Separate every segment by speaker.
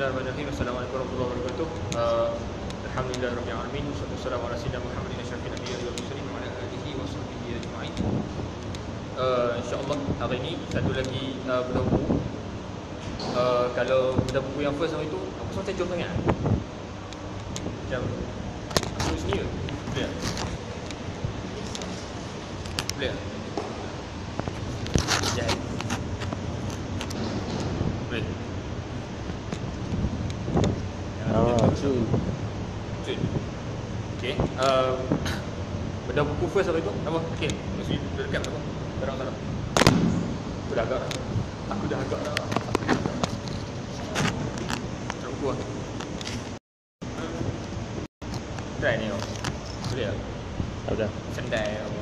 Speaker 1: Bismillahirrahmanirrahim. Assalamualaikum warahmatullahi wabarakatuh. Alhamdulillahirabbil alamin. Wassalamu ala sayyidina Muhammadin asyrafil anbiya'i wal mursalin wa ala alihi wa sahbihi ajma'in. Insya-Allah hari ini satu lagi bedah buku. Kalau bedah buku yang first itu aku rasa jom sangat. Macam aku sini ke? Boleh tak? Boleh tak? Sekejap. Boleh. Cun. Okay. Bedah buku first apa itu? Apa? Okay. Mesti dekat apa? Terang sana. Aku dah agak dah. Terang buku lah. Try ni oh. Boleh tak?
Speaker 2: Tak dah.
Speaker 1: Sendai apa?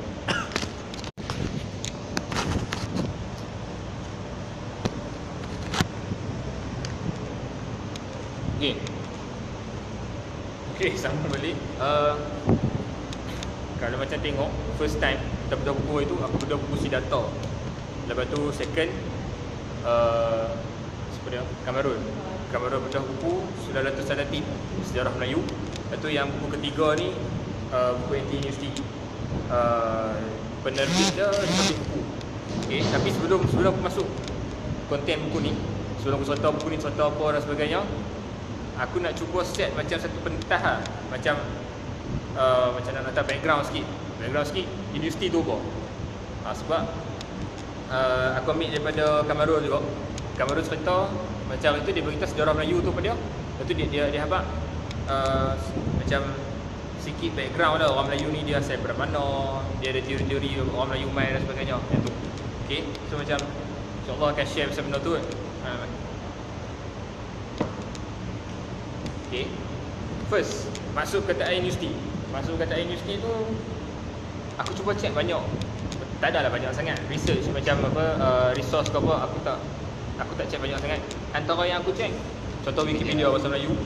Speaker 1: Okay. Okay, sambung balik. Kalau macam tengok first time kita bedah buku itu, aku bedah buku Siddhartha. Lepas tu second siapa dia? Kamarul bedah buku Sulalatus Salatin, Sejarah Melayu. Lepas tu yang buku ketiga ni buku NT University. Penerbit dia seperti buku. Okay, tapi sebelum aku masuk konten buku ni, sebelum aku cerita buku ni, cerita apa dan sebagainya, aku nak cuba set macam satu pentas lah. Macam nak letak background sikit universiti tu apa. Sebab aku ambil daripada Kamarul juga. Kamarul cerita macam itu, dia beritahu sejarah Melayu tu pada dia. Lepas tu dia habaq macam sikit background lah, orang Melayu ni dia asal dari mana, dia ada teori-teori orang Melayu mai dan sebagainya. Yang tu. Okay, so macam insya-Allah akan share pasal benda tu kan. Okay. First, masuk kataan universiti. Masuk kataan universiti tu aku cuba check banyak. Tak adalah banyak sangat research macam apa resource ke apa, aku tak check banyak sangat. Antara yang aku check, contoh Wikipedia bahasa Melayu,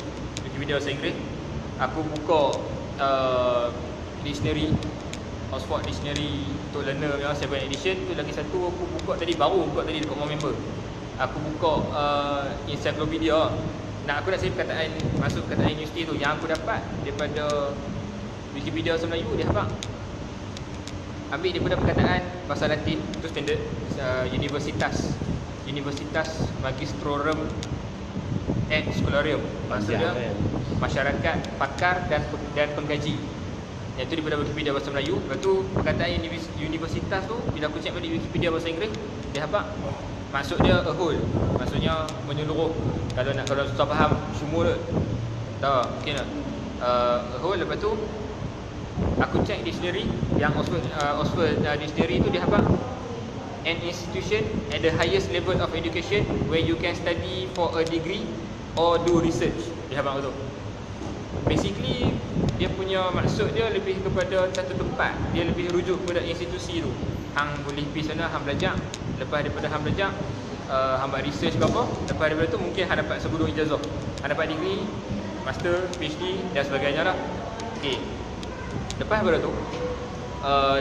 Speaker 1: Wikipedia bahasa Inggeris. Aku buka dictionary, Oxford Dictionary untuk learner yang 7 edition tu. Lagi satu aku buka tadi, baru buka tadi dekat member. Aku buka encyclopedia. Aku nak cari perkataan, masuk perkataan universiti tu. Yang aku dapat daripada Wikipedia bahasa Melayu, dia habaq ambil daripada perkataan bahasa Latin, tu standard. Universitas Magistrorum et Scholarium. Maksudnya masyarakat, pakar dan penggaji. Yang tu daripada Wikipedia bahasa Melayu. Lepas tu perkataan universitas tu, bila aku check pada Wikipedia bahasa Inggeris, dia habaq maksud dia a whole, maksudnya menyeluruh. Kalau susah faham, semua tu tahu mungkin tak? A whole. Lepas tu aku check dictionary yang Oxford Dictionary tu, dia habaq an institution at the highest level of education where you can study for a degree or do research. Dia habaq betul. Basically dia punya maksud dia lebih kepada satu tempat, dia lebih rujuk kepada institusi tu. Hang boleh pergi sana, hang belajar. Lepas daripada hang belajar, hang buat research ke apa. Lepas daripada tu mungkin hang dapat sebelum ijazah, hang dapat degree, master, PhD dan sebagainya lah. Okay. Lepas daripada tu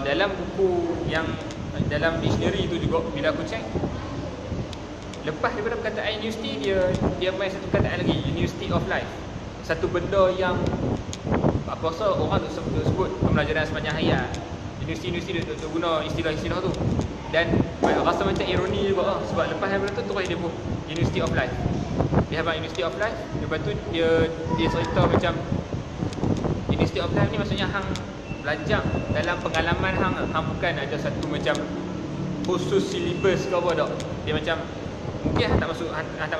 Speaker 1: dalam buku yang dalam dictionary tu juga, bila aku check, lepas daripada perkataan university, dia main satu perkataan lagi, University of Life. Satu benda yang apa rasa orang tu sebut pembelajaran sepanjang hayat. Universiti dia guna istilah-istilah tu. Dan rasa macam ironi juga lah. Sebab lepas daripada tu terus dia pun University of Life. Dia habaq University of Life. Lepas tu dia cerita macam University of Life ni maksudnya hang belajar dalam pengalaman hang. Hang bukan ada satu macam khusus syllabus ke apa tak. Dia macam mungkin hang tak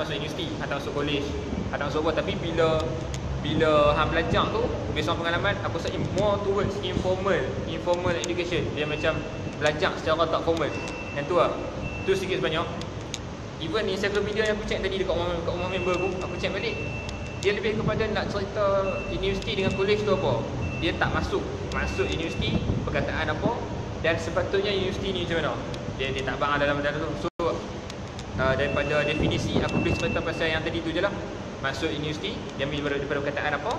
Speaker 1: masuk universiti, hang tak masuk college, hang tak masuk apa, tapi bila hang belajar tu based on pengalaman, aku rasa more towards informal education. Dia macam belajar secara tak formal. Yang tu lah. Tu sikit sebanyak. Even encyclopedia yang aku check tadi dekat rumah member aku check balik, dia lebih kepada nak cerita universiti dengan college tu apa. Dia tak masuk universiti, perkataan apa, dan sepatutnya universiti ni macam mana. Dia tak bang dalam tu. So daripada definisi, aku boleh cerita pasal yang tadi tu je lah. Masuk universiti, dia ambil daripada perkataan apa.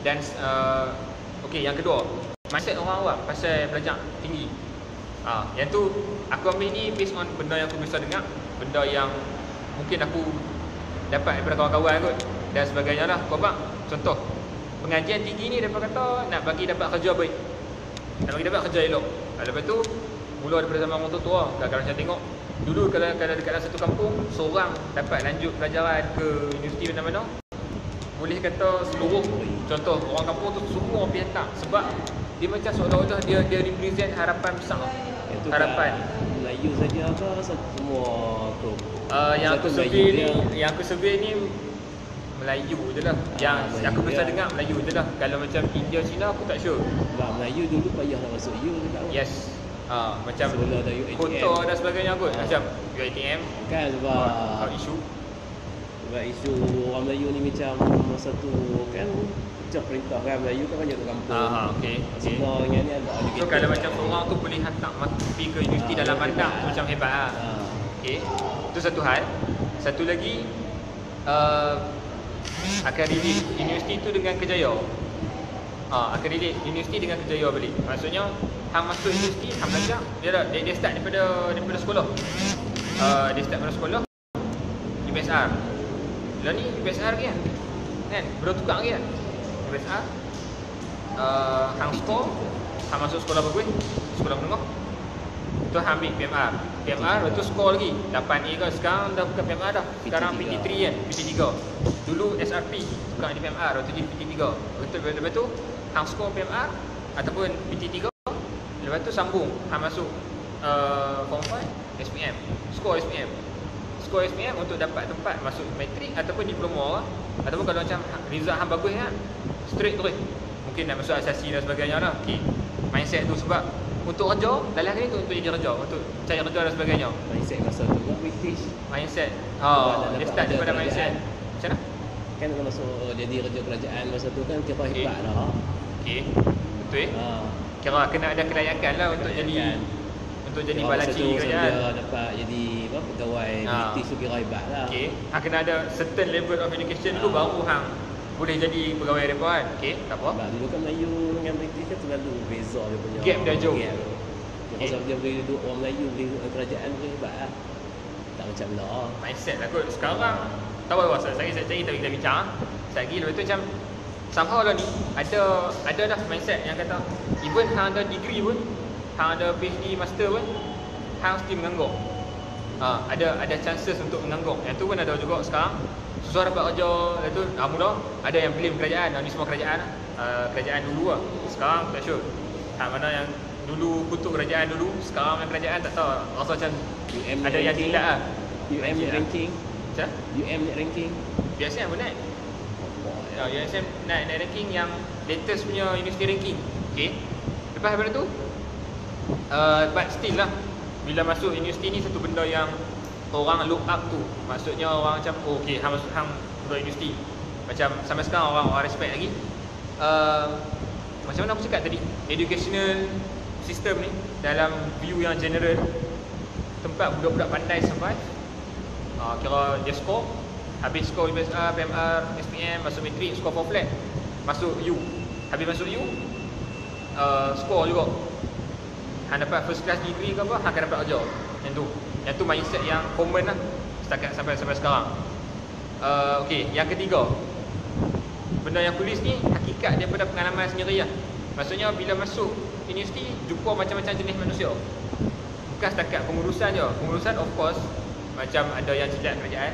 Speaker 1: Dan okey, yang kedua, mindset orang awam pasal belajar tinggi. Yang tu aku ambil ni based on benda yang aku biasa dengar, benda yang mungkin aku dapat daripada kawan-kawan kot. dan sebagainya lah. Kau faham? Contoh, pengajian tinggi ni mereka kata nak bagi dapat kerja baik, nak bagi dapat kerja elok. Lepas tu mula daripada zaman orang tua, kalau macam tengok dulu kalau dekat dalam satu kampung seorang dapat lanjut pelajaran ke universiti mana-mana, boleh kata seluruh, contoh orang kampung tu semua pergi hantar, sebab dia macam seolah-olah dia represent harapan besar.
Speaker 2: Itu
Speaker 1: harapan
Speaker 2: Melayu saja ke semua tu?
Speaker 1: Yang aku survey ni Melayu je lah. Yang aku biasa dengar Melayu je lah. Kalau macam India, Cina aku tak sure.
Speaker 2: Sebab Melayu dulu payah nak masuk U dekat.
Speaker 1: Yes. Macam
Speaker 2: kota
Speaker 1: dan sebagainya kot. Macam UiTM
Speaker 2: kan, sebab
Speaker 1: isu
Speaker 2: orang Melayu ni macam masa tu kan macam perintah kan, Melayu kan banyak kat kampung.
Speaker 1: Okay.
Speaker 2: Semua yang ni ada.
Speaker 1: So kalau macam seorang tu boleh hantar pergi ke universiti dalam bandar, macam hebat lah. Okay. Itu satu hal. Satu lagi, akan relate universiti tu dengan kerjaya. Akan relate universiti dengan kerjaya balik. Maksudnya hang masuk universiti, hang belajar, dia start daripada sekolah. Dia start daripada sekolah UPSR. Lah ni UPSR lagi kan? Belum tukar lagi kan? UPSR, hang score, hang masuk sekolah bagus, sekolah menengah. Tu hang ambil PMR. Lepas tu skor lagi 8A kan, sekarang dah bukan PMR dah. Sekarang PT3 kan, PT3. Dulu SRP, tukar jadi PMR, waktu jadi PT3. Lepas tu hang skor PMR ataupun PT3. Lepas tu sambung hang masuk Form 5 SPM. Skor SPM untuk dapat tempat masuk matrik ataupun diploma lah. Ataupun kalau macam result hang bagus kan, straight terus mungkin nak masuk asasi dan sebagainya lah. Okay. Mindset tu sebab untuk kerja, dalam ni untuk jadi kerja, untuk cari kerja dan sebagainya.
Speaker 2: Mindset masa tu kan British.
Speaker 1: Mindset. Dia start daripada mindset. Macam mana?
Speaker 2: Kan kalau masuk jadi kerja kerajaan masa tu kan kira hebat lah.
Speaker 1: Okay. Betul kira kena ada kelayakan lah untuk jadi balaci kerajaan.
Speaker 2: Dia dapat jadi pegawai British tu kira hebat lah.
Speaker 1: Okay. Kena ada certain level of education dulu baru hang boleh jadi pegawai mereka kan. Okay, tak apa.
Speaker 2: Sebab dulu kan Melayu dengan British kan terlalu beza dia punya
Speaker 1: gap dia jauh.
Speaker 2: Sebab dia boleh duduk orang Melayu, boleh duduk kerajaan boleh hebat lah. Tak macam lah.
Speaker 1: Mindset lah kot. Sekarang tak apa pasal saya cari kita bincang. Lagi lepas tu macam somehow lah ni ada dah mindset yang kata even hang ada degree pun, hang ada PhD, master pun, hang mesti menganggur. Ada chances untuk menganggur. Yang tu pun ada juga sekarang. Susah dapat kerja. Lepas tu mula ada yang blame kerajaan. Ni semua kerajaan lah. Kerajaan dulu lah. Sekarang tak sure. Mana yang dulu kutuk kerajaan dulu, sekarang yang kerajaan tak tahu. Rasa macam ada yang tidak lah.
Speaker 2: UM ranking.
Speaker 1: Macam?
Speaker 2: UM ranking.
Speaker 1: Biasanya pun naik. USM naik ranking yang latest punya university ranking. Okay. Lepas daripada tu but still lah, bila masuk universiti ni satu benda yang orang look up tu. Maksudnya orang macam okay, hang masuk universiti. Macam sampai sekarang orang respect lagi. Macam mana aku cakap tadi, educational system ni dalam view yang general, tempat budak-budak pandai survive. Kira dia score, habis score UPSR, PMR, SPM, masuk matrik, score 4 flat, masuk U. Habis masuk U, score juga. Hang dapat first class degree ke apa, hang akan dapat kerja. Yang tu mindset yang common lah setakat sampai sekarang. Okay, yang ketiga, benda yang tulis ni hakikat daripada pengalaman sendiri lah. Maksudnya bila masuk universiti, jumpa macam-macam jenis manusia. Bukan setakat pengurusan je. Pengurusan of course macam ada yang jilat kerajaan.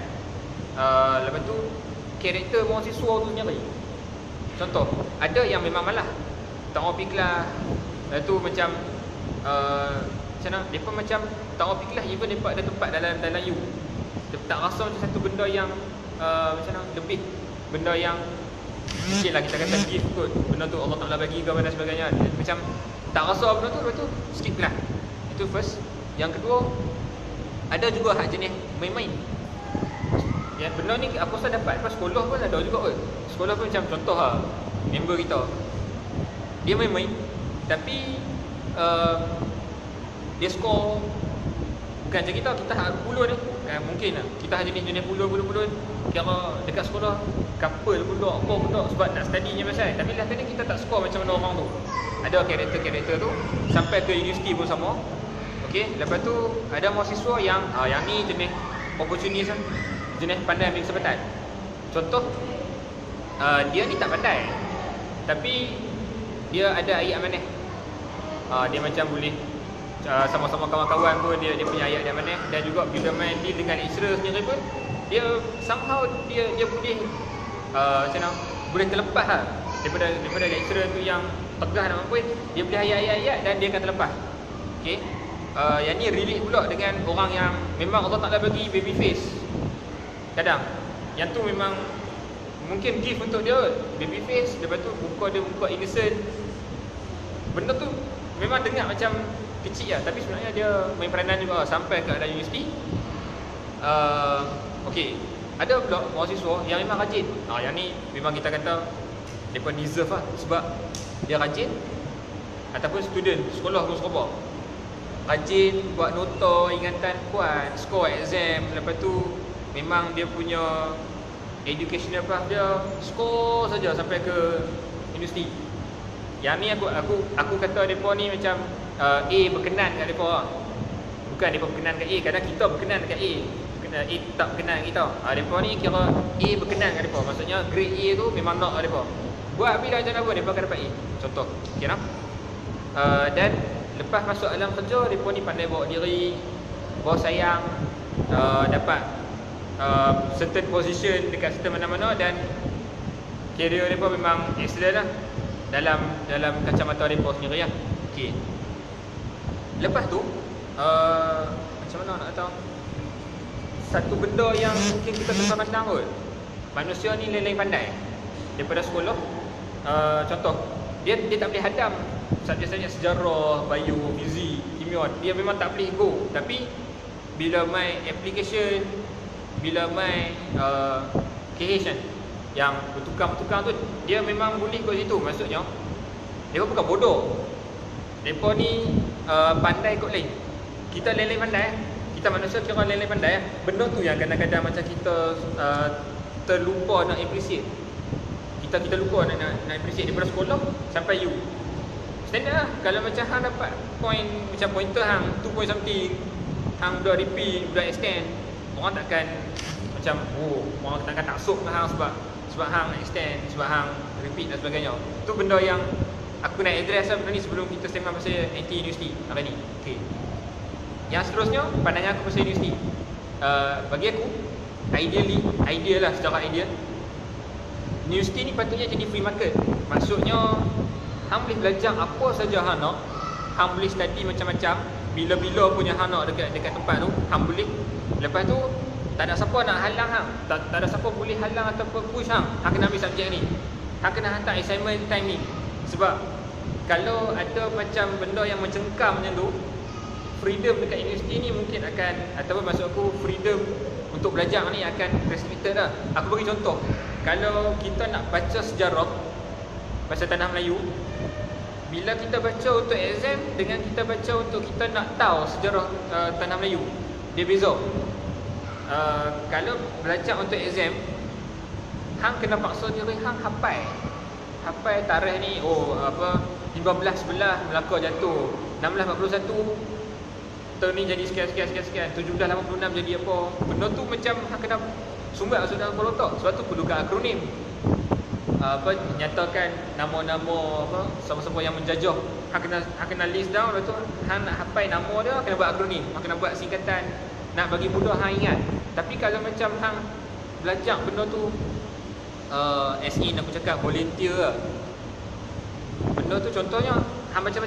Speaker 1: Lepas tu karakter mahasiswa tu sendiri. Contoh, ada yang memang malah tak mau pergi kelas. Lepas tu macam macam mana, mereka macam tak mau pergi kelas, even mereka ada tempat dalam U. Dia tak rasa macam satu benda yang macam mana, lebih benda yang mungkin lah kita kata gift kot, benda tu Allah Ta'ala bagi ke dan sebagainya. Macam tak rasa benda tu, lepas tu skip kelas. Itu first. Yang kedua, ada juga hak jenis main-main. Ya, benda ni aku rasa dapat lepas sekolah pun ada juga kot. Sekolah pun macam contoh lah, member kita dia main-main tapi dia skor bukan macam kita hak puluh ni. Mungkin lah kita jenis puluh kira dekat sekolah couple budak sebab nak study je pasal. Tapi lah ni kita tak skor macam mana orang tu. Ada karakter tu sampai ke universiti pun sama. Okey, lepas tu ada mahasiswa yang ni jenis opportunist lah, jenis pandai ambil kesempatan. Contoh dia ni tak pandai, tapi dia ada ayat amanah. Dia macam boleh sama-sama kawan-kawan pun dia punya ayat amanah. Dan juga bila main deal dengan lecturer sendiri pun, dia somehow dia boleh macam mana, boleh terlepas lah daripada lecturer tu yang tegah nak mampus. Dia boleh ayat-ayat dan dia akan terlepas. Okay. Yang ni relate pula dengan orang yang memang Allah Ta'ala bagi baby face. Kadang yang tu memang mungkin gift untuk dia, baby face. Lepas tu dia muka innocent. Benda tu memang dengar macam kecil lah, tapi sebenarnya dia main peranan juga sampai ke dalam universiti. Okay, ada pula mahasiswa yang memang rajin. Yang ni memang kita kata mereka deserve lah, sebab dia rajin. Ataupun student sekolah pun serupa, rajin, buat nota, ingatan kuat, skor exam. Lepas tu memang dia punya educational path dia skor saja sampai ke universiti. Yang ni aku kata mereka ni macam A berkenan kat mereka lah. Bukan mereka berkenan kat A, kadang kita berkenan kat A, A tak berkenan kat kita. Mereka ni kira A berkenan kat mereka. Maksudnya grade A tu memang nak kat mereka. Buat bila macam apa, mereka akan dapat A. Contoh, okay tak? Dan lepas masuk alam kerja, mereka ni pandai bawa diri, bawa sayang, dapat certain position dekat certain mana-mana. Dan career mereka memang excellent lah dalam kacamata mereka sendiri lah. Okay. Lepas tu macam mana nak tahu, satu benda yang mungkin kita tak pandang kot, manusia ni lain-lain pandai daripada sekolah. Contoh, dia tak boleh hadam subjek-subjek sejarah, bio, fizik, kimia. Dia memang tak boleh go. Tapi bila main application, bila main KH kan, yang bertukar-tukar tu, dia memang boleh kat situ. Maksudnya dia bukan bodoh, mereka ni pandai kot lain. Kita lain-lain pandai, kita manusia kira lain-lain pandai. Benda tu yang kadang-kadang macam kita terlupa nak appreciate. Kita lupa nak appreciate daripada sekolah sampai U. Standard lah. Kalau macam hang dapat point, macam pointer hang 2 point something, hang dah repeat, dah extend, orang takkan macam orang takkan taksub ke hang sebab hang extend, sebab hang repeat dan sebagainya. Tu benda yang aku nak address lah ni sebelum kita sembang pasal anti-university hari ni. Okay. Yang seterusnya, pandangan aku pasal universiti. Bagi aku, ideal lah, secara ideal, universiti ni patutnya jadi free market. Maksudnya hang boleh belajar apa saja hang nak, hang boleh study macam-macam, bila-bila punya hang nak dekat tempat tu, hang boleh. Lepas tu tak ada siapa nak halang hang, tak ada siapa boleh halang ataupun push hang kena ambil subjek ni, hang kena hantar assignment time ni. Sebab kalau ada macam benda yang mencengkam macam tu, freedom dekat universiti ni mungkin akan, ataupun maksud aku freedom untuk belajar ni akan restricted lah. Aku bagi contoh, kalau kita nak baca sejarah pasal Tanah Melayu, bila kita baca untuk exam dengan kita baca untuk kita nak tahu sejarah Tanah Melayu, dia beza. Kalau belajar untuk exam, hang kena paksa diri hang hafal tarikh ni, 15/11 Melaka jatuh, 1641 tahun ni jadi sekian, 1786 jadi apa. Benda tu macam hang kena sumbat masuk dalam kepala otak. Sebab tu perlukan akronim. Nyatakan nama-nama siapa-siapa yang menjajah. Hang kena list down. Lepas tu hang nak hafal nama dia, kena buat akronim. Hang kena buat singkatan nak bagi mudah hang ingat. Tapi kalau macam hang belajar benda tu SE aku cakap volunteer lah. Benda tu contohnya hang baca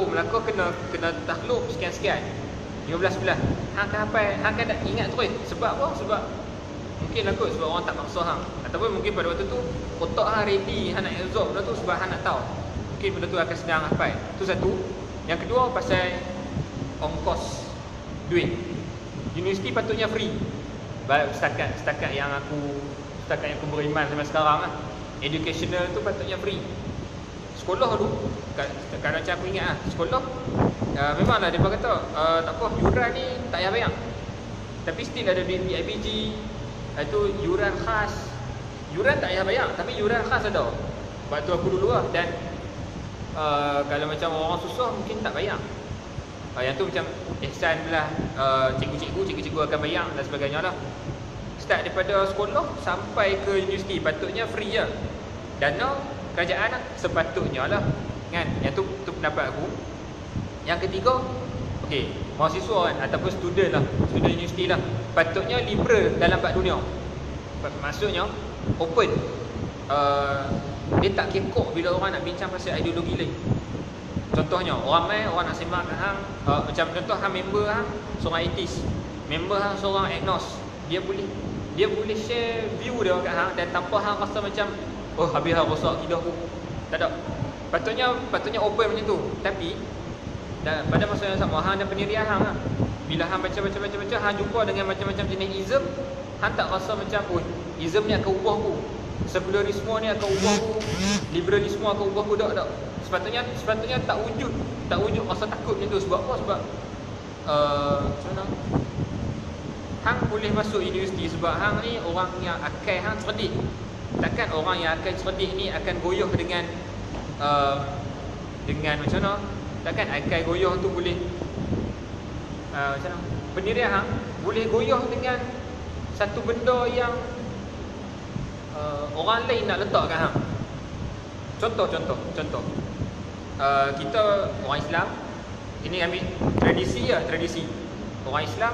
Speaker 1: Melaka kena takluk sekian-sekian 15/11. Hang akan hafal, hang akan ingat terus. Sebab apa? Sebab mungkin lah kot sebab orang tak paksa hang, ataupun mungkin pada waktu tu otak hang ready, hang nak absorb benda tu sebab hang nak tahu. Mungkin benda tu akan senang hafal. Tu satu. Yang kedua pasal ongkos duit. Universiti patutnya free. Setakat yang aku beriman sampai sekarang lah, educational tu patutnya free. Sekolah tu, kalau macam aku ingat lah, sekolah memanglah dia kata tak apa, yuran ni tak payah bayar, tapi still ada duit PIBG, itu yuran khas. Yuran tak payah bayar, tapi yuran khas ada. Sebab tu aku dulu lah. Dan kalau macam orang susah mungkin tak bayar. Yang tu macam ihsan lah, cikgu-cikgu akan bayar dan sebagainya lah. start daripada sekolah sampai ke universiti patutnya free je. Dana kerajaan lah, sepatutnya lah kan. Yang tu pendapat aku. Yang ketiga, okey, mahasiswa kan ataupun student lah, student universiti lah, patutnya liberal dalam bab dunia. Maksudnya open. Dia tak kekok bila orang nak bincang pasal ideologi lain. Contohnya, orang nak sembang kat hang, macam contoh hang member hang seorang atheist, member hang seorang agnos, dia boleh share view dia kat hang dan tanpa hang rasa macam oh habis hang rosak akidah aku. Tak ada. Patutnya open macam tu. Tapi pada masa yang sama hang ada pendirian hang lah. Bila hang baca hang jumpa dengan macam-macam jenis ism, hang tak rasa macam oh ism ni akan ubah aku, sekularisme ni akan ubah aku, liberalisme akan ubah aku. Tak. Sepatutnya tak wujud rasa takut macam tu. Sebab apa? Sebab macam mana? Hang boleh masuk universiti sebab hang ni orang yang akal hang cerdik. Takkan orang yang akal cerdik ni akan goyah dengan macam mana? Takkan akal goyah tu boleh macam mana? Pendirian hang boleh goyah dengan satu benda yang orang lain nak letak kat hang. Contoh kita orang Islam, ini ambil tradisi orang Islam,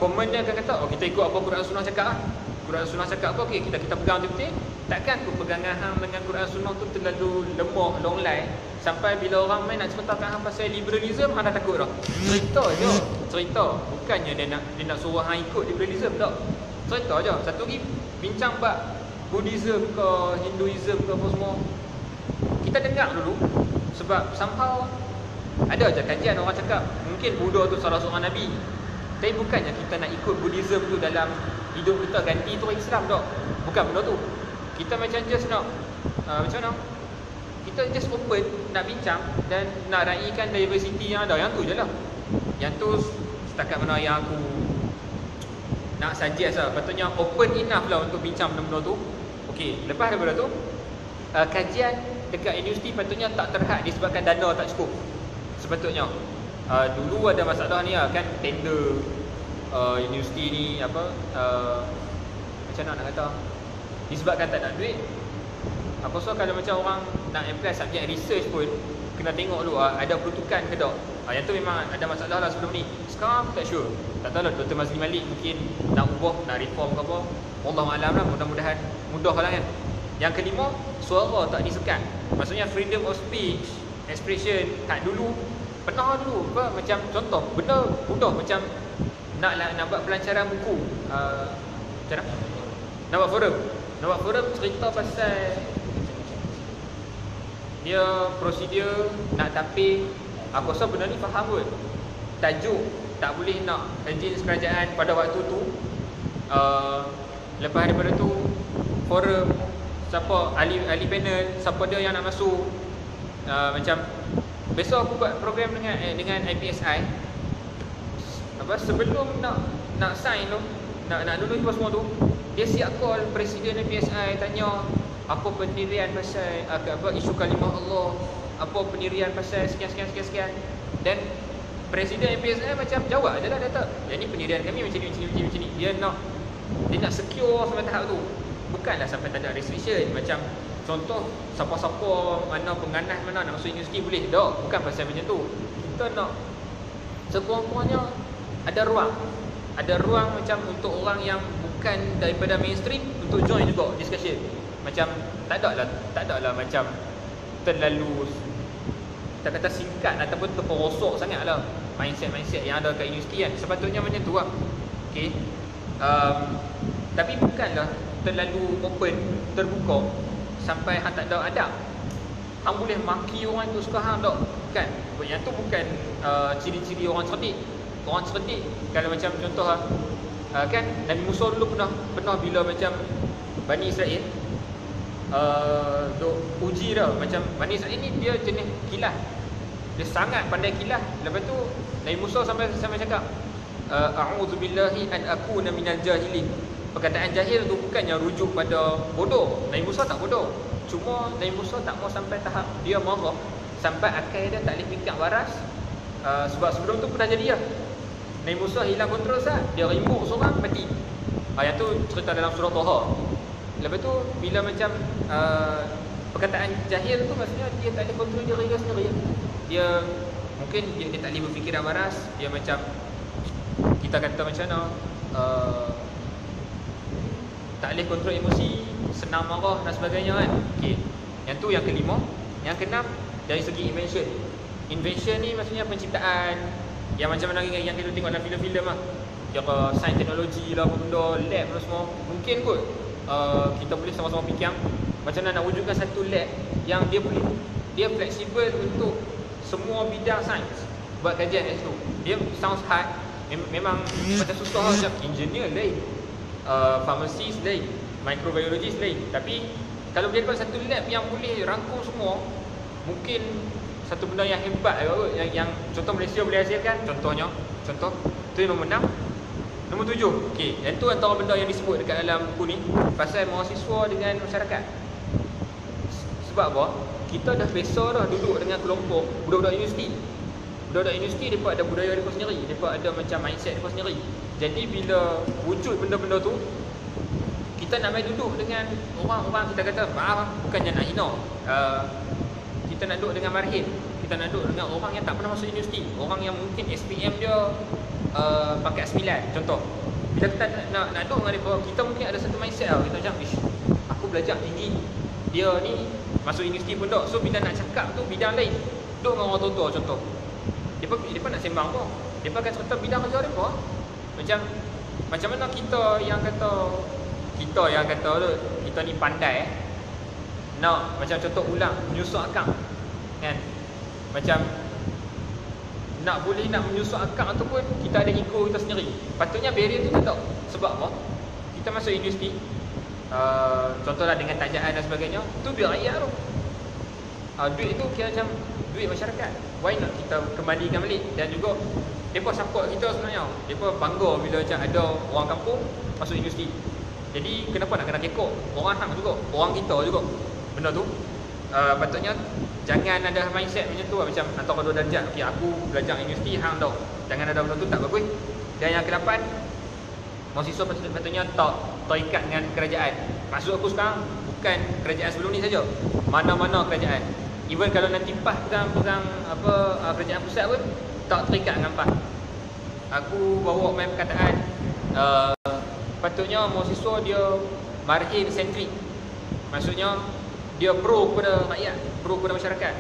Speaker 1: common dia akan kata oh kita ikut apa Quran Sunnah cakap lah. Quran Sunnah cakap apa, okey, kita pegang betul-betul. Takkan kepegangan hang dengan Quran Sunnah tu terlalu lemah, longlai, sampai bila orang main nak cerita kat hang pasal liberalism, hang dah takut dah. Cerita. Bukannya dia nak suruh hang ikut liberalism tak. Cerita je. Satu lagi bincang bab Buddhism ke Hinduism ke apa semua, kita dengar dulu. Sebab somehow ada je kajian orang cakap mungkin Buddha tu salah seorang Nabi. Tapi bukannya kita nak ikut Buddhism tu dalam hidup kita, ganti tu Islam tak. Bukan benda tu. Kita macam just nak macam mana, kita just open nak bincang dan nak raikan diversity yang ada. Yang tu je lah. Yang tu setakat mana yang aku nak suggest lah. Patutnya open enough lah untuk bincang benda-benda tu. Okey, lepas daripada tu kajian dekat universiti patutnya tak terhad disebabkan dana tak cukup. Sepatutnya dulu ada masalah ni lah kan, tender universiti ni apa macam mana nak kata, disebabkan tak ada duit. Aku rasa kalau macam orang nak apply subjek research pun kena tengok dulu ada peruntukan ke tak. Yang tu memang ada masalah lah sebelum ni. Sekarang aku tak sure. Tak tahu lah Dr. Mazli Malik mungkin nak ubah, nak reform ke apa. Wallahualam lah, mudah-mudahan mudah lah kan. Yang kelima, suara tak disekat. Maksudnya freedom of speech, expression. Tak dulu, pernah dulu apa, macam contoh benda mudah macam nak buat pelancaran buku, macam mana? Nak buat forum cerita pasal dia prosedur nak tapis. Aku rasa benda ni faham kot. Tajuk tak boleh nak izin kerajaan pada waktu tu. Lepas daripada tu forum, siapa ahli panel, siapa dia yang nak masuk. Macam besok aku buat program dengan IPSI. Apa sebelum nak sign tu, nak lulus apa semua tu, dia siap call presiden IPSI tanya apa pendirian pasal isu kalimah Allah, apa pendirian pasal sekian. Dan presiden IPSI macam jawab je lah, dia tak, yang ni pendirian kami macam ni. Dia nak secure sampai tahap tu. Bukanlah sampai tak ada restriction. Macam contoh siapa-siapa mana penganas mana nak masuk universiti boleh. Tak, bukan pasal macam tu. Kita nak sekurang-kurangnya ada ruang macam untuk orang yang bukan daripada mainstream untuk join juga discussion. Macam tak ada lah macam terlalu kita kata singkat ataupun terperosok sangat lah mindset yang ada kat universiti kan. Sepatutnya macam tu lah. Okay. Tapi bukanlah terlalu open, terbuka sampai hang tak ada adab. Hang boleh maki orang tu suka hang tak? Kan? Yang tu bukan ciri-ciri orang cerdik. Orang cerdik kalau macam contoh kan Nabi Musa dulu pernah bila macam Bani Israel duk uji dah. Macam Bani Israel ni dia jenis kilah. Dia sangat pandai kilah. Lepas tu Nabi Musa sampai cakap a'udzubillahi an akuna minal jahilin. Perkataan jahil tu bukannya rujuk pada bodoh. Nabi Musa tak bodoh. Cuma Nabi Musa tak mau sampai tahap dia marah sampai akal dia tak boleh fikir waras. Sebab sebelum tu pernah jadi lah. Nabi Musa hilang kontrol sah, dia rimuk seorang mati. Yang tu cerita dalam surah Taha. Lepas tu bila macam perkataan jahil tu maksudnya dia tak boleh kontrol diri dia sendiri. Dia mungkin dia tak boleh berfikiran waras. Dia macam kita kata macam mana, tak boleh kontrol emosi, senang marah dan sebagainya kan. Okey. Yang tu yang kelima. Yang keenam, dari segi invention. Invention ni maksudnya penciptaan yang macam mana yang kita tengok dalam filem-filem lah. Kira sains teknologi lah, apa benda, lab lah semua. Mungkin kot kita boleh sama-sama fikir macam mana nak wujudkan satu lab yang dia fleksibel untuk semua bidang sains buat kajian kat situ. Dia sounds hard, memang macam susah lah. Macam engineer lain, pharmacist lain, microbiologist lain. Tapi kalau boleh buat satu lab yang boleh rangkum semua, mungkin satu benda yang hebat yang contoh Malaysia boleh hasilkan. Contoh tu yang nombor 6. Nombor 7, okey, yang tu antara benda yang disebut dekat dalam buku ni pasal mahasiswa dengan masyarakat. Sebab apa? Kita dah biasa dah duduk dengan kelompok budak-budak universiti. Budak-budak universiti mereka ada budaya mereka sendiri, mereka ada macam mindset mereka sendiri. Jadi bila wujud benda-benda tu, kita nak main duduk dengan orang-orang, kita kata maaf, bukannya nak hina, kita nak duduk dengan marhim, kita nak duduk dengan orang yang tak pernah masuk universiti, orang yang mungkin SPM dia pakai 9 contoh. Bila kita nak duduk dengan mereka, kita mungkin ada satu mindset kita macam, aku belajar tinggi, dia ni masuk universiti pun tak. So bila nak cakap tu bidang lain, duduk dengan orang tua-tua contoh, Mereka nak sembang pun, mereka akan cerita bidang kerja mereka. Macam mana kita yang kata tu, kita ni pandai nak macam contoh ulang menyusun akang kan. Macam nak menyusun akang tu pun kita ada ego kita sendiri. Patutnya barrier tu tak. Sebab apa? Kita masuk universiti, contohlah dengan tajaan dan sebagainya, tu biar rakyat tu. Duit tu kira macam duit masyarakat. Why not kita kembalikan balik? Dan juga mereka support kita sebenarnya. Mereka bangga bila macam ada orang kampung masuk universiti. Jadi kenapa nak kena kekok? Orang hang juga, orang kita juga. Benda tu patutnya jangan ada mindset macam tu lah. Macam antara dua darjat, okey aku belajar universiti, hang tak. Jangan ada benda tu, tak bagus. Dan yang ke-8, mahasiswa patutnya tak terikat dengan kerajaan. Maksud aku sekarang bukan kerajaan sebelum ni saja, mana-mana kerajaan. Even kalau nanti PAS pegang kerajaan pusat pun tak terikat dengan PAS. Aku bawa main perkataan, patutnya mahasiswa dia marhim sentrik. Maksudnya dia pro kepada rakyat, pro kepada masyarakat,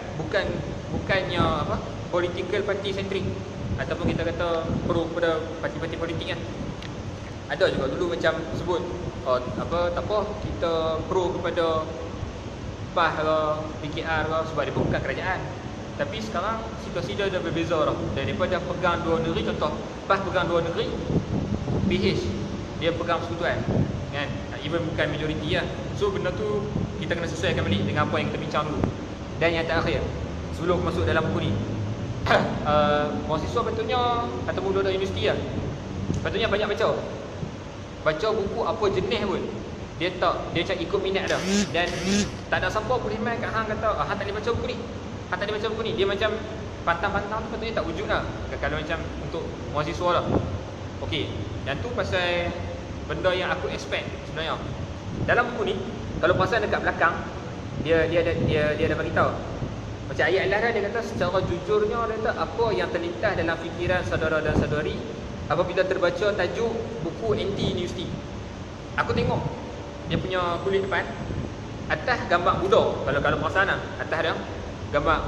Speaker 1: bukannya political party sentrik, ataupun kita kata pro kepada parti-parti politik kan. Ada juga dulu macam sebut tak apa, kita pro kepada PAS ke PKR ke, sebab dia bukan kerajaan. Tapi sekarang situasi dia dah berbeza dah. Dan mereka dah pegang dua negeri. Contoh PAS pegang dua negeri, PH dia pegang persekutuan kan, even bukan majoriti lah. So benda tu kita kena sesuaikan balik dengan apa yang kita bincang dulu. Dan yang terakhir, sebelum masuk dalam buku ni, mahasiswa patutnya atau budak-budak universiti lah, patutnya banyak baca buku apa jenis pun. Dia macam ikut minat dah. Dan tak ada siapa boleh main kat hang kata hang tak boleh baca buku ni, hang tak boleh baca buku ni. Dia macam pantang-pantang tu patutnya tak wujud lah. Kalau macam untuk mahasiswa lah. Okey, yang tu pasal benda yang aku expect sebenarnya. Dalam buku ni, kalau pasal dekat belakang, dia ada bagi tahu. Macam ayat Allah dia kata secara jujurnya, dia kata apa yang terlintas dalam fikiran saudara dan saudari apabila terbaca tajuk buku anti-universiti. Aku tengok dia punya kulit depan, atas gambar Buddha. Kalau perasan lah, atas dia gambar.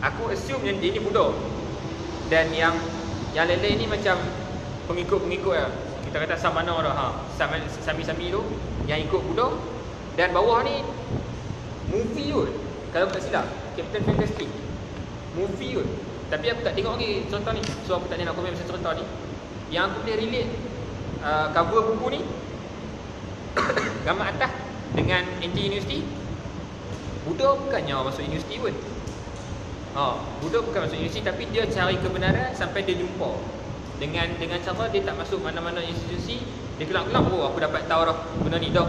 Speaker 1: Aku assume yang dia ni Buddha. Dan yang lain-lain ni macam pengikut-pengikut lah. Kita kata samana dah, sami-sami tu yang ikut Buddha. Dan bawah ni movie kot, kalau tak silap, Captain Fantastic movie kot. Tapi aku tak tengok lagi cerita ni, so aku tak nak komen pasal cerita ni. Yang aku boleh relate cover buku ni gambar atas dengan anti-universiti. Buddha bukannya masuk universiti pun. Buddha bukan masuk universiti, tapi dia cari kebenaran sampai dia jumpa dengan cara dia tak masuk mana-mana institusi. Dia kelang-kelang, aku dapat tahu dah benda ni dah.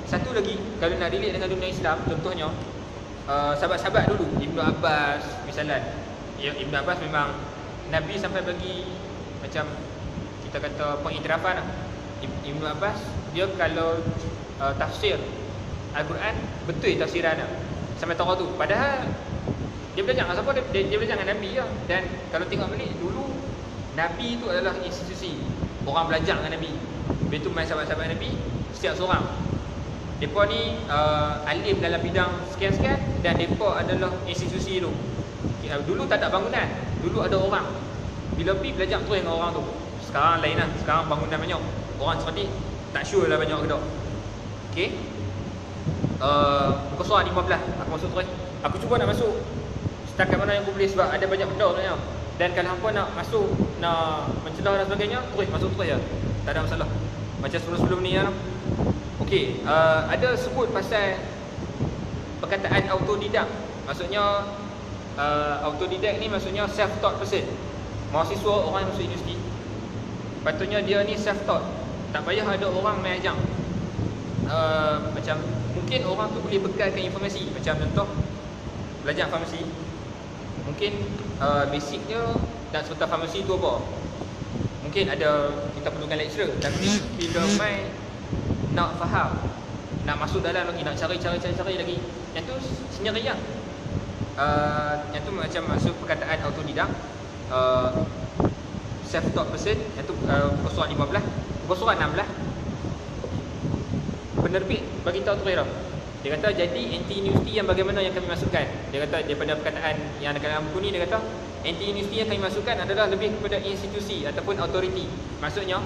Speaker 1: Satu lagi, kalau nak relate dengan dunia Islam, contohnya sahabat-sahabat dulu, Ibnu Abbas misalnya. Ibnu Abbas memang Nabi sampai bagi macam kita kata pengiktirafan lah. Ibnu Abbas dia kalau tafsir Al-Quran betul tafsiran dia sampai tahu tu. Padahal dia belajar dengan siapa? Dia belajar dengan Nabi lah. Dan kalau tengok balik dulu, Nabi tu adalah institusi. Orang belajar dengan Nabi. Lepas tu main sahabat-sahabat Nabi, setiap seorang mereka ni alim dalam bidang sekian-sekian, dan mereka adalah institusi tu. Dulu tak ada bangunan, dulu ada orang. Bila pergi belajar terus dengan orang tu. Sekarang lain lah, sekarang bangunan banyak. Orang seperti tak sure lah banyak ke tak. Okay, muka surat 15 aku masuk terus. Aku cuba nak masuk setakat mana yang aku boleh, sebab ada banyak benda sebenarnya. Dan kalau hampa nak masuk, nak mencelah dan sebagainya, terus masuk terus je, tak ada masalah. Macam sebelum-sebelum ni lah. Okey, ada sebut pasal perkataan autodidak. Maksudnya autodidak ni maksudnya self-taught person. Mahasiswa, orang yang masuk universiti, patutnya dia ni self-taught. Tak payah ada orang main ajar. Macam mungkin orang tu boleh bekalkan informasi. Macam contoh belajar farmasi, mungkin basicnya nak sebentar farmasi tu apa, mungkin ada kita perlukan lecturer. Tapi bila main nak faham, nak masuk dalam lagi, nak cari lagi, yang tu sendiri lah. Yang tu macam masuk perkataan autodidak, self-taught person. Yang tu muka surat 15. Muka surat 16, penerbit bagi tahu tu kira. Dia kata jadi anti-universiti yang bagaimana yang kami masukkan. Dia kata daripada perkataan yang ada dalam buku ni, dia kata anti-universiti yang kami masukkan adalah lebih kepada institusi ataupun authority. Maksudnya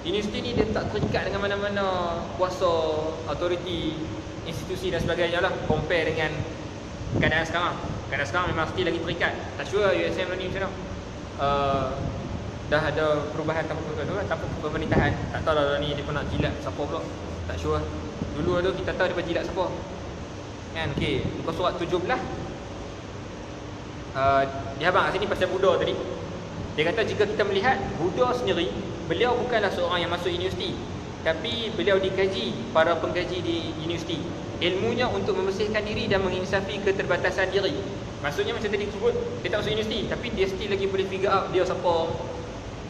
Speaker 1: universiti ni dia tak terikat dengan mana-mana kuasa, authority, institusi dan sebagainya lah. Compare dengan keadaan sekarang. Keadaan sekarang memang still lagi terikat. Tak sure USM ni macam mana. Dah ada perubahan tanpa pemerintahan. Tak tahu lah ni dia pun nak jilat siapa pula. Tak sure. Dulu ada kita tahu dia jilat siapa. Kan, okey. Muka surat 17. Dia abang kat sini pasal Buddha tadi. Dia kata jika kita melihat Buddha sendiri, beliau bukanlah seorang yang masuk universiti, tapi beliau dikaji para pengkaji di universiti. Ilmunya untuk membersihkan diri dan menginsafi keterbatasan diri. Maksudnya macam tadi sebut, dia tak masuk universiti, tapi dia still lagi boleh figure out dia siapa,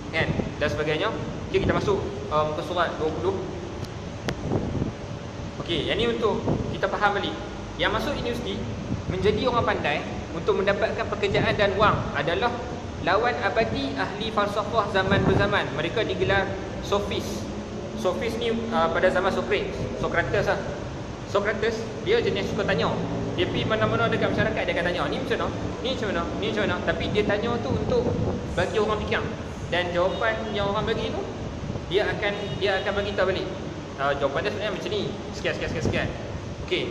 Speaker 1: kan, dan sebagainya. Okay, kita masuk muka surat 20. Okey, yang ni untuk kita faham balik. Yang masuk universiti menjadi orang pandai untuk mendapatkan pekerjaan dan wang adalah lawan abadi ahli falsafah zaman berzaman. Mereka digelar sofis. Sofis ni pada zaman Sokrates lah. Sokrates dia jenis suka tanya. Dia pergi mana-mana dekat masyarakat, dia akan tanya ni macam mana, ni macam mana, ni macam mana. Tapi dia tanya tu untuk bagi orang fikir. Dan jawapan yang orang bagi tu dia akan bagi tahu balik. Jawapan dia sebenarnya macam ni, sekian. Okey.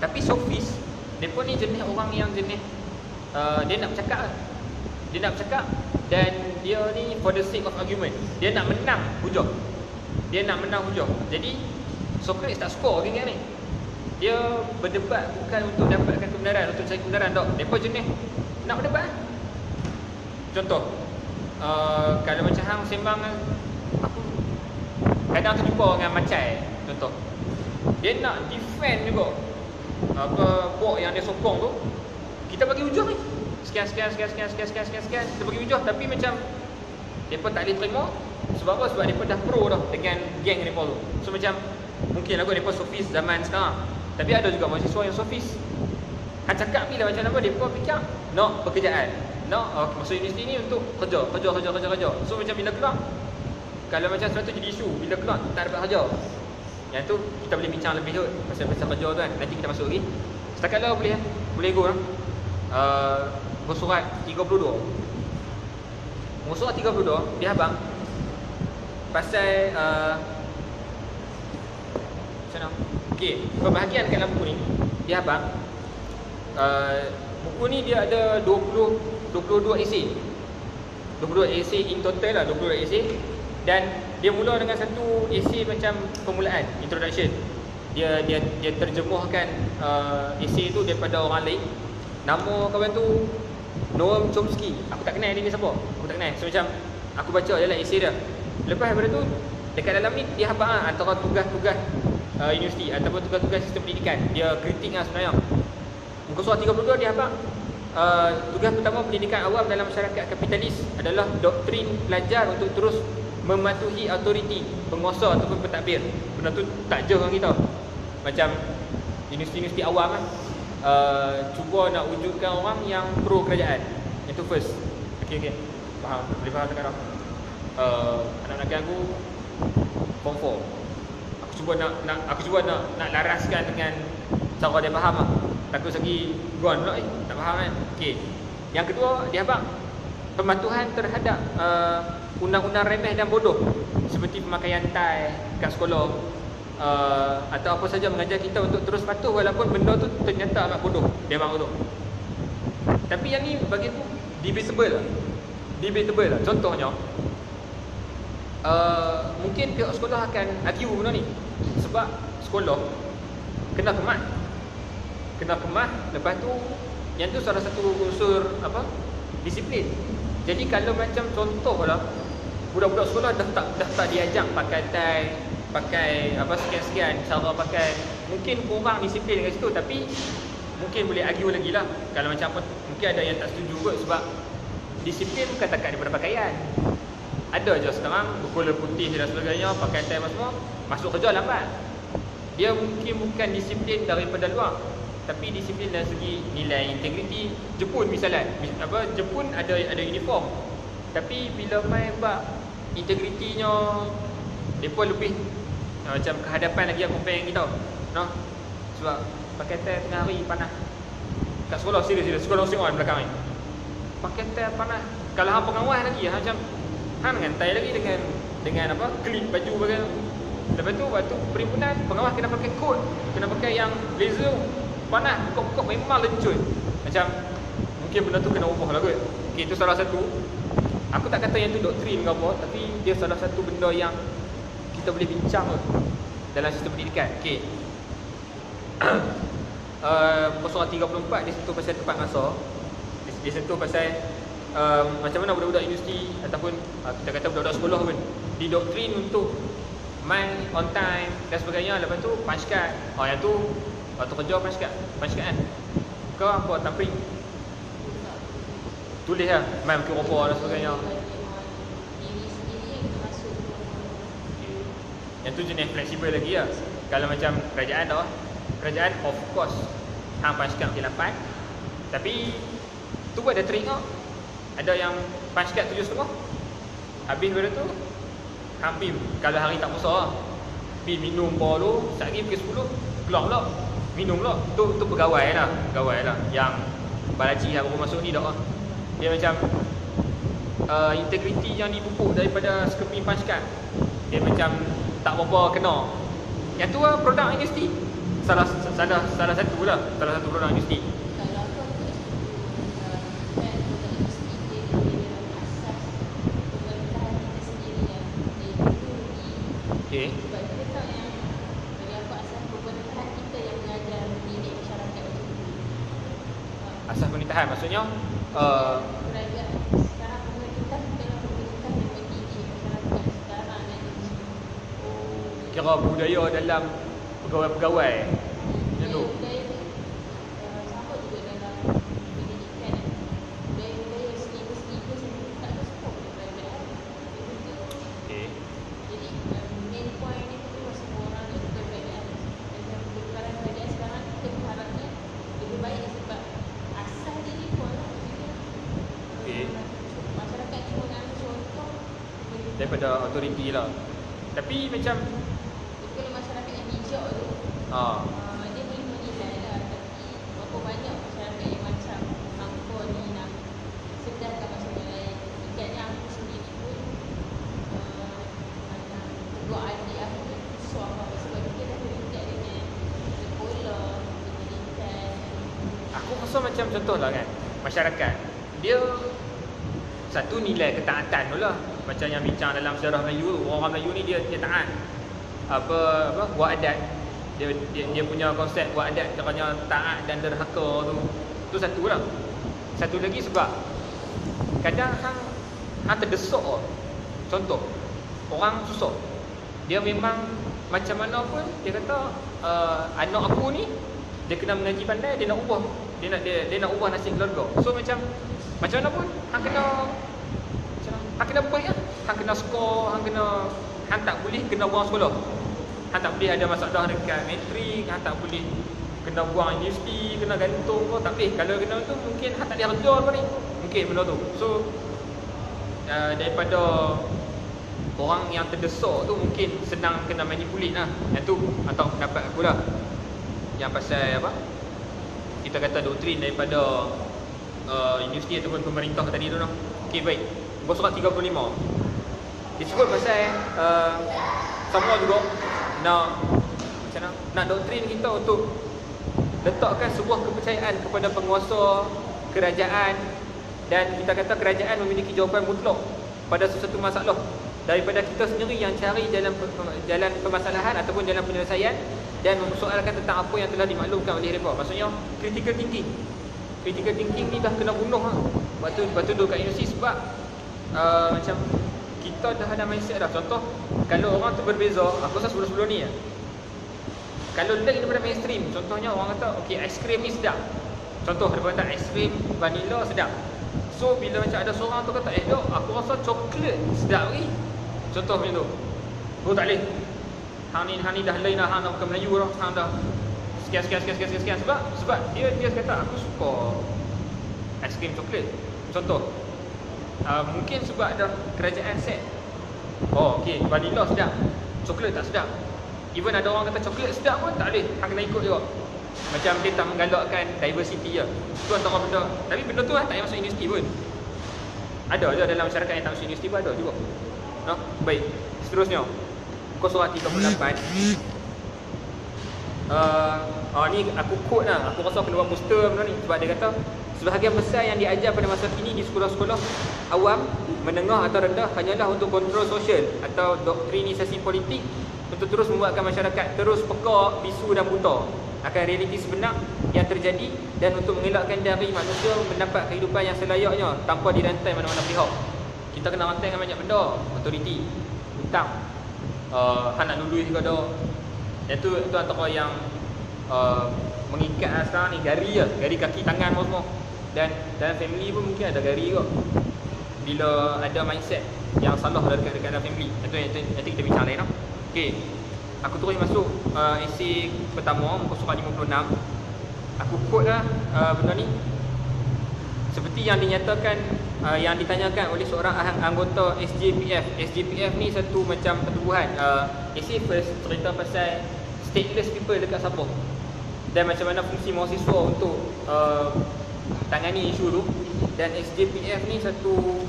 Speaker 1: Tapi sofis, mereka ni jenis orang yang jenis dia nak bercakap. Dia nak bercakap dan dia ni for the sake of argument. Dia nak menang hujah. Jadi Sokrates tak skor dengan ni. Dia berdebat bukan untuk dapatkan kebenaran, untuk cari kebenaran tak. Mereka jenis nak berdebat. Contoh, kalau macam hang sembang, aku kadang terjumpa dengan Macai, contoh. Dia nak defend juga buat yang dia sokong tu. Kita bagi hujah ni. Sekian. Kita bagi hujah, tapi macam mereka tak boleh terima. Sebab apa? Sebab mereka dah pro dah dengan geng mereka tu. So macam mungkin lah kot mereka sofis zaman sekarang. Tapi ada juga mahasiswa yang sofis. Han cakap bila macam apa, mereka fikir nak pekerjaan, nak masuk universiti ni untuk kerja. So macam bila keluar, kalau macam sesuatu jadi isu, bila keluar tak dapat kerja, yang tu kita boleh bincang lebih kot pasal kerja tu kan. Nanti kita masuk lagi. Setakat lah boleh go lah. Muka surat 32. Muka surat 32 dia abang pasal macam mana? Okey, pembahagian kat dalam buku ni dia abang buku ni dia ada 22 esei. 22 esei in total lah, 22 esei. Dan dia mula dengan satu esei macam permulaan, introduction. Dia terjemahkan esei tu daripada orang lain. Nama kawan tu Noam Chomsky. Aku tak kenal dia ni siapa. Aku tak kenal. So macam aku baca je lah esei dia. Lepas daripada tu dekat dalam ni dia habaq antara tugas-tugas universiti ataupun tugas-tugas sistem pendidikan. Dia kritik lah sebenarnya. Muka surat 32 dia habaq tugas pertama pendidikan awam dalam masyarakat kapitalis adalah doktrin pelajar untuk terus mematuhi autoriti penguasa ataupun pentadbir. Benda tu tak jauh dengan kita. Macam universiti-universiti awam kan, cuba nak wujudkan orang yang pro kerajaan. Itu first. Okey. Faham? Boleh faham sekarang? Anak-anak aku form 4. Aku cuba nak laraskan dengan cara dia faham lah. Takut segi gone pula tak faham kan. Okey. Yang kedua, dia abang pematuhan terhadap undang-undang remeh dan bodoh seperti pemakaian tie kat sekolah, atau apa saja mengajar kita untuk terus patuh walaupun benda tu ternyata amat bodoh. Dia abang tu. Tapi yang ni bagi aku debatable lah. Contohnya, mungkin pihak sekolah akan argue benda ni sebab sekolah kena kemas. Lepas tu yang tu salah satu unsur disiplin. Jadi kalau macam contohlah budak-budak sekolah dah tak diajak pakai tie, pakai sekian-sekian cara pakai, mungkin kurang disiplin kat situ. Tapi mungkin boleh argue lagi lah kalau macam apa. Mungkin ada yang tak setuju kot sebab disiplin bukan takat daripada pakaian. Ada je sekarang berkulit putih dan sebagainya, pakai tie semua, masuk kerja lambat. Dia mungkin bukan disiplin daripada luar, tapi disiplin dari segi nilai integriti. Jepun misalnya, Jepun ada uniform, tapi bila main bab integritinya depa lebih macam kehadapan lagi aku compare kita. Noh. Sebab pakai tie tengah hari panas. Kat sekolah serius sekolah Singon belakang ni. Pakai tie panas. Kalau hang pengawas lagi macam hang dengan tie lagi dengan klip baju bagai. Lepas tu waktu perhimpunan pengawas kena pakai coat, kena pakai yang blazer. Panas, buka-buka memang lencut. Macam mungkin benda tu kena ubah lah kot. Okay, itu salah satu. Aku tak kata yang tu doktrin ke apa, tapi dia salah satu benda yang kita boleh bincang dalam sistem pendidikan. Okay. Pasal 34 dia sentuh pasal tepat masa. Dia sentuh pasal macam mana budak-budak universiti ataupun kita kata budak-budak sekolah pun didoktrin untuk main on time dan sebagainya. Lepas tu punch card. Yang tu waktu kerja punch card kan. Kau apa tampering? Tulis lah main bikin rupa dan sebagainya. Yang tu jenis fleksibel lagi lah. Kalau macam kerajaan tau, kerajaan of course hang punch card ke 8. Tapi tu buat ada trik tau. Ada yang punch card 7.30. Habis pada tu hang pergi, kalau hari tak besar pergi minum baru, sat lagi pukul 10 keluar pula minum pula. Tu pegawai lah yang balaji yang baru masuk ni dah. Dia macam integriti yang dipupuk daripada skeping punch card, dia macam tak berapa kena. Yang tu lah produk industri. Salah satu produk industri. Okay.
Speaker 3: Sebab kita tahu yang bagi aku asas pemerintahan kita yang mengajar mendidik masyarakat itu.
Speaker 1: Asas pemerintahan maksudnya
Speaker 3: Kerajaan sekarang pemerintah adalah pemerintah yang mendidik masyarakat sekarang dan ini.
Speaker 1: kira budaya dalam pegawai-pegawai. Macam tu.
Speaker 3: Budaya sama juga dalam pendidikan. Budaya segi-segi tak ada skop kerajaan.
Speaker 1: Okay.
Speaker 3: Jadi main point ni tu semua orang ni bukan kerajaan. Dan perkara kerajaan sekarang kita berharapnya lebih baik sebab asal dia ni pun
Speaker 1: Okay.
Speaker 3: masyarakat cuma ambil contoh
Speaker 1: Daripada autoriti lah. Tapi macam
Speaker 3: kalau masyarakat yang bijak tu dia boleh menilai lah. Tapi berapa banyak masyarakat yang macam hampa ni nak sedangkan masyarakat lain. Ingatnya aku sendiri pun macam tegur adik aku ni susah apa sebab kita dah terikat dengan sekolah, pendidikan.
Speaker 1: aku rasa macam contoh lah kan, masyarakat dia satu nilai ketaatan tu lah. Macam yang bincang dalam sejarah Melayu, orang Melayu ni dia taat apa buat adat. Dia punya konsep buat adat, caranya taat dan derhaka tu satu lah. Satu lagi sebab kadang hang terdesak. Contoh, orang susah, dia memang macam mana pun dia kata anak aku ni dia kena mengaji pandai, dia nak ubah, dia nak ubah nasib keluarga. So macam mana pun hang kena berbaik lah. hang kena skor, hang tak boleh kena buang sekolah. Hang tak boleh ada masalah dekat matrik, hang tak boleh kena buang universiti, kena gantung pun tak boleh. Kalau kena tu mungkin hang tak ada kerja apa ni. Mungkin benda tu. So daripada orang yang terdesak tu mungkin senang kena manipulate lah. Yang tu atau pendapat aku lah. Yang pasal apa? Kita kata doktrin daripada universiti ataupun pemerintah tadi tu noh. Okey, baik. Muka surat 35. Disebut pasal semua juga nak macam mana? Nak doktrin kita untuk letakkan sebuah kepercayaan kepada penguasa kerajaan, dan kita kata kerajaan memiliki jawapan mutlak pada sesuatu masalah, daripada kita sendiri yang cari jalan permasalahan ataupun jalan penyelesaian dan mempersoalkan tentang apa yang telah dimaklumkan oleh mereka. Maksudnya critical thinking. Critical thinking ni dah kena bunuh lah. Lepas tu duduk kat universiti sebab macam kita dah ada mindset dah. Contoh, kalau orang tu berbeza, aku rasa sebelum-sebelum ni kalau lain daripada mainstream, contohnya orang kata okey, aiskrim ni sedap. Contoh dia kata aiskrim vanila sedap. So bila macam ada seorang tu kata dok, aku rasa coklat sedap lagi. Contoh macam tu. Oh tak boleh. Hang ni dah lain dah, hang bukan Melayu dah. Hang dah sekian sebab dia kata aku suka aiskrim coklat. Contoh. Mungkin sebab ada kerajaan set. Oh okey, vanila sedap, coklat tak sedap. Even ada orang kata coklat sedap pun tak boleh, hang kena ikut juga. Macam dia tak menggalakkan diversity je. Tu antara benda. Tapi benda tu tak payah masuk universiti pun. Ada je dalam masyarakat yang tak masuk universiti pun ada juga. No? Baik, seterusnya muka surat 38. Ni aku quote lah. Aku rasa kena buat poster benda ni. Sebab dia kata sebahagian besar yang diajar pada masa kini di sekolah-sekolah awam, menengah atau rendah hanyalah untuk kontrol sosial atau doktrinisasi politik, untuk terus membuatkan masyarakat terus peka, bisu dan buta akan realiti sebenar yang terjadi, dan untuk mengelakkan dari manusia mendapat kehidupan yang selayaknya tanpa dirantai mana-mana pihak. Kita kena rantai dengan banyak benda, autoriti, hutang, hang nak lulus juga ada. Dan tu antara yang mengikat sekarang ni, gari kaki tangan semua. Dan dalam family pun mungkin ada gari juga. Bila ada mindset yang salah dekat dalam family. Nanti kita bincang lain lah. Okey. Aku terus masuk esei pertama, muka surat 56. Aku quote lah benda ni. Seperti yang dinyatakan, yang ditanyakan oleh seorang anggota SJPF. SJPF ni satu macam pertubuhan. Esei first cerita pasal stateless people dekat Sabah, dan macam mana fungsi mahasiswa untuk tangani isu tu. Dan SJPF ni satu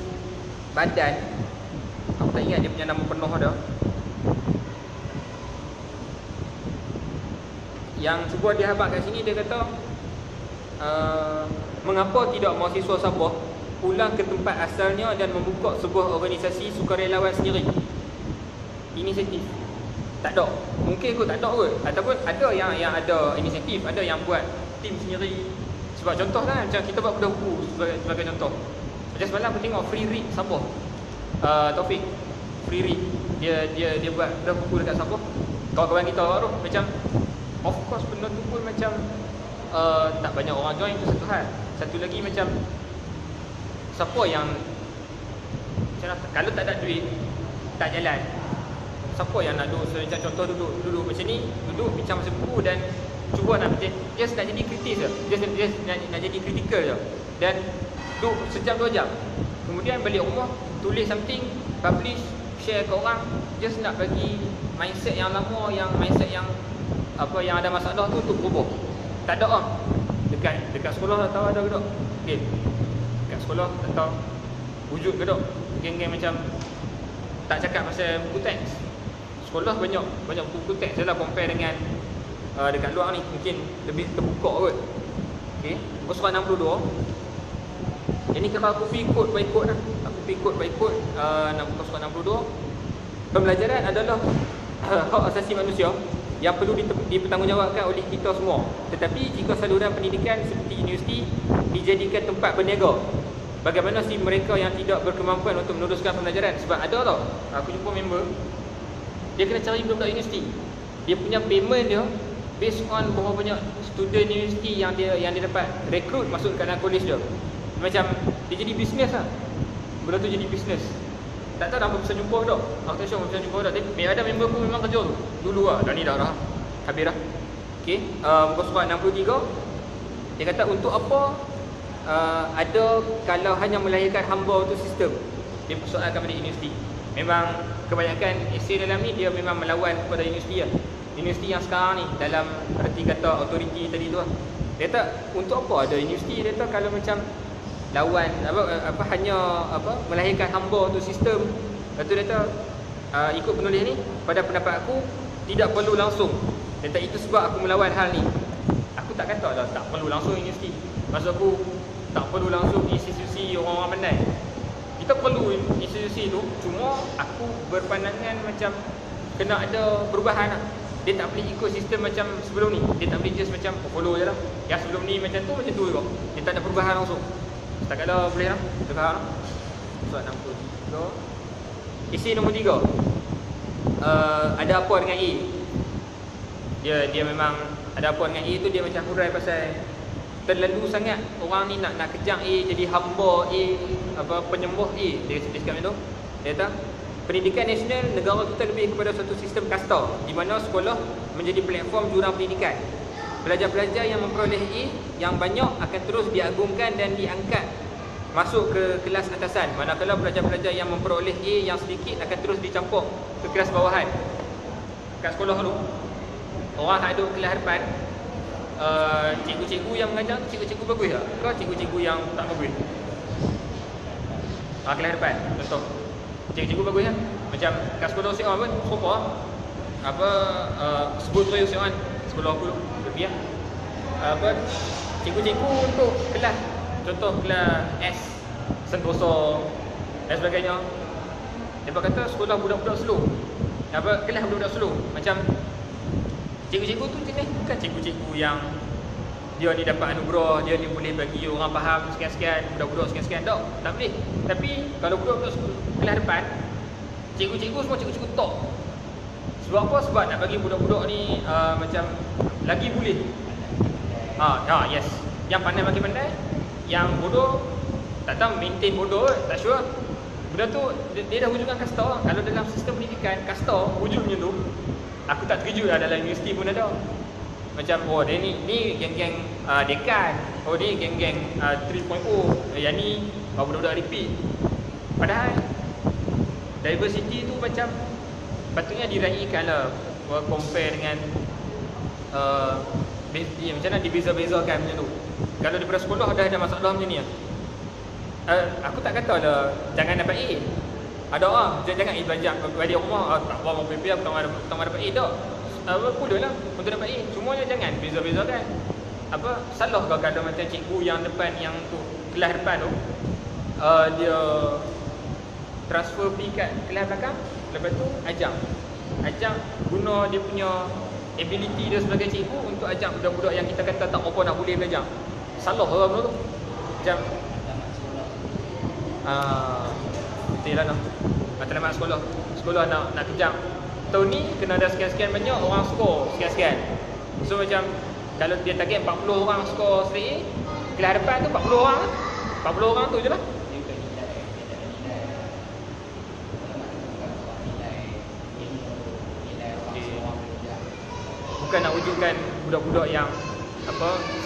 Speaker 1: badan, aku tak ingat dia punya nama penuh ada, yang cuba dia habaq kat sini. Dia kata mengapa tidak mahasiswa Sabah pulang ke tempat asalnya dan membuka sebuah organisasi sukarelawan sendiri. Inisiatif tak ada. Mungkin kot tak ada kot. Ataupun ada yang ada inisiatif, ada yang buat tim sendiri. Sebab contoh lah, macam kita buat bedah buku sebagai contoh. Macam semalam aku tengok Free Read Sabah, Taufik Free Read, dia buat bedah buku dekat Sabah. Kawan-kawan kita tu macam, of course benda tu pun macam tak banyak orang join, tu satu hal. Satu lagi macam siapa yang macam kalau tak ada duit tak jalan. Siapa yang nak duduk macam contoh duduk macam ni, duduk bincang pasal buku dan cuba nak just nak jadi kritis je. Just nak jadi critical je. Dan duduk sejam 2 jam. Kemudian balik rumah, tulis something, publish, share ke orang, just nak bagi mindset yang lama, yang mindset yang apa yang ada masalah tu untuk berubah. Tak ada dekat sekolah tak tahu ada ke tak? Okey. Dekat sekolah tak tahu wujud ke tak? Geng-geng macam tak cakap pasal buku teks. Sekolah banyak buku teks je lah compare dengan dekat luar ni, mungkin lebih terbuka kot. Okey, muka surat 62. Ini kalau aku pergi quote by quote lah. Aku pergi quote by quote muka surat 62. Pembelajaran adalah hak asasi manusia yang perlu dipertanggungjawabkan oleh kita semua. Tetapi jika saluran pendidikan seperti universiti dijadikan tempat berniaga, bagaimana si mereka yang tidak berkemampuan untuk meneruskan pembelajaran? Sebab ada tau, aku jumpa member, dia kena cari budak-budak universiti. Dia punya payment dia based on berapa banyak student universiti yang dia dapat rekrut masuk ke dalam college dia. Macam dia jadi bisnes lah. Benda tu jadi bisnes. tak tahu dah apa pasal jumpa dah. Aku tak sure apa pasal jumpa dah. Tapi ada member aku memang kerja tu. Dulu lah. Dah ni dah habis dah. Okey, muka surat 63. Dia kata untuk apa ada kalau hanya melahirkan hamba untuk sistem. Dia persoalkan pada universiti. Memang kebanyakan esei dalam ni dia memang melawan kepada universiti lah. Universiti yang sekarang ni dalam erti kata authority tadi tu lah. Dia kata untuk apa ada universiti, dia kata kalau macam lawan apa hanya melahirkan hamba untuk sistem. Lepas tu dia kata ikut penulis ni, pada pendapat aku tidak perlu langsung. Dia kata itu sebab aku melawan hal ni. Aku tak kata lah tak perlu langsung universiti. Maksud aku tak perlu langsung institusi orang-orang pandai. Kita perlu institusi tu, cuma aku berpandangan macam kena ada perubahan lah. Dia tak boleh ikut sistem macam sebelum ni. Dia tak boleh just macam follow je lah. Yang sebelum ni macam tu juga. Dia tak ada perubahan langsung. Setakat dah boleh lah. Kita faham lah. Soalan 63. Isi nombor 3. Ada apa dengan A? Dia memang ada apa dengan A tu, dia macam hurai pasal terlalu sangat orang ni nak kejang A, jadi hamba A, penyembah A. Dia cakap macam tu. Dia kata pendidikan nasional negara kita lebih kepada suatu sistem kasta di mana sekolah menjadi platform jurang pendidikan. Pelajar-pelajar yang memperoleh A yang banyak akan terus diagungkan dan diangkat masuk ke kelas atasan, manakala pelajar-pelajar yang memperoleh A yang sedikit akan terus dicampur ke kelas bawahan. Kat sekolah tu orang hak duduk kelas depan, cikgu-cikgu yang mengajar tu cikgu-cikgu bagus tak? Ke cikgu-cikgu yang tak bagus? Kelas depan contoh cikgu-cikgu bagus kan? Macam kat sekolah seorang pun serupa sebut tu seorang sekolah aku lebih cikgu-cikgu untuk kelas, contoh kelas S, Sentosa dan sebagainya. Dia kata sekolah budak-budak slow, kelas budak-budak slow. Macam cikgu-cikgu tu jenis bukan cikgu-cikgu yang dia ni dapat anugerah, dia ni boleh bagi orang faham sekian-sekian, budak-budak sekian-sekian, tak boleh. Tapi kalau budak-budak kelas depan, cikgu-cikgu semua cikgu-cikgu top. Sebab apa? Sebab nak bagi budak-budak ni macam lagi boleh. Yes. Yang pandai makin pandai, yang bodoh tak tahu maintain bodoh, tak sure. Budak tu dia dah wujudkan kasta. Kalau dalam sistem pendidikan kasta wujudnya tu, aku tak terkejut lah dalam universiti pun ada. Macam dia ni geng-geng dekan, ni geng-geng 3.0, yang ni budak-budak repeat. Padahal diversity tu macam patutnya diraikan lah, compare dengan macam mana dibeza-bezakan macam tu. Kalau daripada sekolah dah ada masalah macam ni lah. Aku tak kata lah jangan dapat A. Ada orang jangan belajar balik rumah, tak buat orang PP, aku tak dapat A tak. Pula lah untuk dapat A. Cumanya jangan beza-bezakan. Salah kau kalau macam cikgu yang depan, yang tu kelas depan tu, dia transfer pergi kat kelas belakang, lepas tu ajak guna dia punya ability dia sebagai cikgu untuk ajak budak-budak yang kita kata tak apa nak boleh belajar. Salah lah benda tu. Macam betul lah nak matlamat sekolah nak kejam. Tahun ni kena ada sekian-sekian banyak orang skor sekian-sekian. So macam kalau dia target 40 orang skor straight A, kelas depan tu 40 orang 40 orang tu je lah. Bukan nak wujudkan budak-budak yang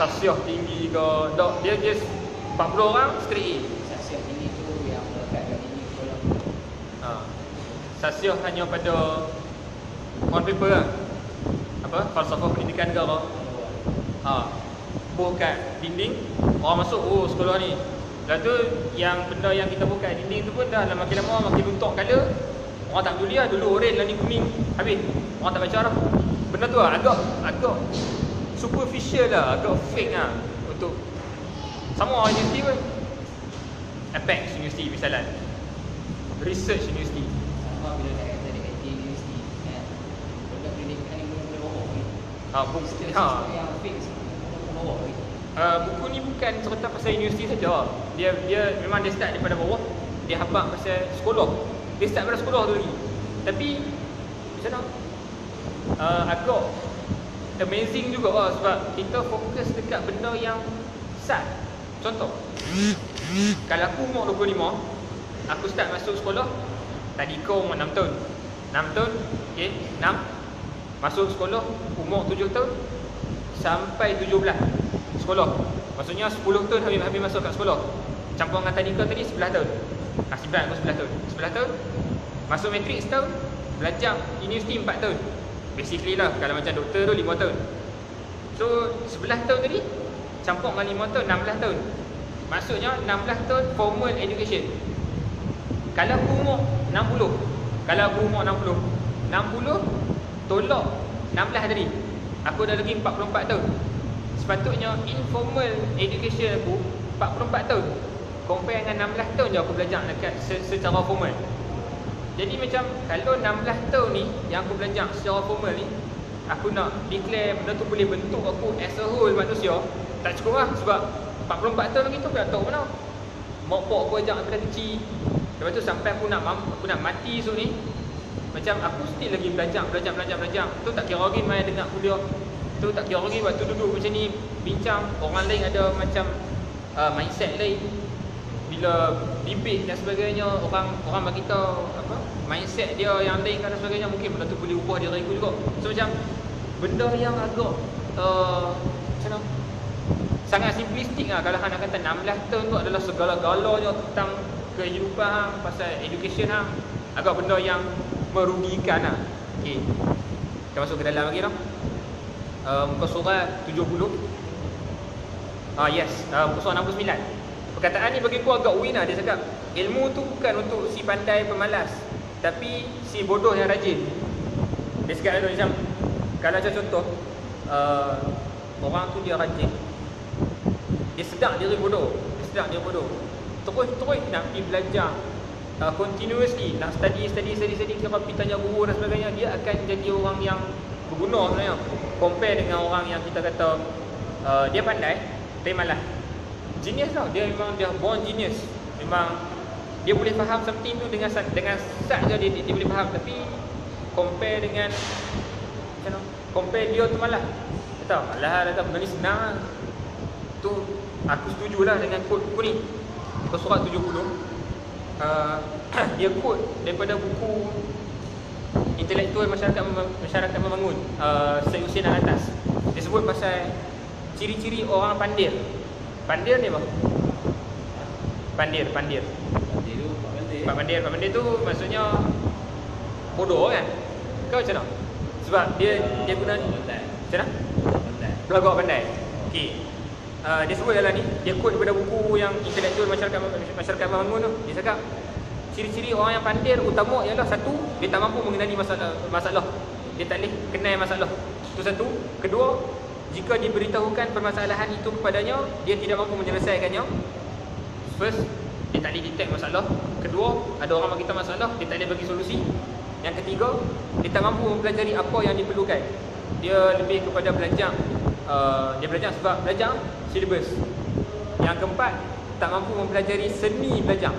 Speaker 1: sasiah tinggi ke, tak, dia just 40 orang straight A.
Speaker 2: Sasiah tinggi tu yang melekat kat ini sekolah.
Speaker 1: Sasiah hanya pada on paper lah. Falsafah pendidikan negara. Buh kat dinding, orang masuk, sekolah ni. Lepas tu yang benda yang kita buka kat dinding tu pun dah makin lama makin luntok colour. Orang tak peduli lah, dulu orange lah ni kuning, habis. Orang tak baca lah. Benda tu lah agak superficial lah, agak fake lah. Untuk sama orang universiti pun, Apex University misalnya, Research University.
Speaker 2: Sama bila dah kata dekat universiti kan, produk pendidikan ni boleh bawa ni.
Speaker 1: Buku
Speaker 2: yang fix boleh bawa ni.
Speaker 1: Buku ni bukan cerita pasal universiti saja. Dia memang dia start daripada bawah. Dia habaq pasal sekolah. Dia start daripada sekolah tu lagi. Tapi macam mana? Agak amazing juga lah, sebab kita fokus dekat benda yang sat. Contoh, kalau aku umur 25, aku start masuk sekolah, tadika umur 6 tahun. 6 tahun, okey, 6 masuk sekolah umur 7 tahun sampai 17 sekolah. Maksudnya 10 tahun habis masuk kat sekolah. Campur dengan tadika tadi 11 tahun. 9 atau 11 tahun. 11 tahun masuk matrik setahun, belajar universiti 4 tahun. Basically lah, kalau macam doktor tu 5 tahun. So 11 tahun tadi campur dengan 5 tahun, 16 tahun. Maksudnya 16 tahun formal education. Kalau aku umur 60, kalau aku umur 60 tolak 16 tadi, aku dah lagi 44 tahun. Sepatutnya informal education aku 44 tahun. Compare dengan 16 tahun je aku belajar dekat secara formal. Jadi macam kalau 16 tahun ni yang aku belajar secara formal ni, aku nak declare benda tu boleh bentuk aku as a whole manusia, tak cukup lah. Sebab 44 tahun lagi tu aku tak tahu mana. Mak pak aku ajak daripada kecil. Lepas tu sampai aku nak mati esok ni, macam aku still lagi belajar. Tu tak kira lagi main dengar kuliah. Tu tak kira lagi waktu duduk macam ni bincang, orang lain ada macam mindset lain. Bila debate dan sebagainya, orang bagi tahu apa mindset dia yang lain dan sebagainya, mungkin benda tu boleh ubah diri aku juga. So macam benda yang agak macam mana, sangat simplistik lah. Kalau nak kata 16 tahun tu adalah segala-galanya tentang kehidupan hang, pasal education hang, agak benda yang merugikan lah. Okay, kita masuk ke dalam lagi lah. Muka surat 70. Yes, muka surat 69. Perkataan ni bagi aku agak win lah. Dia cakap ilmu tu bukan untuk si pandai pemalas, tapi si bodoh yang rajin. Dia cakap macam, kalau contoh orang tu dia rajin, dia sedar diri bodoh, terus nak pergi belajar continuously, nak study sampai pergi tanya guru dan sebagainya, dia akan jadi orang yang berguna sebenarnya. Compare dengan orang yang kita kata dia pandai tapi malas. Genius tau, dia memang dia born genius. Memang dia boleh faham something tu dengan sat je dia boleh faham, tapi compare dengan macam mana? Compare dia tu malas. Tahu, malas dah benda ni senang lah. Tu aku setujulah dengan quote buku ni. Surat 70. Dia quote daripada buku Intelektual Masyarakat Membangun, Syed Hussein Alatas. Dia sebut pasal ciri-ciri orang pandir. Pandir ni apa? Pandir tu Pak Pandir tu maksudnya bodoh kan? Kau macam mana? Sebab dia guna macam mana? Pelagak pandai. Okey. Dia sebut dalam ni, dia quote daripada buku yang Intelektual Masyarakat Membangun tu. Dia cakap ciri-ciri orang yang pandir utama ialah satu, dia tak mampu mengenali masalah. Dia tak boleh kenal masalah. Itu satu. Kedua, jika diberitahukan permasalahan itu kepadanya, dia tidak mampu menyelesaikannya. First, dia tak boleh detect masalah. Kedua, ada orang bagi tahu masalah, dia tak boleh bagi solusi. Yang ketiga, dia tak mampu mempelajari apa yang diperlukan. Dia lebih kepada belajar. Dia belajar sebab belajar syllabus. Yang keempat, tak mampu mempelajari seni belajar.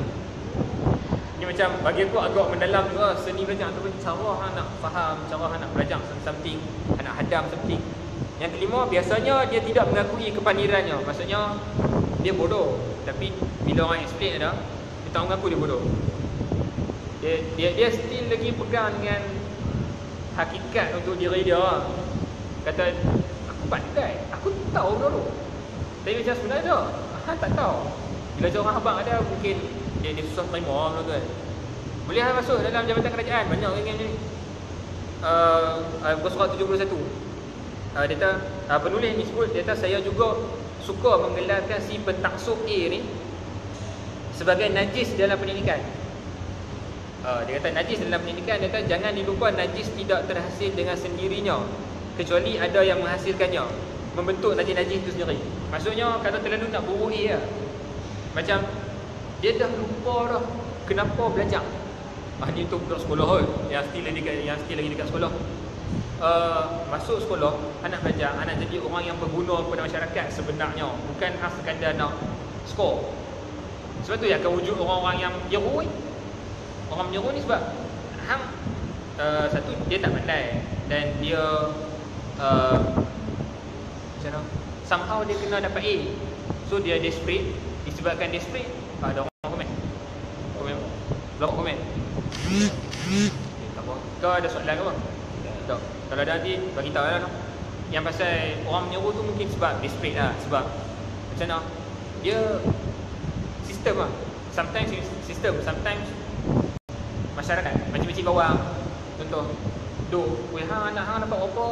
Speaker 1: Ini macam bagi aku agak mendalam juga seni belajar ataupun cara nak faham, cara nak belajar something, nak hadam something. Yang kelima, biasanya dia tidak mengakui kepandirannya. Maksudnya dia bodoh, tapi bila orang explain dah, dia tak mengaku dia bodoh. Dia still lagi pegang dengan hakikat untuk diri dia. Kata aku pandai, aku tahu dulu. Tapi macam sebenarnya tak tahu. Bila orang abang ada, mungkin dia susah terima benda tu kan. Boleh masuk dalam jabatan kerajaan, banyak orang macam ni. Surat 71. Dia kata, penulis ni sebut, dia kata saya juga suka menggelarkan si pentaksub A ni sebagai najis dalam pendidikan. Dia kata najis dalam pendidikan, dia kata jangan dilupa najis tidak terhasil dengan sendirinya, kecuali ada yang menghasilkannya, membentuk najis-najis itu sendiri. Maksudnya kalau terlalu nak buruk A lah, macam dia dah lupa dah kenapa belajar. Ni untuk budak sekolah kot, yang still lagi dekat sekolah. Masuk sekolah, anak belajar, anak jadi orang yang berguna kepada masyarakat sebenarnya, bukan sekadar nak skor. Sebab tu yang akan wujud orang-orang yang menyeru. Orang menyeru ni sebab hang satu, dia tak pandai, dan dia macam mana, somehow dia kena dapat A. So dia desperate. Disebabkan desperate, ada orang komen. Blok komen. Tak apa. Kau ada soalan ke apa? Tak. Kalau ada nanti bagi tahu lah. Yang pasal orang menyeru tu mungkin sebab desperate lah. Sebab macam mana? Dia sistem lah. Sometimes sistem, sometimes masyarakat. Macam-macam bawang. Contoh, weh hang anak hang dapat apa?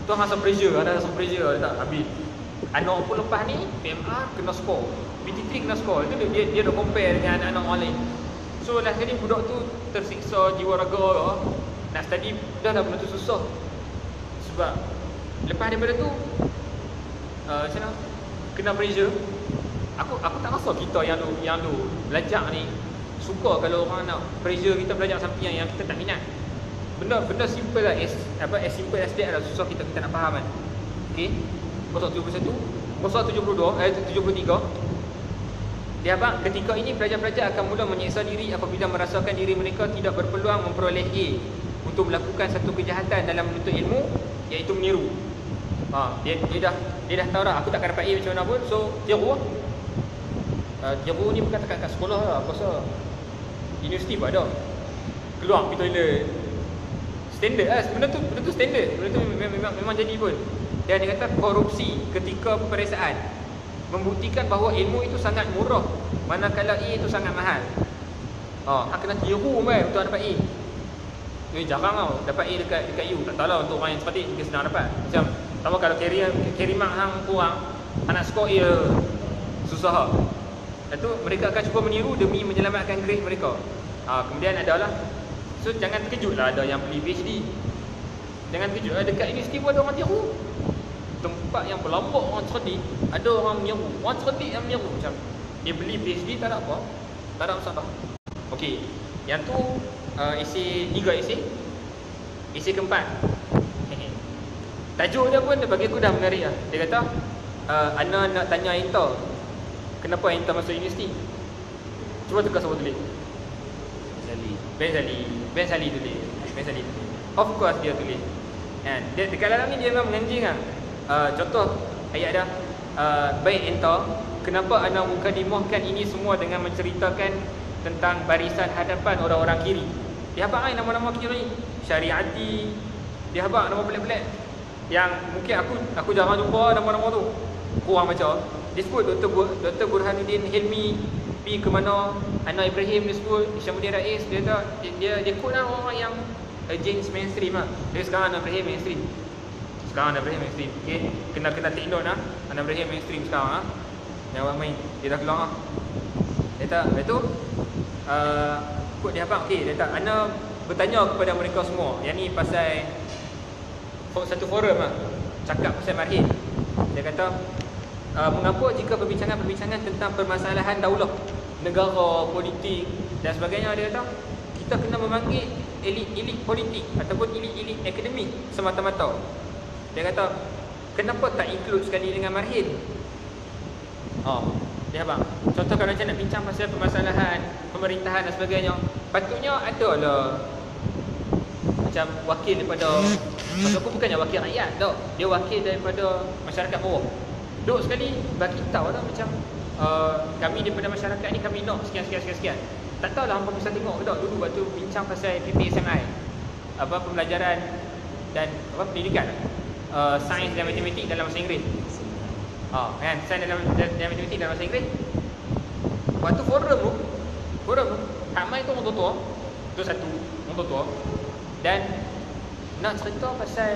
Speaker 1: Tu hang rasa pressure, ada rasa pressure tak? Habis. Anak pun lepas ni PMR kena skor, PT3 kena skor. Itu dia dah compare dengan anak-anak orang lain. So last kali budak tu tersiksa jiwa raga lah. Nak study dah benda tu susah. Sebab lepas daripada tu macam mana? Kena pressure. Aku tak rasa kita yang tu belajar ni suka kalau orang nak pressure kita belajar sampai yang kita tak minat. Benda simple lah, as simple as that lah, susah kita nak faham kan. Okey. Pasal 71, pasal 73. Dia abang, ketika ini pelajar-pelajar akan mula menyiksa diri apabila merasakan diri mereka tidak berpeluang memperoleh A untuk melakukan satu kejahatan dalam menuntut ilmu, iaitu meniru. Dia dah tahu dah aku takkan dapat A macam mana pun, so tiru lah. Tiru ni bukan dekat kat sekolah lah, pasal universiti pun ada. Keluar pergi toilet. Standard lah, benda tu standard. Benda tu memang jadi pun. Dan dia kata korupsi ketika peperiksaan membuktikan bahawa ilmu itu sangat murah, manakala A itu sangat mahal. Hang kena tiru untuk dapat A. Jarang tau dapat A dekat U. Tak tahu lah untuk orang yang seperti dia senang dapat. Macam sama kalau carry mark hang kurang, nak skor A susah lah. Lepas tu mereka akan cuba meniru demi menyelamatkan grade mereka. Kemudian adalah, so jangan terkejut lah ada yang beli PhD. Jangan terkejut lah, dekat universiti pun ada orang tiru. Tempat yang berlambak orang cerdik, ada orang menyeru. Orang cerdik yang menyeru. Macam dia beli PhD tak ada apa, tak ada masalah. Okey, yang tu essay 3 essay keempat. Tajuk dia pun bagi aku dah menarik lah. Dia kata Ana nak tanya Enta, kenapa Enta masuk universiti? Cuba tukar siapa tulis. Ben Sali tulis. Of course dia tulis. Kan? Dia dekat dalam ni dia memang menganjing lah. Contoh ayat dah, baik Enta, kenapa Ana mukadimahkan ini semua dengan menceritakan tentang barisan hadapan orang-orang kiri. Dia habaq nama-nama kiri, Syariati. Dia habaq nama pelik-pelik yang mungkin aku jarang jumpa nama-nama tu. Kurang baca. Dia sebut Dr. Burhanuddin Hilmi pergi ke mana, Anwar Ibrahim dia sebut, Isyamuddin Rais, dia quote lah orang yang against mainstream lah. Dia sekarang Anwar Ibrahim mainstream. Okay? Kena take note lah. Anwar Ibrahim mainstream sekarang lah. Jangan main. Dia dah keluar lah. Dia tak, lepas tu quote dia apa? Okay, dia tak, Ana bertanya kepada mereka semua. Yang ni pasal satu forum lah, cakap pasal Marhin. Dia kata mengapa jika perbincangan tentang permasalahan daulah, negara, politik dan sebagainya, dia kata kita kena memanggil elit politik ataupun elit akademik semata-mata. Dia kata kenapa tak include sekali dengan Marhin? Dia abang, contoh kalau macam nak bincang pasal permasalahan pemerintahan dan sebagainya, patutnya ada lah macam wakil daripada, maksud aku bukannya wakil rakyat tau, dia wakil daripada masyarakat bawah. Duduk sekali bagi tahu lah macam kami daripada masyarakat ni kami nak sekian. Tak tahulah hampa bisa tengok ke tak dulu waktu bincang pasal PPSMI, pembelajaran dan pendidikan, sains dan matematik dalam bahasa Inggeris. Kan, sains dan matematik dalam bahasa Inggeris. Waktu forum tu ramai tu orang tua. Tu satu orang tua. Dan nak cerita pasal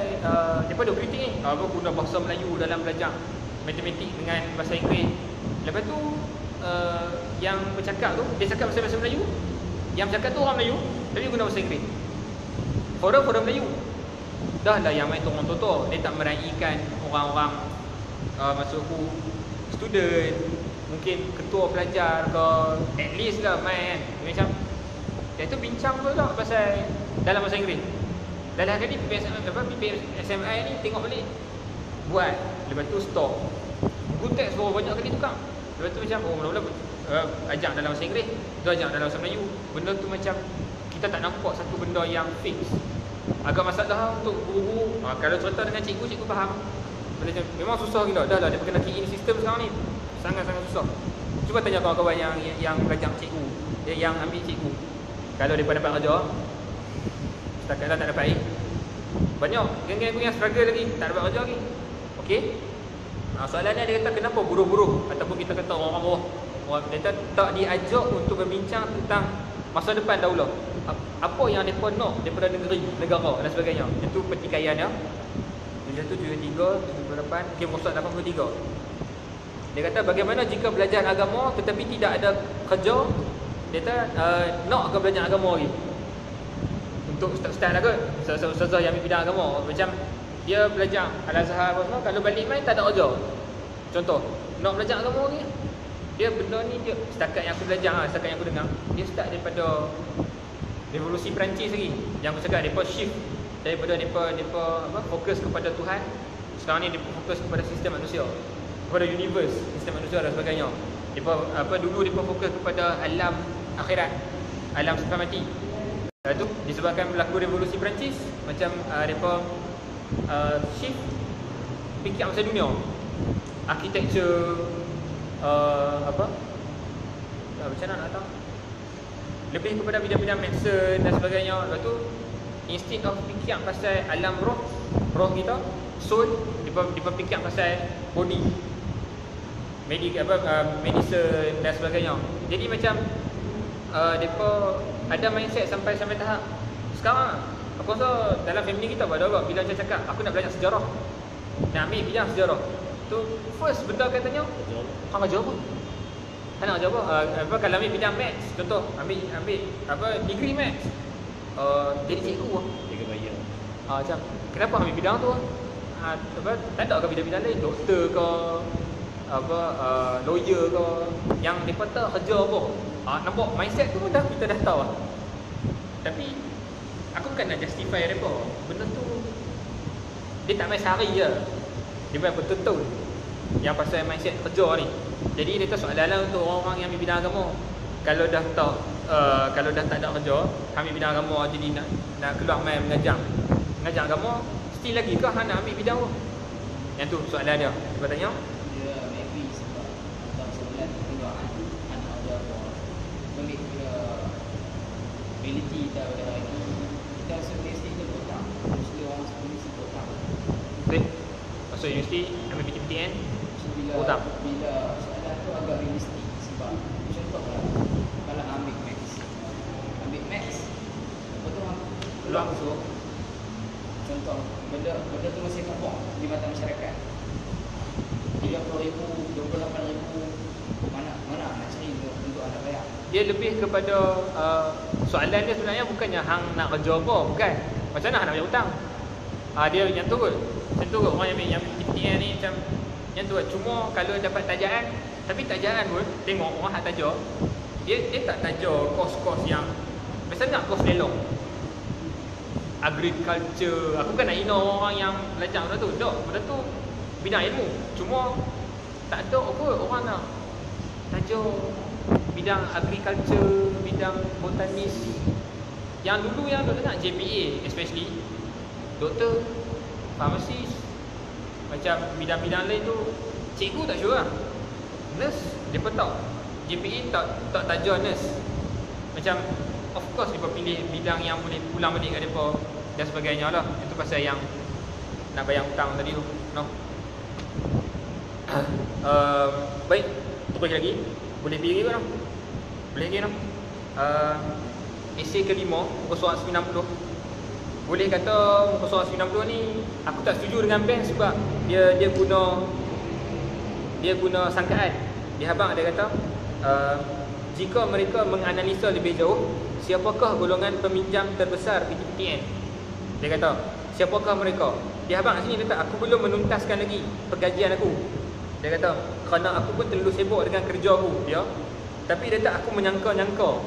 Speaker 1: daripada kritik ni, guna bahasa Melayu dalam belajar matematik dengan bahasa Inggeris. Lepas tu yang bercakap tu, dia cakap pasal bahasa Melayu, yang bercakap tu orang Melayu tapi guna bahasa Inggeris. Forum Melayu. Dah lah yang main tu orang tua. Dia tak meraihkan orang-orang masukku student, mungkin ketua pelajar ke, at least lah main macam. Dia tu bincang tu tak pasal dalam bahasa Inggeris. Dalam kali PPSMI ni tengok balik, buat, lepas tu stop. Buku teks berapa banyak kali tukar. Lepas tu macam mula-mula ajak dalam bahasa Inggeris, tu ajak dalam bahasa Melayu. Benda tu macam kita tak nampak satu benda yang fix. Agak masalah untuk guru. Kalau cerita dengan cikgu faham. Memang susah gila. Dah lah dia kena key in sistem sekarang ni. Sangat-sangat susah. Cuba tanya kawan-kawan yang belajar cikgu, yang ambil cikgu. Kalau mereka dapat kerja, setakat dah tak dapat banyak geng-geng aku yang struggle lagi, tak dapat kerja lagi. Okey. Soalan ni dia kata kenapa buruh-buruh ataupun kita kata orang bawah, orang dia tak diajak untuk berbincang tentang masa depan dahulu. Apa yang mereka nak daripada negara dan sebagainya. Itu pertikaiannya. Dia tu 73, 78, okey rosak 83. Dia kata bagaimana jika belajar agama tetapi tidak ada kerja? Dia kata nak ke belajar agama lagi? Untuk ustaz-ustaz lah kot, ustaz-ustaz yang ambil bidang agama. Macam dia belajar Al-Azhar apa semua, kalau balik main tak ada kerja. Contoh, nak belajar agama ni, dia benda ni dia setakat yang aku belajar lah, setakat yang aku dengar, dia start daripada revolusi Perancis lagi. Yang aku cakap depa shift daripada depa fokus kepada Tuhan. Sekarang ni depa fokus kepada sistem manusia, kepada universe, sistem manusia dan sebagainya. Depa dulu depa fokus kepada alam akhirat, alam selepas mati. Lepas tu disebabkan berlaku revolusi Perancis, macam mereka shift fikir masa dunia, architecture, macam mana nak tahu, lebih kepada bidang-bidang medicine dan sebagainya. Lepas tu instead of fikir pasal alam roh kita, soul, mereka fikir pasal body, medicine dan sebagainya. Jadi macam mereka ada mindset sampai tahap sekarang. Aku rasa dalam family kita ada orang bila macam cakap aku nak belajar sejarah, nak ambil bidang sejarah, tu first benda katanya hang kerja apa? Hang nak kerja apa? Kalau ambil bidang maths, contoh ambil degree maths, jadi cikgu lah,
Speaker 2: Dia bayar.
Speaker 1: macam kenapa ambil bidang tu? Tak ada ke bidang-bidang lain, doktor ke lawyer ke yang mereka tak kerja apa. Nampak mindset tu dah kita dah tahu lah. Tapi aku bukan nak justify mereka. Benda tu dia tak main sehari je, dia main betul-betul yang pasal mindset kerja ni. Jadi dia tu soalan untuk orang-orang yang ambil bidang agama. Kalau dah tak ada kerja, ambil bidang agama, jadi nak keluar main mengajar agama, still lagi ke hang nak ambil bidang tu? Yang tu soalan dia. Dia tanya
Speaker 4: Dia maybe sebab atau soalan keluarkan anak ada apa balik ke ability kita ada lagi. Kita universiti kita potong, mesti orang universiti potong.
Speaker 1: okay. Masuk universiti ambil PTPTN
Speaker 4: Bila
Speaker 1: potong.
Speaker 4: bila soalan tu agak realistik sebab contohlah kalau ambil maths, lepas tu keluar masuk. Contoh, benda tu masih kopong di mata masyarakat. 30,000, 28,000, mana nak cari untuk anak bayar.
Speaker 1: Dia lebih kepada soalan dia sebenarnya bukannya hang nak kerja apa, bukan. Macam mana hang nak bayar hutang? Dia yang tu kot. Macam tu kot orang yang PTPTN ni macam yang tu kot. Cuma kalau dapat tajaan, tapi tajaan pun tengok orang hak tajak, dia tak tajak kos-kos yang biasanya kos lelong. Agriculture, aku kan nak hina orang yang belajar benda tu. Tak, benda tu bidang ilmu. Cuma tak ada apa orang nak tajuk bidang agriculture, bidang botanis. Yang dulu yang doktor nak JPA especially, doktor, pharmacist, macam bidang-bidang lain tu cikgu tak sure lah. Nurse, dia pun tak. JPA tak tajuk nurse. Macam of course mereka pilih bidang yang boleh pulang balik kat mereka dan sebagainya lah. Itu pasal yang nak bayar hutang tadi tu, no? Baik, terus lagi. Boleh pergi lagi ke no? Boleh lagi no? Esei kelima, muka surat 90. Boleh kata muka surat 90 ni aku tak setuju dengan Ben sebab dia guna sangkaan. Di habang dia kata jika mereka menganalisa lebih jauh, siapakah golongan peminjam terbesar PTPTN? Dia kata, siapakah mereka? Di habang kat sini dia kata, aku belum menuntaskan lagi pergajian aku. Dia kata, kerana aku pun terlalu sibuk dengan kerja aku, dia. Tapi dia kata, aku menyangka-nyangka.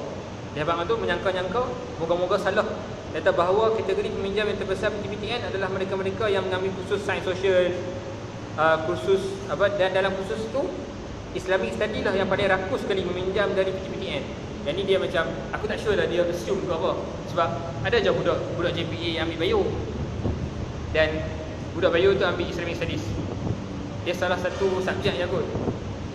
Speaker 1: Di habang tu menyangka-nyangka, moga-moga salah. Dia kata bahawa kategori peminjam yang terbesar PTPTN adalah mereka-mereka yang mengambil kursus sains sosial, dan dalam kursus tu Islamic study lah yang paling rakus sekali meminjam dari PTPTN. Yang ni dia macam, aku tak sure lah dia assume ke apa. Sebab ada je budak JPA yang ambil bio, dan budak bio tu ambil Islamic Studies. Dia salah satu subjek je kot.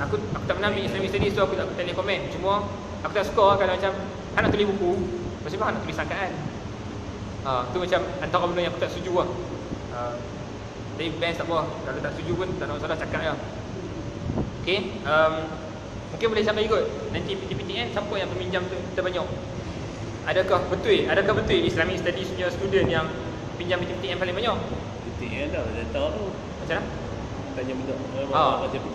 Speaker 1: Aku tak pernah ambil Islamic Studies tu, aku tak boleh komen. Cuma aku tak suka kalau macam hang nak tulis buku, lepas Pasal apa nak tulis sangkaan? Tu macam antara benda yang aku tak setuju lah. Tapi best tak apa. Kalau tak setuju pun tak ada masalah, cakap je. Okay, mungkin boleh sampai ikut. Nanti PTPTN siapa yang peminjam tu terbanyak? Adakah betul Islamic Studies punya student yang pinjam PTPTN paling banyak?
Speaker 2: PTN dah tahu tu.
Speaker 1: Macam mana?
Speaker 2: Tanya benda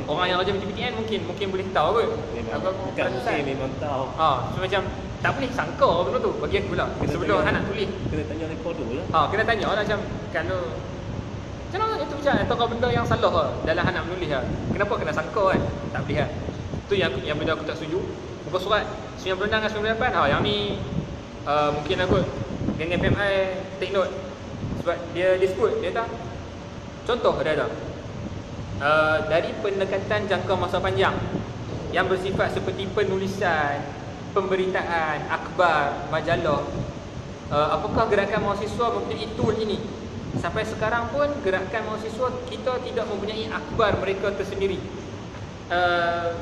Speaker 1: Orang yang rajin PTPTN mungkin boleh tahu kot.
Speaker 2: Bukan mungkin, memang tahu.
Speaker 1: So macam tak boleh sangka benda tu bagi aku lah. Sebelum anak tulis
Speaker 2: kena tanya recorder lah.
Speaker 1: Kena tanya lah macam kalau macam mana itu macam antara benda yang salah lah dalam anak menulis lah. Kenapa kena sangka kan? Tak boleh lah. Tu yang benda aku tak setuju. Muka surat 96 dan 98 yang ni mungkin aku geng FMI take note. Sebab dia sebut, dia tak contoh dia dari pendekatan jangka masa panjang yang bersifat seperti penulisan, pemberitaan, akhbar, majalah, apakah gerakan mahasiswa mempunyai tool ini? Sampai sekarang pun gerakan mahasiswa kita tidak mempunyai akhbar mereka tersendiri.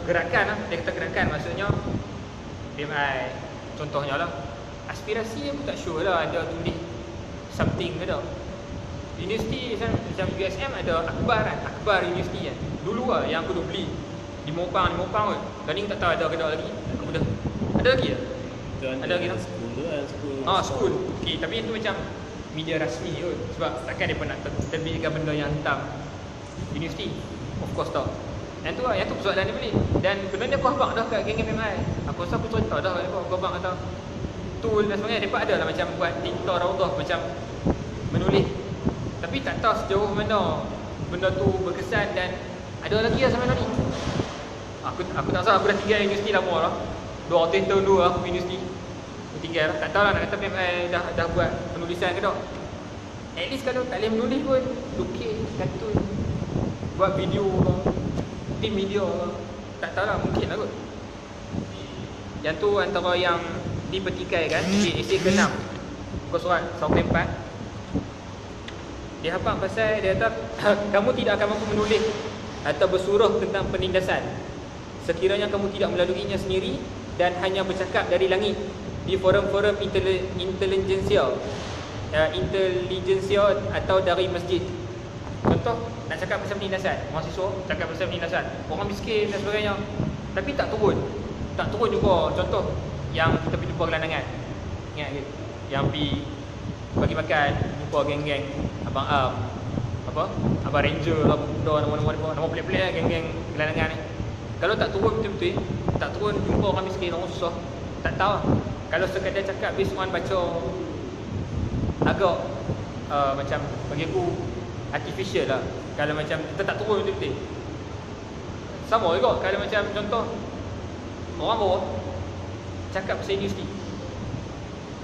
Speaker 1: Gerakan dia kata gerakan maksudnya BMI contohnya lah. Aspirasi aku tak sure lah ada tulis something ke tak. Universiti macam USM ada akhbar kan, akhbar universiti kan. Dulu lah yang aku duk beli di Mopang kot. Sekarang tak tahu ada ke tak lagi. Aku dah ada lagi ya? Ada lagi tak? School. Okey, tapi itu macam media rasmi kot. Sebab takkan dia pernah terbitkan benda yang hitam universiti. Of course tak. Yang tu persoalan dia balik. Dan benda ni aku abang dah kat geng FMI. Aku rasa aku cerita dah kat aku abang kata tool dan sebagainya. Mereka ada lah macam buat tinta raudah macam menulis. Tapi tak tahu sejauh mana benda tu berkesan dan ada lagi lah sampai ni. Aku tak salah, aku dah tinggal universiti lama lah. 2 tahun dulu aku universiti. Aku tinggal lah. Tak tahu lah nak kata PMI dah buat penulisan ke tak. At least kalau tak boleh menulis pun lukis, kartun, buat video ke, tim video ke. Tak tahu lah, mungkin lah kot. Yang tu antara yang dipertikaikan di esei ke-6 muka surat 104. Dia habaq pasal dia kata kamu tidak akan mampu menulis atau bersuruh tentang penindasan sekiranya kamu tidak melaluinya sendiri dan hanya bercakap dari langit di forum-forum intelijensia atau dari masjid. Contoh nak cakap pasal penindasan, mahasiswa cakap pasal penindasan orang miskin dan sebagainya, tapi tak turun juga. Contoh yang kita pergi jumpa gelandangan, ingat ke? Yang pergi bagi makan jumpa geng-geng Abang Abang Ranger lah, nama pelik-pelik lah geng-geng gelandangan ni. Kalau tak turun betul-betul, tak turun jumpa orang miskin, orang susah, tak tahu. Kalau sekadar cakap based on baca agak macam bagi aku artificial lah. Kalau macam kita tak turun betul-betul, sama juga kalau macam contoh orang bawah cakap pasal universiti.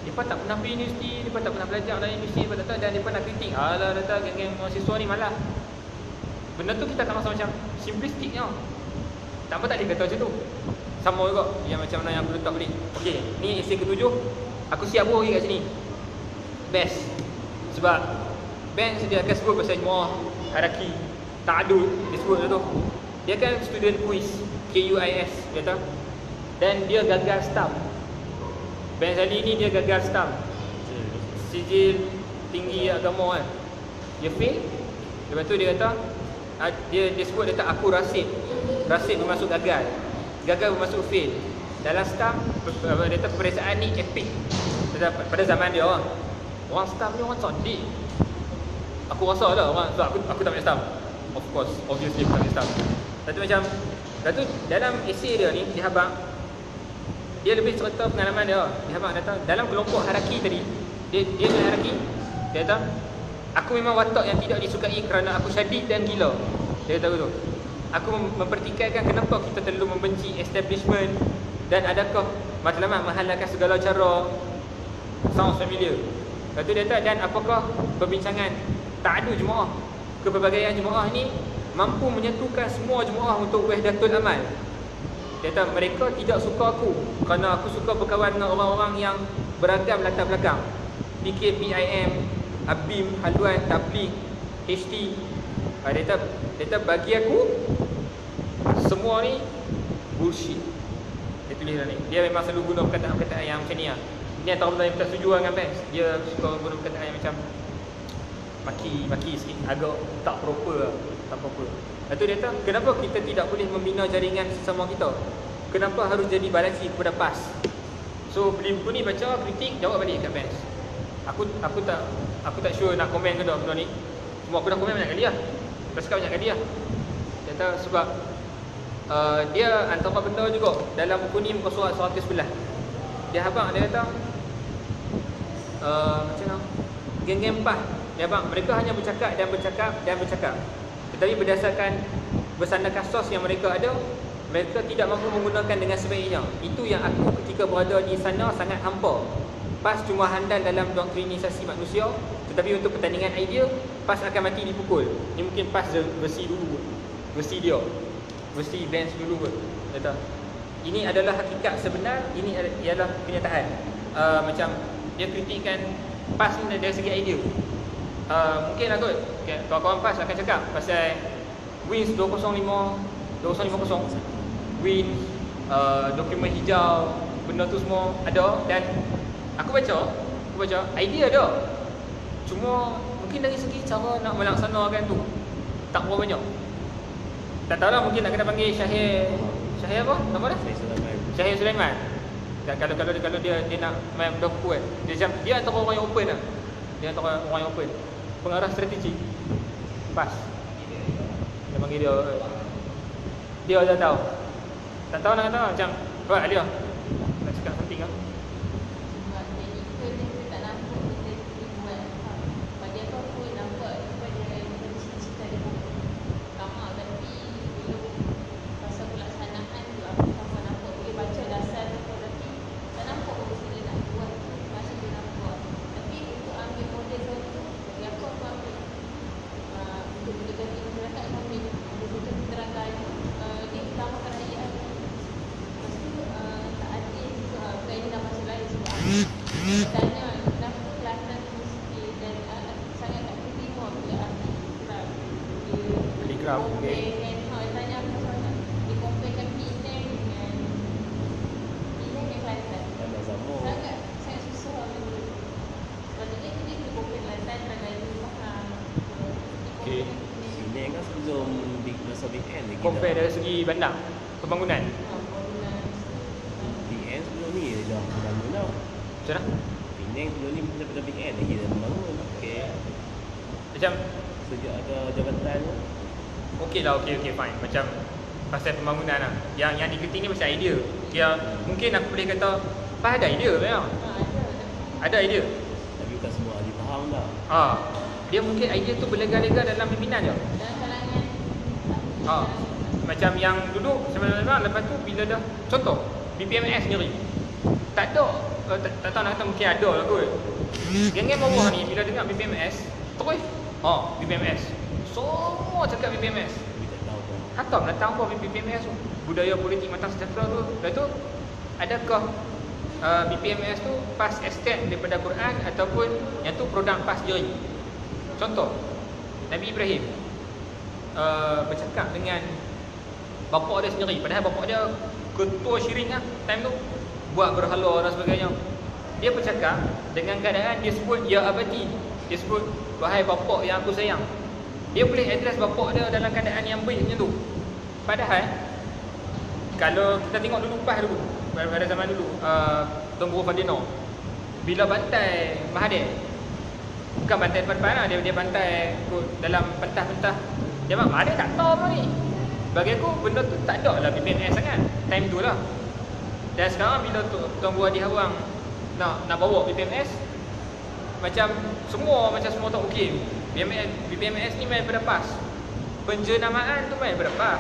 Speaker 1: Mereka tak pernah pergi universiti, mereka tak pernah belajar dalam universiti, mereka tak tahu, dan mereka nak kritik. Alah, data geng-geng mahasiswa ni malah. Benda tu kita akan rasa macam simplistiknya. Tak boleh kata macam tu. Sama juga yang macam mana yang aku letak balik. Okey, ni esei ke-7. Aku siap buat lagi kat sini. Best. Sebab Ben sediakan sebut pasal jemaah Haraki Ta'adud. Dia sebut tu. Dia kan student quiz KUIS dia tahu. Dan dia gagal stamp. Ben Sali ni dia gagal stamp sijil tinggi agama kan. Dia fail. Lepas tu dia kata dia sebut dia kata aku rasid bermaksud gagal bermaksud fail. Dalam stamp dia kata peperiksaan ni epic. Pada zaman dia orang stamp ni orang cerdik. Aku rasa lah orang sebab aku tak boleh stamp. Of course, obviously aku tak boleh stamp. Lepas tu dalam esei dia ni dia lebih cerita pengalaman dia. Dia kata dalam kelompok Haraki tadi, dia dengan Haraki, dia kata aku memang watak yang tidak disukai kerana aku syadid dan gila. Dia kata begitu. Aku mempertikaikan kenapa kita terlalu membenci establishment dan adakah matlamat menghalalkan segala cara. Sounds familiar. Lepas tu dia kata dan apakah perbincangan ta'adu jemaah, kepelbagaian jemaah ni mampu menyatukan semua jemaah untuk wahdatul amal. Dia kata mereka tidak suka aku kerana aku suka berkawan dengan orang-orang yang beragam latar belakang. PK, BIM, Abim, Haluan, Tabligh, HT. Dia kata bagi aku semua ni bullshit. Dia tulis dalam ni. Dia memang selalu guna perkataan-perkataan yang macam ni lah. Ini antara benda yang tak setuju dengan Pence. Dia suka guna perkataan yang macam maki sikit, agak tak proper lah. Tak proper. Lepas tu dia kata, kenapa kita tidak boleh membina jaringan sesama kita? Kenapa harus jadi balaci kepada PAS? So beli buku ni, baca, kritik, jawab balik kat Pence. Aku tak sure nak komen ke tak benda ni. Cuma aku dah komen banyak kali lah. Dah cakap banyak kali lah. Dia kata sebab dia antara benda juga dalam buku ni muka surat 111. Dia abang, dia kata macam mana? Geng-geng PAS, dia abang, mereka hanya bercakap dan bercakap dan bercakap. Tetapi berdasarkan bersandar kasus yang mereka ada, mereka tidak mampu menggunakan dengan sebaiknya. Itu yang aku ketika berada di sana sangat hampa. PAS cuma handal dalam doktrinisasi manusia, tetapi untuk pertandingan idea, PAS akan mati dipukul. Ni mungkin PAS versi dulu, versi dia, versi Vance dulu kot. Kata ini adalah hakikat sebenar, ini ialah kenyataan. Macam dia kritikkan PAS ni dari segi idea. Mungkin lah kot kawan-kawan PAS akan cakap pasal Wins 2050, Wins, dokumen hijau, benda tu semua ada. Dan aku baca idea ada. Cuma mungkin dari segi cara nak melaksanakan tu tak berapa banyak. Tak tahulah, mungkin nak kena panggil Syahir apa? Nama dia? Syahir Sulaiman. Kalau dia nak main benda kuat, dia antara orang yang open lah. Dia antara orang yang open. Pengarah strategi PAS. Dia panggil dia dah tahu. Tak tahu nak kata macam buat dia nak cakap something lah.
Speaker 3: Sebab technical ni kita tak nampak kita buat. Bagi aku nampak daripada cita-cita dia sama, tapi belum pasal pelaksanaan tu aku sama nampak. Boleh baca dasar tu, tapi tak nampak bahawa dia nak buat. Masih dia nak buat. Tapi untuk ambil model tu, bagi aku ambil untuk mendekati masyarakat, aku ambil untuk menerangkan dia utamakan rakyat. Lepas tu tak adil juga, bukan ini dah masuk lain sebab tanya kenapa Kelantan tu mesti dan sangat tak terima bila arti
Speaker 1: Kaligraf, okay.
Speaker 3: Tanya aku macam mana dia comparekan Penang dengan Kelantan. Sangat susah dulu. Sepatutnya kita kena compare Kelantan dan lain faham.
Speaker 1: Okay.
Speaker 2: Penang kan sebelum masa Big N lagi.
Speaker 1: Compare dari segi bandar, pembangunan.
Speaker 2: Big N sebelum ni dah bangun dah.
Speaker 1: Macam mana?
Speaker 2: Penang sebelum ni daripada Big N lagi dah bangun.
Speaker 1: Okay. Macam
Speaker 2: Sejak ada jabatan tu.
Speaker 1: okey lah, okey fine. Macam pasal pembangunan lah. Yang diketing ni pasal idea. Mungkin aku boleh kata PAS ada idea kan? Ada idea.
Speaker 2: Tapi bukan semua ahli faham dah.
Speaker 1: Dia mungkin idea tu berlega-lega dalam pimpinan je.
Speaker 3: Dan kalangan
Speaker 1: Macam yang dulu sebenarnya, lepas tu bila dah contoh BPMS sendiri tak ada, tak tahu nak kata, mungkin ada lah kot. Geng-geng bawah ni bila dengar BPMS terus BPMS, semua cakap BPMS.
Speaker 2: Tapi tak tahu pun.
Speaker 1: Hatam nak tahu apa BPMS tu, budaya politik matang sejahtera tu. Lepas tu adakah BPMS tu PAS estate daripada Quran ataupun yang tu produk PAS sendiri. Contoh Nabi Ibrahim bercakap dengan bapak dia sendiri, padahal bapak dia ketua syirik lah time tu, buat berhala dan sebagainya. Dia bercakap dengan keadaan dia sebut ya abadi, dia sebut wahai bapak yang aku sayang. Dia boleh address bapak dia dalam keadaan yang baik macam tu. Padahal kalau kita tengok dulu PAS dulu, pada zaman dulu Tuan Guru Fadino bila bantai Mahathir, bukan bantai depan-depan lah, dia bantai dalam pentah-pentah. Dia memang Mahathir tak tahu apa ni. Bagi aku benda tu tak ada lah BPMS sangat time tu lah. Dan sekarang bila Tuan Guru Hadi Hawang nak bawa BPMS, macam semua tak okey. BPMS ni main daripada PAS, penjenamaan tu main daripada PAS.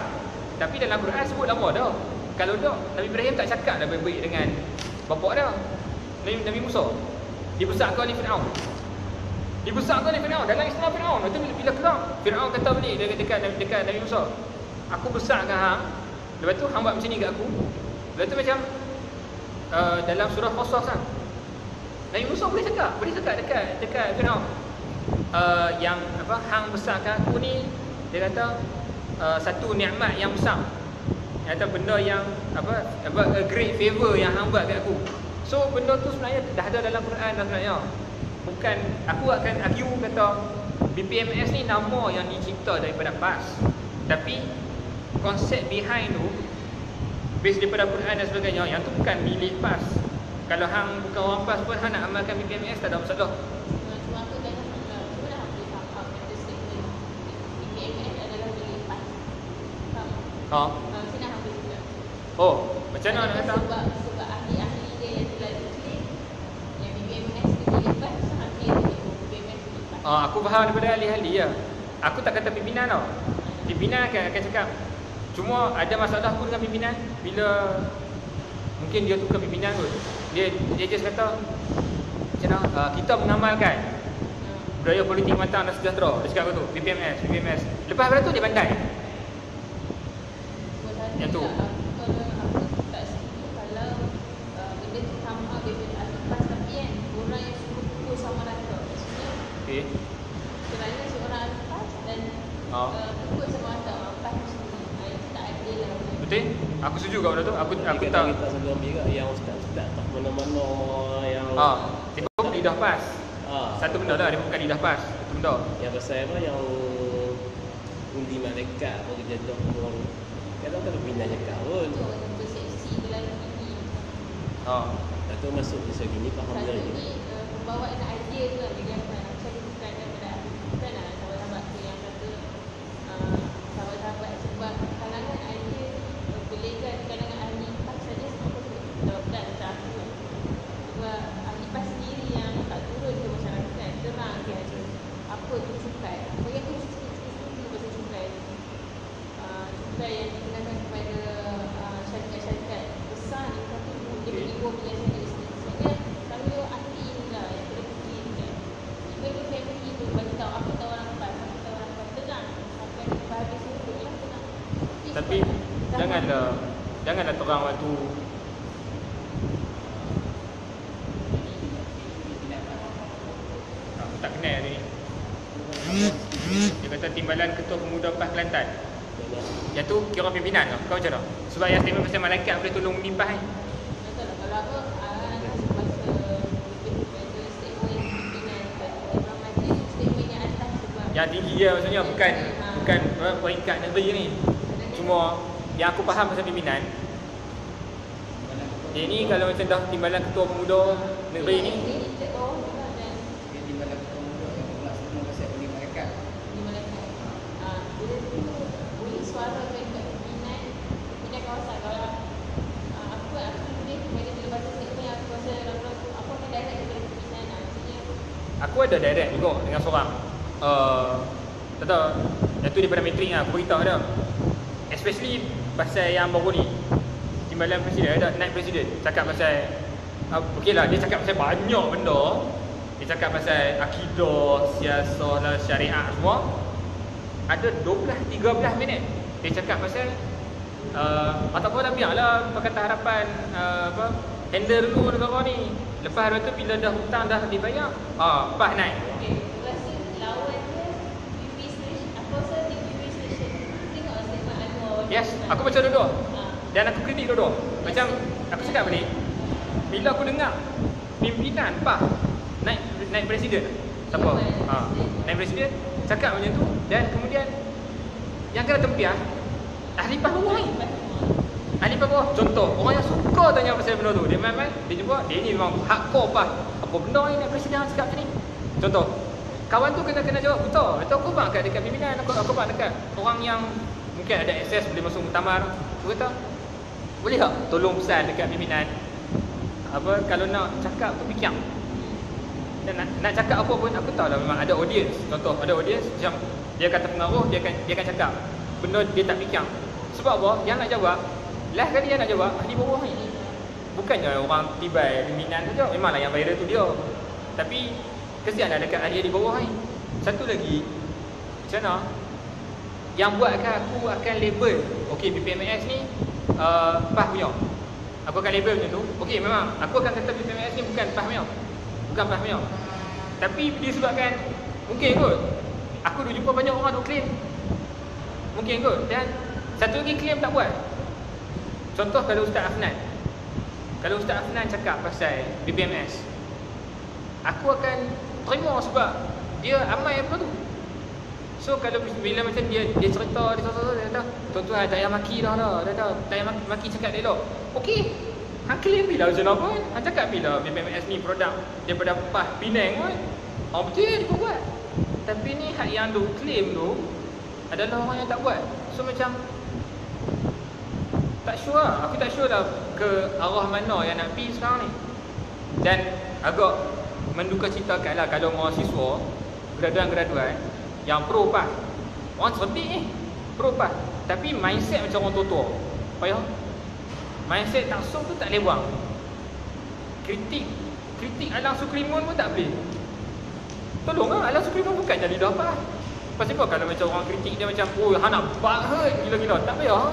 Speaker 1: Tapi dalam Quran sebut lama dah. Kalau dah Nabi Ibrahim tak cakap dah baik-baik dengan bapak dia, Nabi Musa. Dibesarkan oleh Fir'aun. Dibesarkan oleh Fir'aun dalam istilah Fir'aun. Itu bila kelam Fir'aun kata balik dekat Nabi Musa, aku besarkan hang, lepas tu hang buat macam ni kat aku. Lepas tu macam dalam surah Qasas kan, Nabi Musa boleh cakap dekat Fir'aun, yang apa, hang besarkan aku ni, dia kata satu nikmat yang besar, dia kata benda yang apa a great favor yang hang buat kat aku. So benda tu sebenarnya dah ada dalam Quran dah sebenarnya. Bukan, aku akan argue kata BPMS ni nama yang dicipta daripada PAS, tapi konsep behind tu base daripada Quran dan sebagainya. Yang tu bukan milih PAS. Kalau hang bukan orang PAS pun hang nak amalkan BPMS tak ada masalah.
Speaker 3: Cuma aku tanya cuma dah boleh faham kata statement BPMS adalah milih PAS. Faham? Sini dah hampir juga.
Speaker 1: Oh, macam mana nak kata?
Speaker 3: Sebab ahli-ahli dia yang telah ditulis yang BPMS dia milih PAS, ahli dia BPMS milih PAS.
Speaker 1: Aku faham daripada ahli-ahli ya. Aku tak kata pimpinan tau. Pimpinan akan cakap cuma ada masalah pun dengan pimpinan bila mungkin dia tukar pimpinan kot. Dia just kata macam mana kita mengamalkan budaya politik matang dan sejahtera. Dia cakap tu BPMS. Lepas pada tu dia bandai. Yang tu.
Speaker 3: Kalau aku tak setuju kalau benda tu sama daripada ahli PAS tapi kan orang yang suka pukul sama rata. Maksudnya
Speaker 1: Okey.
Speaker 3: kerana seorang ahli PAS dan pukul sama rata PAS sendiri. Itu tak adil lah.
Speaker 1: Betul? Aku setuju kat benda tu. Aku tak
Speaker 2: kita sebelum juga yang ustaz-ustaz tak mana-mana yang
Speaker 1: dia bukan lidah PAS. Satu benda lah, dia bukan lidah PAS. Satu benda.
Speaker 2: yang pasal apa yang undi malaikat apa kerja tu orang kadang tak bina cakap pun.
Speaker 3: Itu orang persepsi terlalu tinggi.
Speaker 2: Tak tahu masuk di segi ni faham
Speaker 3: Satu
Speaker 2: dia je.
Speaker 3: ni pembawaan idea tu lah bagi aku. Macam dia bukan daripada ahli. Bukan lah sahabat-sahabat tu yang kata sahabat-sahabat sebab kalangan idea bolehkan kalangan ahli PAS saja semua pun bukan macam aku lah. Sebab ahli PAS sendiri yang tak turun ke masyarakat terang dia ada apa tu cukai. Bagi aku setuju pasal cukai tu. Cukai yang dikenakan kepada syarikat-syarikat besar ni tapi dia beribu biasa dari sini. Sebenarnya kalau ahli ni lah yang kena fikirkan. Even family tu bagi tahu aku tahu orang PAS, aku tahu orang PAS tenang. Apa yang berhabis itu lah tenang.
Speaker 1: Tapi janganlah terang waktu aku tak kenal hari ni. Dia kata timbalan ketua pemuda PAS Kelantan. Yang tu kira pimpinan tau. Kau macam mana? Sebab yang statement pasal malaikat boleh tolong menimpah kan?
Speaker 3: Betul lah. Kalau aku bahasa lebih statement pimpinan dalam majlis statement yang atas sebab
Speaker 1: Yang tinggi dia maksudnya bukan peringkat negeri ni. Cuma yang aku faham pasal pimpinan dia ni kalau macam dah timbalan ketua pemuda negeri ni
Speaker 3: cek bawah tu lah dan
Speaker 4: Dia timbalan ketua muda yang melaksanakan konsep undi malaikat.
Speaker 3: di Melaka. Bila tu boleh suarakan kat pimpinan kawasan. Kalau aku lebih bila baca statement aku rasa aku akan direct daripada pimpinan lah. Maksudnya
Speaker 1: aku ada direct juga dengan seorang tak tahu yang tu daripada matrik lah, aku beritahu dia especially pasal yang baru ni timbalan presiden, ada naik presiden cakap pasal okey lah, dia cakap pasal banyak benda. Dia cakap pasal akidah, siasah dan syariat semua. Ada 12-13 minit dia cakap pasal ataupun dah biarlah Pakatan Harapan handle dulu negara ni. Lepas tu bila dah hutang dah dibayar, PAS naik.
Speaker 3: okay, aku rasa lawan dia TV station. Aku rasa TV station tengok statement Anwar.
Speaker 1: Yes, aku baca dua-dua. Dan aku kritik dua-dua. Macam aku cakap balik, bila aku dengar pimpinan PAS naik presiden. Siapa? Naik presiden cakap macam tu dan kemudian yang kena tempiah ahli PAS bawah ni. Ahli PAS bawah. Contoh, orang yang suka tanya pasal benda tu, dia memang dia jumpa dia ni memang hardcore PAS. Apa benda ni naik presiden cakap macam ni? Contoh, kawan tu kena jawab betul. Atau aku bang dekat pimpinan, aku bang dekat orang yang mungkin ada akses boleh masuk muktamar. Aku kata, boleh tak tolong pesan dekat pimpinan kalau nak cakap tu fikir. Dan nak cakap apa pun aku tahu lah memang ada audience. Contoh ada audience macam dia kata pengaruh, dia akan cakap benda dia tak fikir. Sebab apa? Yang nak jawab last kali yang nak jawab ahli bawah ni. Bukannya orang tibai pimpinan saja. Memanglah yang viral tu dia. Tapi kesianlah dekat ahli bawah ni. Satu lagi macam mana yang buatkan aku akan label okey BPMS ni PAS punya. Aku akan label macam tu. Okey memang aku akan kata BPMS ni bukan PAS punya. Bukan PAS punya. Tapi disebabkan mungkin kot aku dah jumpa banyak orang duk claim. Mungkin kot. Dan satu lagi claim tak buat. Contoh kalau Ustaz Afnan kalau Ustaz Afnan cakap pasal BPMS, aku akan terima sebab dia amai apa tu. So kalau bila macam dia cerita, dia kata, tuan-tuan tak payah maki dah. Dia kata, tak payah maki, cakap dia elok. Okey. Hang claim bila macam apa kan? Hang cakap bila BPMS ni produk daripada PAH Penang kan? Betul dia buat. Tapi ni hak yang tu claim tu adalah orang yang tak buat. So macam tak sure lah. Aku tak sure lah ke arah mana yang nak pergi sekarang ni. Dan agak menduka citakan lah kalau mahasiswa graduan-graduan yang pro PAH, orang cerdik ni pro PAH, tapi mindset macam orang tua-tua. Payah. Mindset taksub tu tak boleh buang. Kritik Alang Sukrimun pun tak boleh. Tolonglah, Alang Sukrimun bukan jadi dah PAH. Pasal apa kalau macam orang kritik dia macam, oh hang nak bahut gila-gila, tak payah.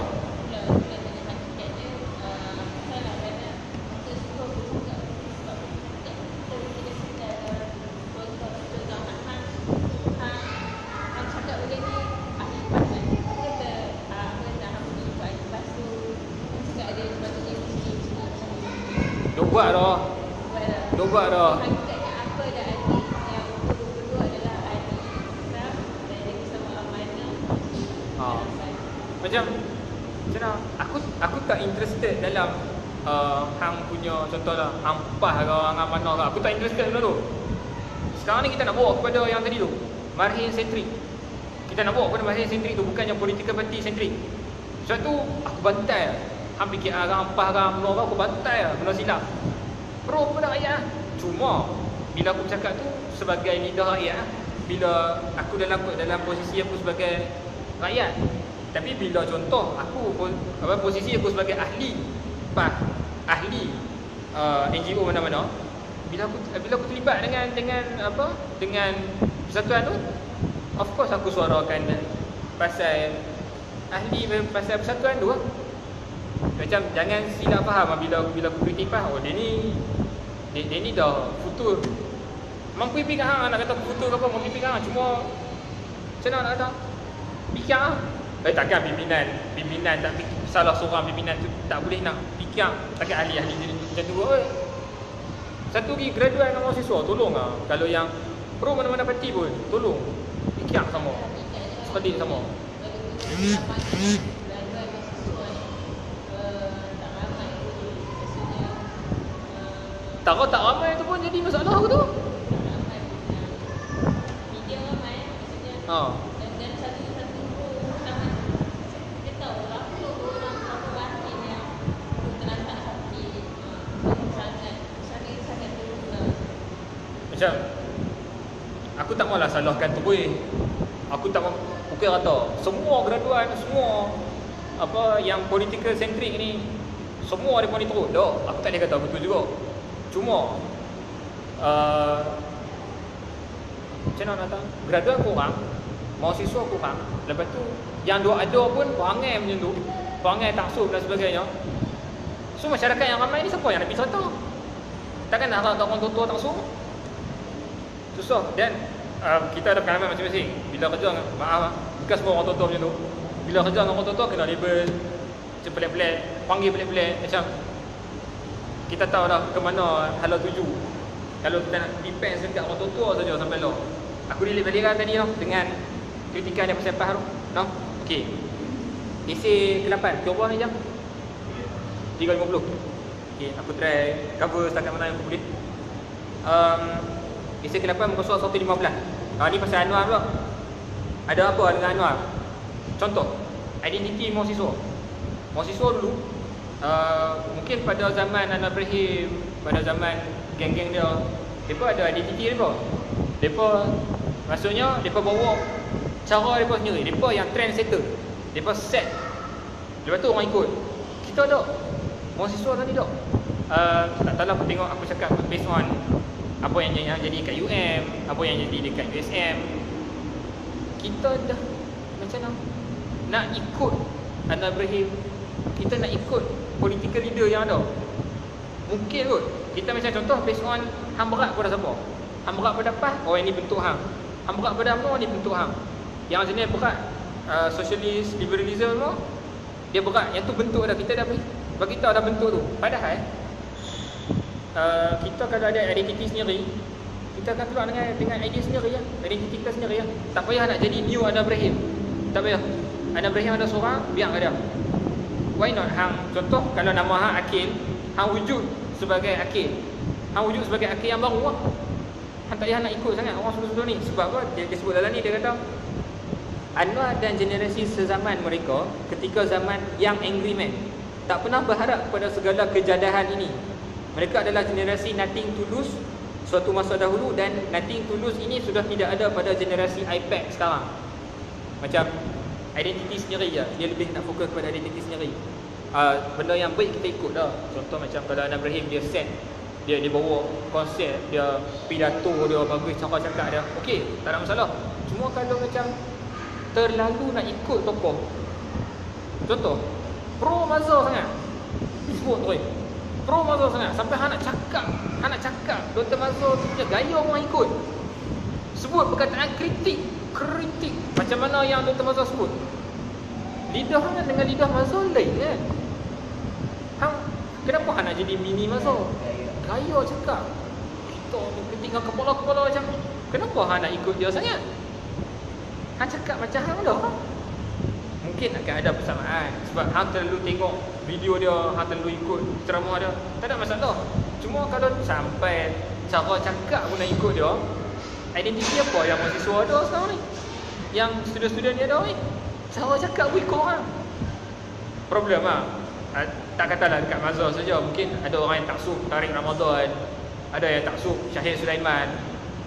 Speaker 1: Dok buat dah.
Speaker 3: Hakikatnya apa dah adik yang berdua adalah adik Islam dan dia bersama amanah.
Speaker 1: Macam mana? Aku tak interested dalam hang punya contohlah hang PAH ke hang amanah ke. Aku tak interested benda tu. Sekarang ni kita nak bawa kepada yang tadi tu, marhin sentrik. Kita nak bawa kepada marhin sentrik tu, bukannya political party sentrik. Sebab tu aku bantai lah. Hang fikir hang PAH ke hang menolak, aku bantai lah benda silap. Pro pada rakyat. Cuma bila aku bercakap tu sebagai leader rakyat, bila aku dalam posisi aku sebagai rakyat. Tapi bila contoh aku posisi aku sebagai ahli PAH, ahli NGO mana-mana, bila aku terlibat dengan persatuan tu, of course aku suarakan pasal ahli pasal persatuan tu. Macam jangan silap faham bila aku kritik PAH, oh dia ni dah futur. Mampu pergi kat hang nak kata futur ke apa, mampu pergi kat hang, cuma macam mana nak kata? Fikir ah. Takkan pimpinan tak fikir, salah seorang pimpinan tu tak boleh nak fikir, takkan ahli-ahli jadi macam tu. Satu lagi graduan dengan mahasiswa, tolonglah. Kalau yang pro mana-mana parti pun, tolong fikir sama. Seperti sama. Tak ramai tu pun jadi masalah aku tu.
Speaker 3: Media ramai maksudnya. Dan satu utama kita tahu lah orang batin yang terletak hati sangat terluka.
Speaker 1: Macam aku tak maulah salahkan tu boy. Aku tak mau pukul rata. Semua graduan, semua apa yang political centric ni, semua ada pun teruk. Dak, aku tak boleh kata betul juga. Cuma macam mana nak tahu? Graduan kurang, mahasiswa kurang. Lepas tu yang ada pun perangai macam tu, perangai taksub dan sebagainya. So masyarakat yang ramai ni siapa yang nak pergi serta? Takkan nak harap orang tua-tua taksub? Susah. Dan kita ada pengalaman masing-masing. Bila kerja, maaf bukan semua orang tua-tua macam tu. Bila kerja dengan orang tua-tua kena label macam pelik-pelik, panggil pelik-pelik. Macam kita tahu dah ke mana hala tuju. Kalau kita nak depends dekat orang tua-tua saja sampai lah. Aku relate balik kan tadi tau dengan kritikan dia pasal PAH tu. No? Okey. Isi ke-8, cuba ni jam 3.50. Okey, aku try cover setakat mana yang aku boleh. Isi ke-8 muka surat 115. Ni pasal Anwar pula. Ada apa dengan Anwar? Contoh, identiti mahasiswa. Mahasiswa dulu mungkin pada zaman Anwar Ibrahim, pada zaman geng-geng dia, mereka ada identiti mereka. Mereka maksudnya mereka bawa cara mereka sendiri. Mereka yang trendsetter. Mereka set. Lepas tu orang ikut. Kita tak. Mahasiswa tadi tak. Tak tahulah aku tengok, aku cakap based on apa yang jadi kat UM, apa yang jadi dekat USM. Kita dah macam mana nak ikut Anwar Ibrahim, kita nak ikut political leader yang ada. Mungkin kot. Kita macam contoh based on hang berat pada siapa. Hang berat pada PAH, oh ini bentuk hang. Hang berat pada UMNO, ni bentuk hang. Yang jenis berat socialist, liberalism tu, dia berat. Yang tu bentuk dah, kita dah bagi tahu dah bentuk tu. Padahal kita kalau ada identiti sendiri, kita akan keluar dengan idea sendiri ya. Identiti kita sendiri ya. Tak payah nak jadi new Ana Ibrahim. Tak payah. Ana Ibrahim ada seorang, biar ada. Why not? Hang contoh kalau nama hang Akil, hang wujud sebagai Akil. Hang wujud sebagai Akil yang baru lah. Hang tak payah nak ikut sangat orang sebelum-sebelum ni. Sebab apa? Dia sebut dalam ni, dia kata Anwar dan generasi sezaman mereka ketika zaman Young Angry Man tak pernah berharap kepada segala kejadahan ini. Mereka adalah generasi nothing to lose suatu masa dahulu, dan nothing to lose ini sudah tidak ada pada generasi iPad sekarang. Macam identiti sendiri je. Dia lebih nak fokus kepada identiti sendiri. Benda yang baik kita ikut dah. Contoh macam kalau Ana Ibrahim dia set, dia bawa konsep, dia pidato dia bagus, cakap-cakap dia, okey, tak ada masalah. Cuma kalau macam terlalu nak ikut tokoh, contoh pro Mazhar sangat, disebut tu pro Mazhar sangat, sampai hang nak cakap Dr. Mazhar tu punya gaya orang ikut, sebut perkataan kritik macam mana yang Dr. Mazhar sebut. Lidah hang dengan lidah Mazhar lain kan. Hang kenapa hang nak jadi mini Mazhar? Gaya cakap kita ni kritik dengan kepala-kepala macam ni. Kenapa hang nak ikut dia sangat? Hang cakap macam hang dah. Mungkin akan ada persamaan sebab hang terlalu tengok video dia, hang terlalu ikut ceramah dia. Tak ada masalah. Cuma kalau sampai cara cakap pun nak ikut dia, identiti apa yang mahasiswa ada sekarang ni? Yang student-student dia ada ni? Cara cakap pun ikut orang. Problem lah. Tak katalah dekat Mazhar saja, mungkin ada orang yang taksub Tarik Ramadan, ada yang taksub Syahid Sulaiman.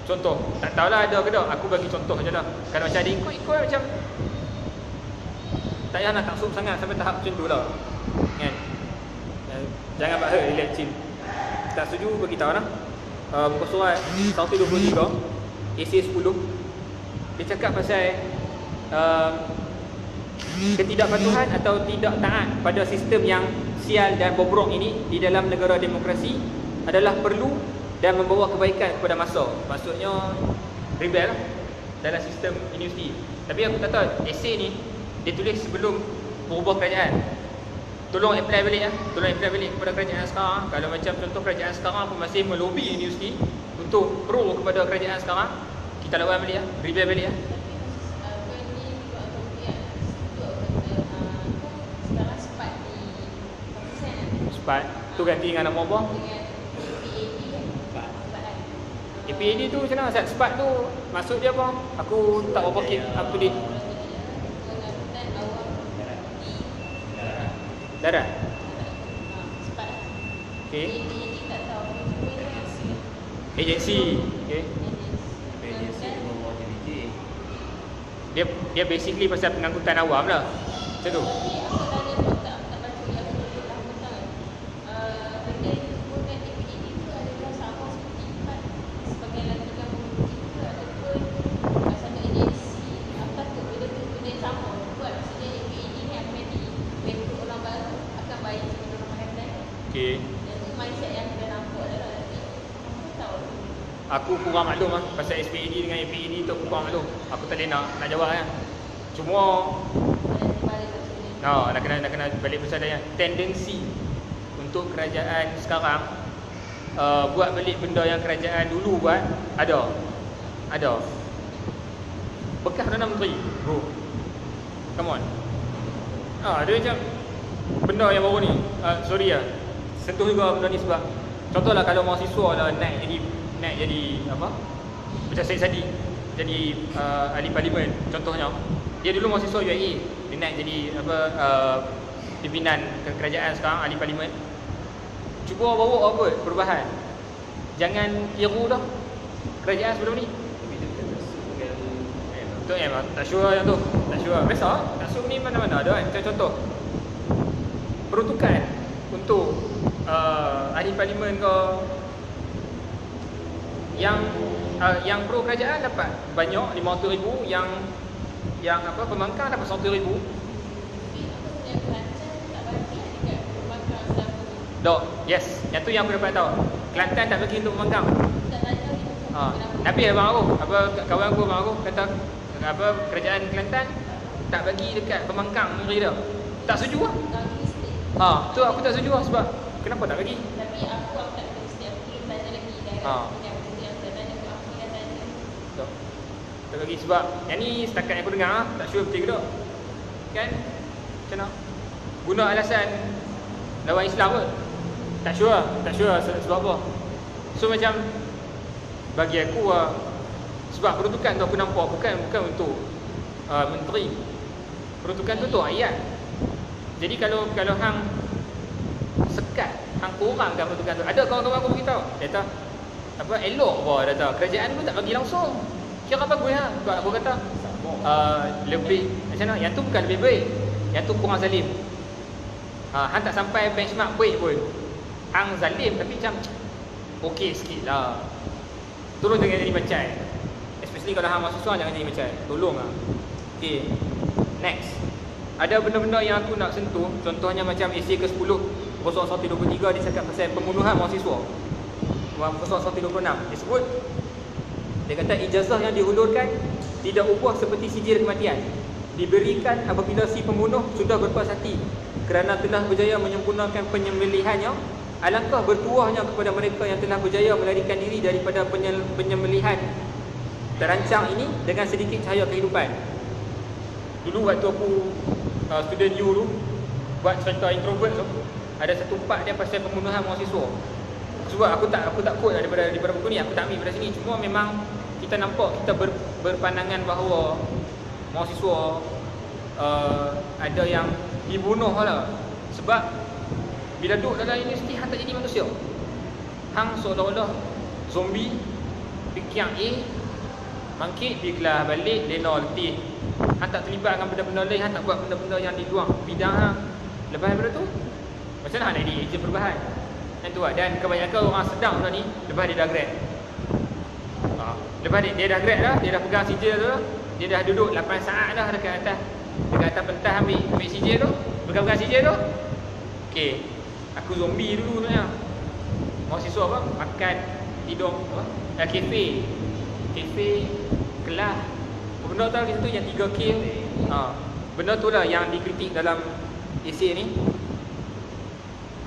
Speaker 1: Contoh, tak tahulah ada ke tak, aku bagi contoh je lah. Kalau macam ada ikut macam tak payah nak taksub sangat sampai tahap macam tu lah kan? Jangan buat hurt, relax, chill. Tak setuju, beritahu lah. Muka surat 123 essay 10, dia cakap pasal ketidakpatuhan atau tidak taat pada sistem yang sial dan bobrok ini di dalam negara demokrasi adalah perlu dan membawa kebaikan kepada masa. Maksudnya rebel lah dalam sistem universiti. Tapi aku tak tahu, esei ni dia tulis sebelum berubah kerajaan. Tolong apply balik lah. Tolong apply balik kepada kerajaan sekarang. Kalau macam contoh kerajaan sekarang pun masih melobi universiti untuk pro kepada kerajaan sekarang, kita lawan balik lah, rebel balik lah. Sepat tu ganti dengan nama apa? APAD tu macam mana? Sepat tu maksud dia apa? Aku tak berapa up to date. Darat. Okey. Agensi. Okey. Dia basically pasal pengangkutan awam lah. Macam tu. Aku kurang maklum lah pasal SPAD dengan APAD tu, aku kurang maklum. Aku tak boleh nak jawab kan. Cuma nak kena balik pasal dia tendensi untuk kerajaan sekarang buat balik benda yang kerajaan dulu buat. Ada bekas Perdana Menteri bro, come on. Dia macam benda yang baru ni, sorry lah, sentuh juga benda ni sebab contohlah kalau mahasiswa lah naik jadi apa, macam Syed Saddiq jadi ahli parlimen contohnya. Dia dulu mahasiswa UIA, dia naik jadi apa, pimpinan kerajaan sekarang, ahli parlimen. Cuba bawa apa perubahan. Jangan tiru dah kerajaan sebelum ni. Tu tak sure yang tu, tak sure. Biasa tak sure ni mana-mana ada kan. Macam contoh peruntukan untuk ahli parlimen ke yang pro kerajaan dapat banyak 500,000, yang apa pembangkang dapat 100,000. Dok, yes, yang tu yang aku dapat tahu. Kelantan tak bagi untuk pembangkang. Tapi abang aku, kawan aku abang aku kata apa kerajaan Kelantan tak bagi dekat pembangkang negeri dia. Tak setuju lah. Tu aku tak setuju lah sebab kenapa tak bagi?
Speaker 3: Tapi aku tak ada setiap Yang saya tanya tu apa yang tanya.
Speaker 1: Tak bagi sebab yang ni setakat yang aku dengar tak sure betul ke tak. Kan? Macam mana? Guna alasan lawan Islam ke? Tak sure sebab apa. So macam bagi aku sebab peruntukan tu aku nampak bukan untuk menteri. Peruntukan tu ayat. Jadi kalau hang sekat, hang kurangkan peruntukan tu. Ada kawan-kawan aku beritahu, dia kata apa elok apa dia kata. Kerajaan pun tak bagi langsung. Kira apa gue ha? Aku kata lebih macam mana? Yang tu bukan lebih baik. Yang tu kurang zalim. Hang tak sampai benchmark baik pun. Hang zalim tapi macam okey sikit lah. Tolong jangan jadi macam. Especially kalau hang mahasiswa jangan jadi macam. Tolong lah. Okay. Next. Ada benda-benda yang aku nak sentuh. Contohnya macam essay ke-10 0123 dia cakap pasal pembunuhan mahasiswa. 0126 dia sebut, dia kata ijazah yang dihulurkan tidak ubah seperti sijil kematian, diberikan apabila si pembunuh sudah berpuas hati kerana telah berjaya menyempurnakan penyembelihannya. Alangkah bertuahnya kepada mereka yang telah berjaya melarikan diri daripada penyembelihan terancang ini dengan sedikit cahaya kehidupan. Dulu waktu aku student U tu buat cerita introvert tu, ada satu part dia pasal pembunuhan mahasiswa. Sebab aku tak quote daripada buku ni, aku tak ambil daripada sini. Cuma memang kita nampak, kita berpandangan bahawa mahasiswa ada yang dibunuh lah. Sebab bila duduk dalam universiti, hang tak jadi manusia. Hang seolah-olah zombie, fikir A, mangkit, pergi kelas balik, lena letih. Hang tak terlibat dengan benda-benda lain, hang tak buat benda-benda yang di luar bidang hang. Lepas daripada tu, macam mana hang nak jadi ejen perubahan? Yang tu lah. Dan kebanyakan orang sedang benda ni, lepas dia dah grad. Lepas dia dah grad dah, dia dah pegang sijil tu dah. Dia dah duduk 8 saat dah dekat atas pentas ambil sijil tu, pegang sijil tu. Okay, aku zombie dulu tu ya. Mahasiswa apa? Makan, tidur apa? Kafe, kelas. Benda tu di situ yang 3K. Benda tu lah yang dikritik dalam essay ni.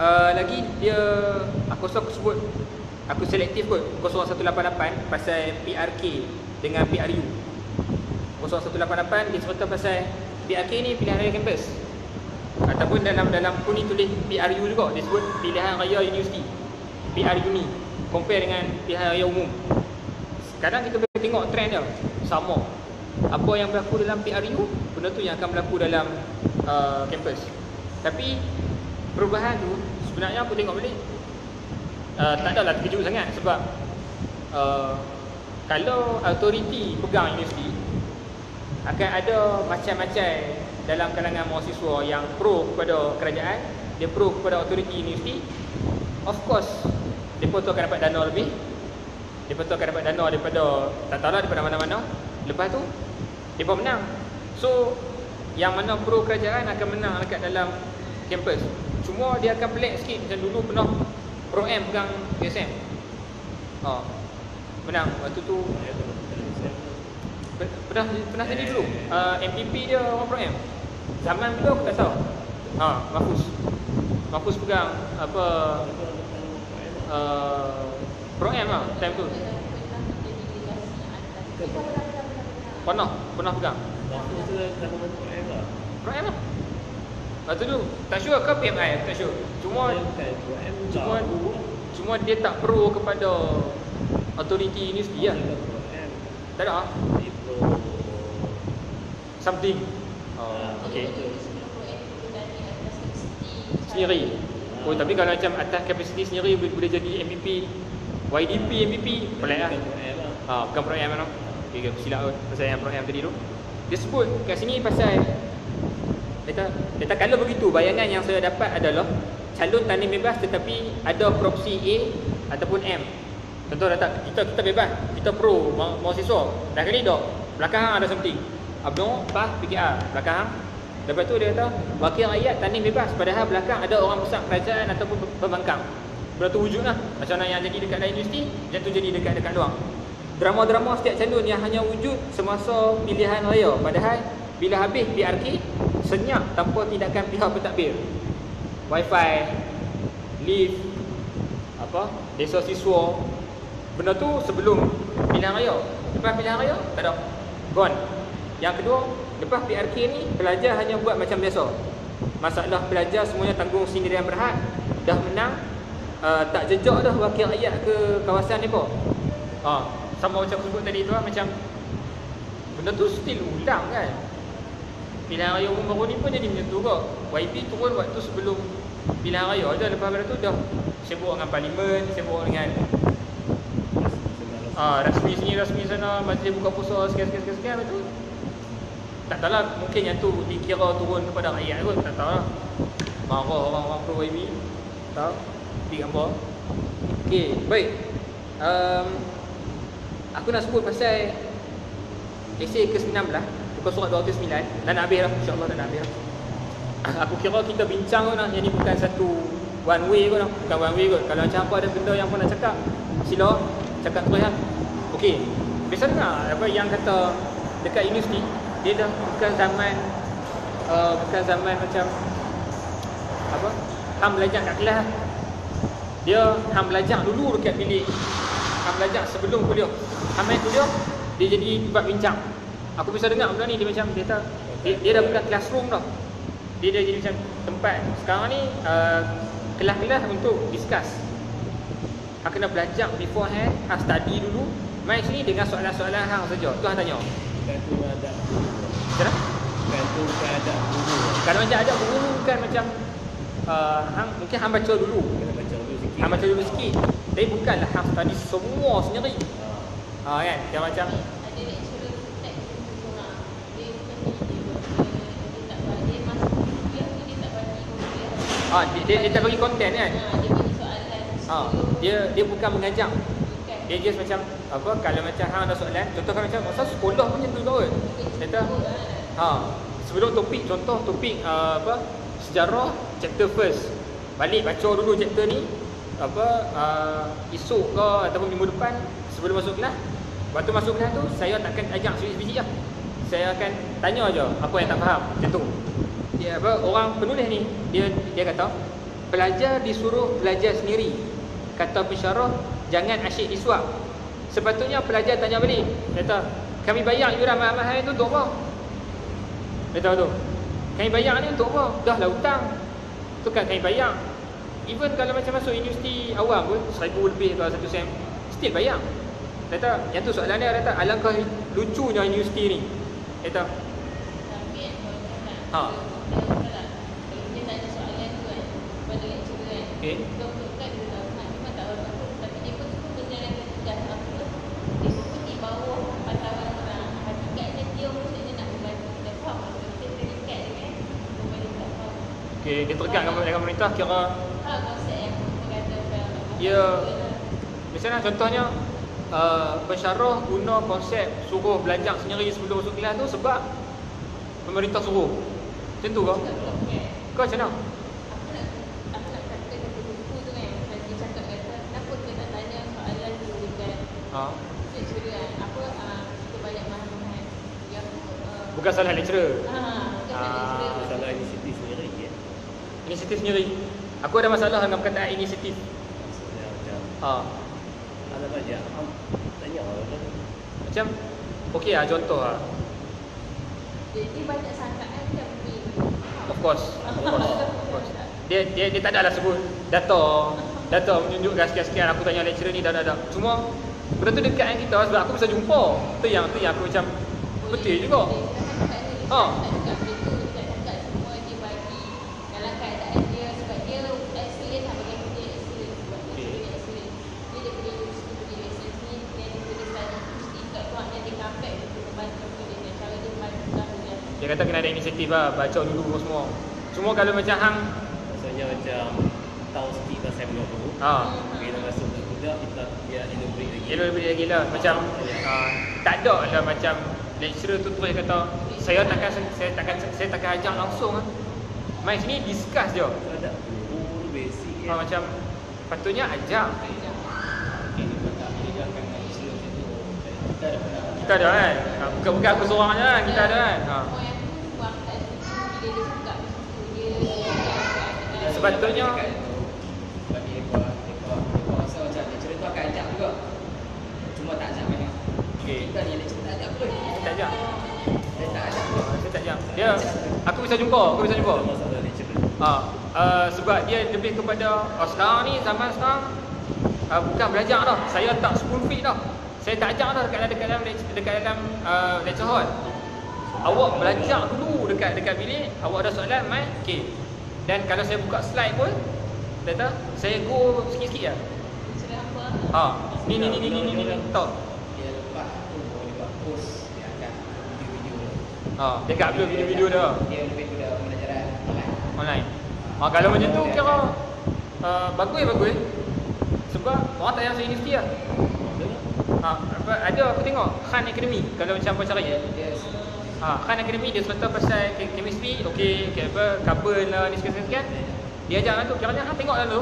Speaker 1: Lagi dia aku sebut, aku selektif kot 0188 pasal PRK dengan PRU. 0188 dia cerita pasal PRK ni pilihan raya kampus. Ataupun dalam buku ni tulis PRU juga, dia sebut pilihan raya universiti. PRU ni compare dengan pilihan raya umum. Sekarang kita boleh tengok trend dia sama. Apa yang berlaku dalam PRU, benda tu yang akan berlaku dalam kampus. Tapi perubahan tu sebenarnya aku tengok balik tak adalah terkejut sangat. Sebab kalau autoriti pegang universiti, akan ada macam-macam dalam kalangan mahasiswa yang pro kepada kerajaan, dia pro kepada autoriti universiti. Of course mereka tu akan dapat dana lebih, mereka tu akan dapat dana daripada tak tahulah daripada mana-mana. Lepas tu mereka menang. So yang mana pro kerajaan akan menang dekat dalam kampus. Cuma dia akan pelik sikit. Macam dulu pernah Pro M pegang USM. Menang. Waktu tu pernah jadi dulu. MPP dia orang Pro M. Zaman dulu aku tak tahu. Mahfuz pegang apa Pro M lah time tu. Pernah pegang. Pro M lah. Lepas tu tak sure ke PMI, tak sure. Cuma dia tak pro kepada autoriti universiti lah. Tak ada something. Okay. Sendiri. Tapi kalau macam atas kapasiti sendiri boleh jadi MPP, YDP, MPP, pelik lah. Bukan Pro M lah. Okay, silap pasal yang Pro M tadi tu. Dia sebut kat sini pasal Dia kalau begitu, bayangan yang saya dapat adalah calon tanding bebas tetapi ada proksi A ataupun M. Contoh kita bebas, kita pro mahasiswa. Dah kali dok, belakang hang ada something. Abang, PAS, PKR, belakang hang. Lepas tu dia kata wakil rakyat tanding bebas, padahal belakang ada orang besar kerajaan ataupun pembangkang. Benda tu wujud lah. Macam mana yang jadi dekat dalam universiti, macam tu jadi dekat luar. Drama-drama setiap calon yang hanya wujud semasa pilihan raya, padahal bila habis PRK, senyap tanpa tindakan pihak pentadbir. Wifi, lift, desa siswa, Benda tu sebelum pilihan raya. Lepas pilihan raya, tak ada. Gone. Yang kedua, lepas PRK ni, pelajar hanya buat macam biasa. Masalah pelajar semuanya tanggung sendirian berhad. Dah menang, tak jejak dah wakil rakyat ke kawasan ni pun. Sama macam sebut tadi tu lah, macam benda tu still ulang kan. Pilihan raya umum baru ni pun jadi macam tu kok. YB turun waktu sebelum pilihan raya je. Lepas tu dah sibuk dengan parlimen, sibuk dengan rasmi sini, rasmi sana, majlis buka puasa, sekian-sekian. Lepas tu tak tahulah, mungkin yang tu dikira turun kepada rakyat kot, tak tahulah. Marah orang-orang pro YB. Tahu? Di gambar. Okey, baik. Aku nak sebut pasal esei ke-19, buka surat 209. Dah nak habis lah, insya-Allah dah nak habis lah. Aku kira kita bincang kot lah, yang ni bukan satu one way kot lah. Bukan one way kot. Kalau macam apa ada benda yang pun nak cakap, sila cakap terus lah. Okey, biasa dengar apa yang kata dekat universiti, dia dah bukan zaman macam apa, hang belajar kat kelas. Dia hang belajar dulu dekat bilik. Hang belajar sebelum kuliah. Hang main kuliah, dia jadi tempat bincang. Aku bisa dengar benda ni, dia macam dia dah bukan classroom dah. Dia dah jadi macam tempat sekarang ni kelas-kelas untuk discuss. Hang kena belajar beforehand, hang study dulu. Main sini dengan soalan-soalan hang saja. Tu hang tanya.
Speaker 2: Gantung adab guru.
Speaker 1: Macam
Speaker 2: Gantung adab guru.
Speaker 1: kalau macam ada guru kan macam hang mungkin hang baca dulu.
Speaker 2: Kena baca dulu sikit.
Speaker 1: Hang baca dulu sikit. Tapi bukanlah hang study semua sendiri. Kan? Dia macam
Speaker 3: Ada lecturer tak seorang. Dia bukan dia tak bagi masuk kuliah tu, dia tak bagi kuliah.
Speaker 1: dia tak bagi konten kan.
Speaker 3: Dia bagi soalan.
Speaker 1: Dia bukan mengajar.
Speaker 3: Bukan.
Speaker 1: Dia just macam apa, kalau macam hang ada soalan, contohkan macam masa sekolah pun macam tu kot. Kata sebelum topik, contoh topik apa, sejarah chapter first. Balik baca dulu chapter ni apa, esok ke ataupun minggu depan sebelum masuk kelas. Waktu masuk kelas tu saya takkan ajak sebiji-sebiji lah. Saya akan tanya aja apa yang tak faham. Macam tu. Dia apa, orang penulis ni dia kata pelajar disuruh belajar sendiri. Kata pensyarah, jangan asyik disuap. Sepatutnya pelajar tanya balik. Kata, kami bayar yuran mahal-mahal tu untuk apa? Dia tahu tu. Kami bayar ni untuk apa? Dah lah hutang. Tu kan kami bayar. Even kalau macam masuk universiti awam pun 1,000 lebih kalau satu sem, still bayar. Kata, yang tu soalan dia kata, alangkah lucunya universiti ni. Kata,
Speaker 3: Tapi
Speaker 1: Ha.
Speaker 3: kalau dia tanya soalan tu kan pada lecturer kan.
Speaker 1: Okay.
Speaker 3: Doktor kan dia tahu kan, memang tak tahu. Tapi dia pun berjalan tugas apa. Dia pun pergi bawah pantauan orang. Hakikatnya dia pun dia nak membantu kita faham. Kita terikat dengan pemerintah faham.
Speaker 1: okay, dia terdekat dengan pemerintah, kira
Speaker 3: Konsep yang mengatakan
Speaker 1: ya. Misalnya contohnya pensyarah guna konsep suruh belajar sendiri sebelum masuk kelas tu sebab pemerintah suruh. Macam tu ke? Kau macam mana?
Speaker 3: Aku nak kata buku tu kan. Dia cakap kata kenapa kita tak tanya soalan tu dekat lecturer kan. Apa kita banyak mahal-mahal. Dia aku
Speaker 1: Bukan salah lecturer.
Speaker 3: bukan lecturer.
Speaker 2: Masalah inisiatif sendiri je.
Speaker 1: Inisiatif sendiri. Aku ada masalah dengan perkataan inisiatif.
Speaker 2: Maksudnya macam ada banyak tanya orang.
Speaker 1: Macam okey lah, contoh lah.
Speaker 3: Dia banyak sangkaan kan mungkin.
Speaker 1: Of course. Dia tak adalah sebut data menunjukkan sekian-sekian. Aku tanya lecturer ni dah. Cuma benda tu dekat dengan kita sebab aku bisa jumpa. Tu yang aku macam betul juga. Dia kata kena ada inisiatif lah, baca dulu semua. Cuma kalau macam hang
Speaker 2: Maksudnya macam tahu sikit pasal benda tu. Bila masuk ke kuliah kita dia elaborate lagi.
Speaker 1: lebih lagi lah. Macam tak ada lah macam lecturer tu terus kata saya takkan ajak langsung lah. Main sini discuss je.
Speaker 2: Ada guru basic
Speaker 1: Macam patutnya ajak. Kita ada kan. Bukan aku seorang je kan. Kita ada kan.
Speaker 4: Bagi
Speaker 1: Sepatutnya
Speaker 4: ekor rasa macam lecturer tu akan ajak juga.
Speaker 1: bisa jumpa, kau bisa jumpa.
Speaker 2: Masalah lecturer.
Speaker 1: Sebab dia lebih kepada sekarang ni, zaman sekarang bukan belajar dah. Saya tak spoon feed dah. Saya tak ajar dah dekat dalam lecture hall. Awak belajar dulu dekat bilik, awak ada soalan, mai, okey. Dan kalau saya buka slide pun, data saya go sikit-sikit je.
Speaker 3: Cerita apa?
Speaker 1: Ni tahu.
Speaker 4: Dia lepas tu boleh buat post, dia akan video-video
Speaker 1: Dia kat upload video-video dia
Speaker 4: dia lebih kepada pembelajaran
Speaker 1: online.
Speaker 4: online.
Speaker 1: Kalau macam tu kira bagus. Sebab orang tak payah masuk universiti lah. Ada aku tengok Khan Academy kalau macam apa cara
Speaker 4: Dia
Speaker 1: Khan Academy dia serta pasal chemistry, okey, carbon lah ni sekian-sekian. Dia ajar tu, kira-kira hang tengok dulu.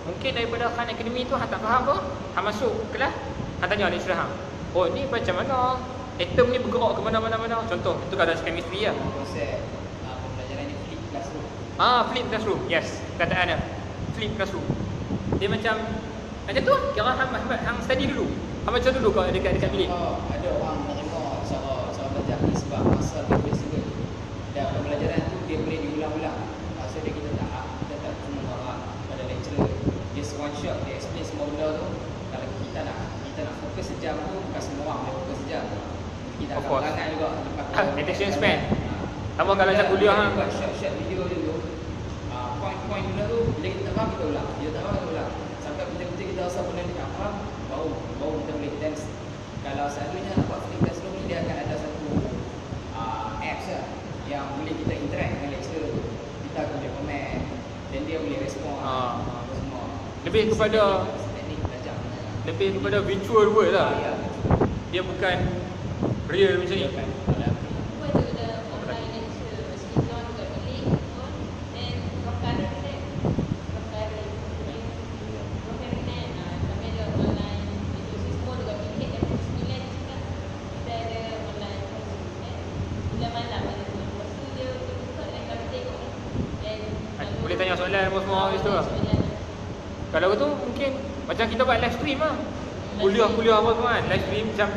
Speaker 1: Mungkin daripada Khan Academy tu hang tak faham tu, hang masuk kelas, hang tanya lecturer hang. Oh, ni macam mana? Atom ni bergerak ke mana-mana. Contoh, itu kalau chemistry lah.
Speaker 4: konsep pembelajaran ni flip classroom.
Speaker 1: Flip classroom. Yes, kataan dia. Flip classroom. Dia macam tu, kira hang study dulu. Hang baca dulu kau dekat bilik.
Speaker 4: Ada orang menerima cara belajar ni sebab masa dia fleksibel. Dan pembelajaran tu dia boleh diulang-ulang. Masa dia kita tak cuma marah pada lecturer. Just one shot dia explain semua benda tu. Kalau kita nak fokus sejam tu, bukan semua orang boleh fokus sejam. Kita
Speaker 1: Of
Speaker 4: akan
Speaker 1: course.
Speaker 4: berangan juga lepas
Speaker 1: Attention span. Sama kalau macam kuliah hang.
Speaker 4: buat short video dulu. Point-point benda tu bila kita tak faham kita ulang. Dia tak faham kita ulang. Sampai betul-betul kita rasa benda ni tak faham, baru kita boleh dance. Kalau selalunya nak buat flip classroom ni dia akan ada satu apps lah yang boleh kita interact dengan lecturer tu. Kita akan boleh komen dan dia boleh respon semua.
Speaker 1: Lebih kepada
Speaker 4: teknik belajar.
Speaker 1: lebih kepada virtual world lah.
Speaker 4: Ya.
Speaker 1: Dia bukan real macam ni.
Speaker 3: Apa tu ada online lecture, mesti kita orang dekat bilik pun, then perkara ni, kami ada online lecture semua dekat bilik dan pukul 9 juga kita ada online lecture. Bila malam ada tu, lepas tu dia buka dan kami tengok. Dan
Speaker 1: Boleh tanya soalan semua kat situ lah. Kalau tu mungkin macam kita buat live stream lah. Kuliah apa semua kan, live stream macam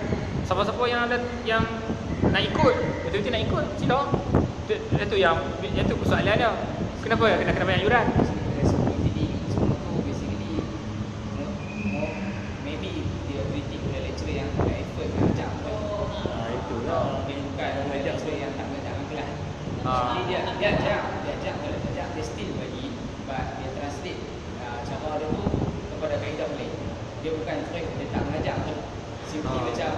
Speaker 1: siapa-siapa yang nak ikut, betul-betul nak ikut, sila. Itu yang tu persoalan dia. Kenapa kena bayar yuran?
Speaker 4: Jadi semua tu basically maybe dia kritik pada lecturer yang tak ada effort nak ajar.
Speaker 2: Itu
Speaker 4: Dia bukan lecturer yang tak mengajar kelas. Jadi dia ajar kalau ajar dia still bagi, but dia translate cara dia tu kepada kaedah boleh. Dia bukan dia tak mengajar tu. Simply macam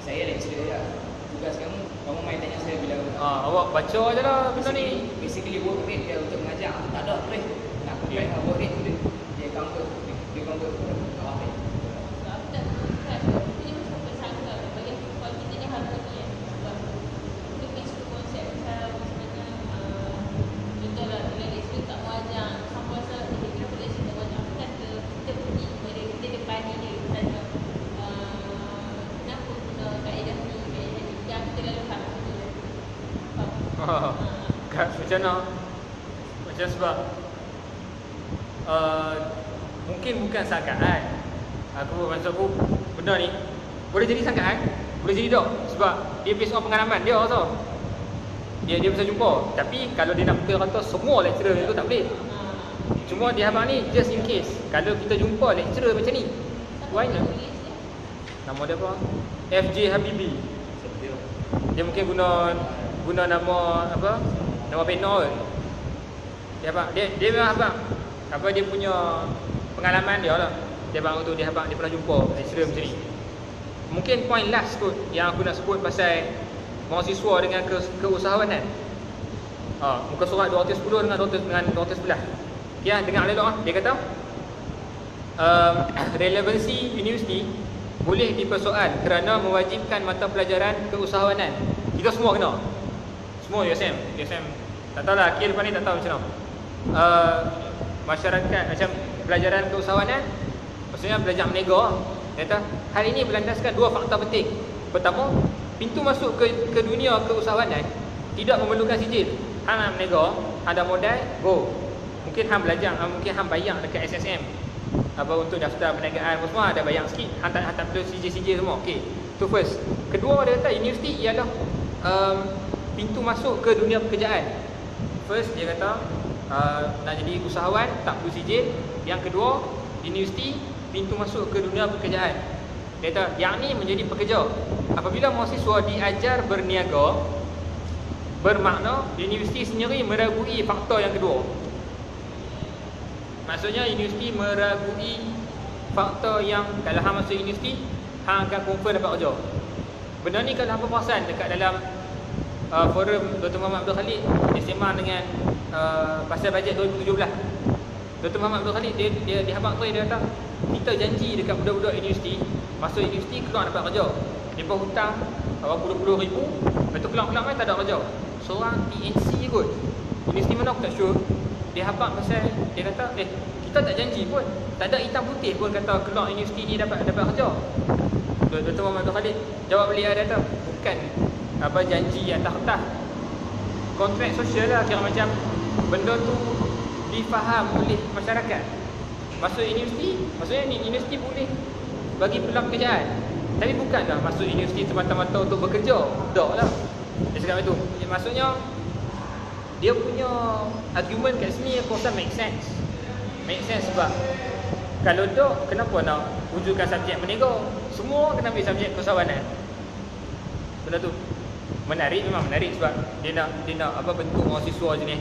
Speaker 4: saya lecturer je. Tugas kamu main tanya saya bila
Speaker 1: Awak baca je lah benda ni.
Speaker 4: Basically work rate dia untuk mengajar tu tak ada boleh. Nak compare dengan work rate tu dia counter awak rate.
Speaker 3: Sebab tak kan, dia macam bersangka bagi kalau kita ni harmoni kan. Sebab kita mesti konsep macam mana contoh lah bila lecturer tak mau ajar, sampai rasa kenapa lecturer tak mau ajar, kan kita pergi kepada kita depan dia tanya kenapa guna kaedah ni yang kita lalu faham.
Speaker 1: Macam mana? Macam sebab mungkin bukan sangkaan. Maksud aku benda ni boleh jadi sangkaan, boleh jadi tak. Sebab dia based on pengalaman dia tau. Dia bisa jumpa. Tapi kalau dia nak kata semua lecturer itu tak boleh. Cuma dia abang ni just in case kalau kita jumpa lecturer macam ni, why not? Nama dia apa? FJ Habibi. Dia mungkin guna nama apa? Nama panel. Dia abang dia memang abang dia punya pengalaman dia lah. Dia abang tu dia pernah jumpa lecturer macam ni. Mungkin point last kot yang aku nak sebut pasal mahasiswa dengan keusahawanan. Muka surat 210 dengan 211. Okay, dengar elok dia kata relevansi universiti boleh dipersoal kerana mewajibkan mata pelajaran keusahawanan. Kita semua kena. Semua USM tak tahulah akhir lepas ni tak tahu macam mana. Masyarakat macam pelajaran keusahawanan maksudnya belajar menega. Dia kata hal ini berlandaskan dua fakta penting. Pertama, pintu masuk ke dunia keusahawanan tidak memerlukan sijil. Hang nak menega, ada modal, go. Mungkin hang belajar, mungkin hang bayar dekat SSM apa untuk daftar perniagaan semua ada bayar sikit. Hang tak perlu sijil semua. Okey. Tu first. Kedua dia kata universiti ialah pintu masuk ke dunia pekerjaan. First dia kata nak jadi usahawan tak perlu sijil. Yang kedua, universiti pintu masuk ke dunia pekerjaan. Dia kata yang ni menjadi pekerja. Apabila mahasiswa diajar berniaga, bermakna universiti sendiri meragui faktor yang kedua. Maksudnya universiti meragui faktor yang kalau hang masuk universiti, hang akan confirm dapat kerja. Benda ni kalau hampa perasan dekat dalam forum Dr. Muhammad Abdul Khalid dia sembang dengan pasal bajet 2017. Dr. Muhammad Abdul Khalid dia habaq dia kata kita janji dekat budak-budak universiti, masuk universiti keluar dapat kerja. Depa hutang berapa puluh ribu, lepas tu keluar main tak ada kerja. Seorang TNC kot. Universiti mana aku tak sure. Dia habaq pasal dia kata kita tak janji pun. Tak ada hitam putih pun kata keluar universiti ni dapat kerja. Dr. Muhammad Abdul Khalid jawab beliau dia kata bukan apa janji atas kertas. Kontrak sosial lah, kira macam benda tu difaham oleh masyarakat. Masuk universiti, maksudnya universiti boleh bagi peluang pekerjaan. Tapi bukanlah masuk universiti semata-mata untuk bekerja. Tak lah. Dia cakap itu. Maksudnya dia punya argument kat sini aku rasa make sense. Make sense sebab kalau tak, kenapa nak wujudkan subjek berniaga? Semua kena ambil subjek keusahawanan. Benda tu menarik, memang menarik sebab dia nak apa bentuk mahasiswa jenis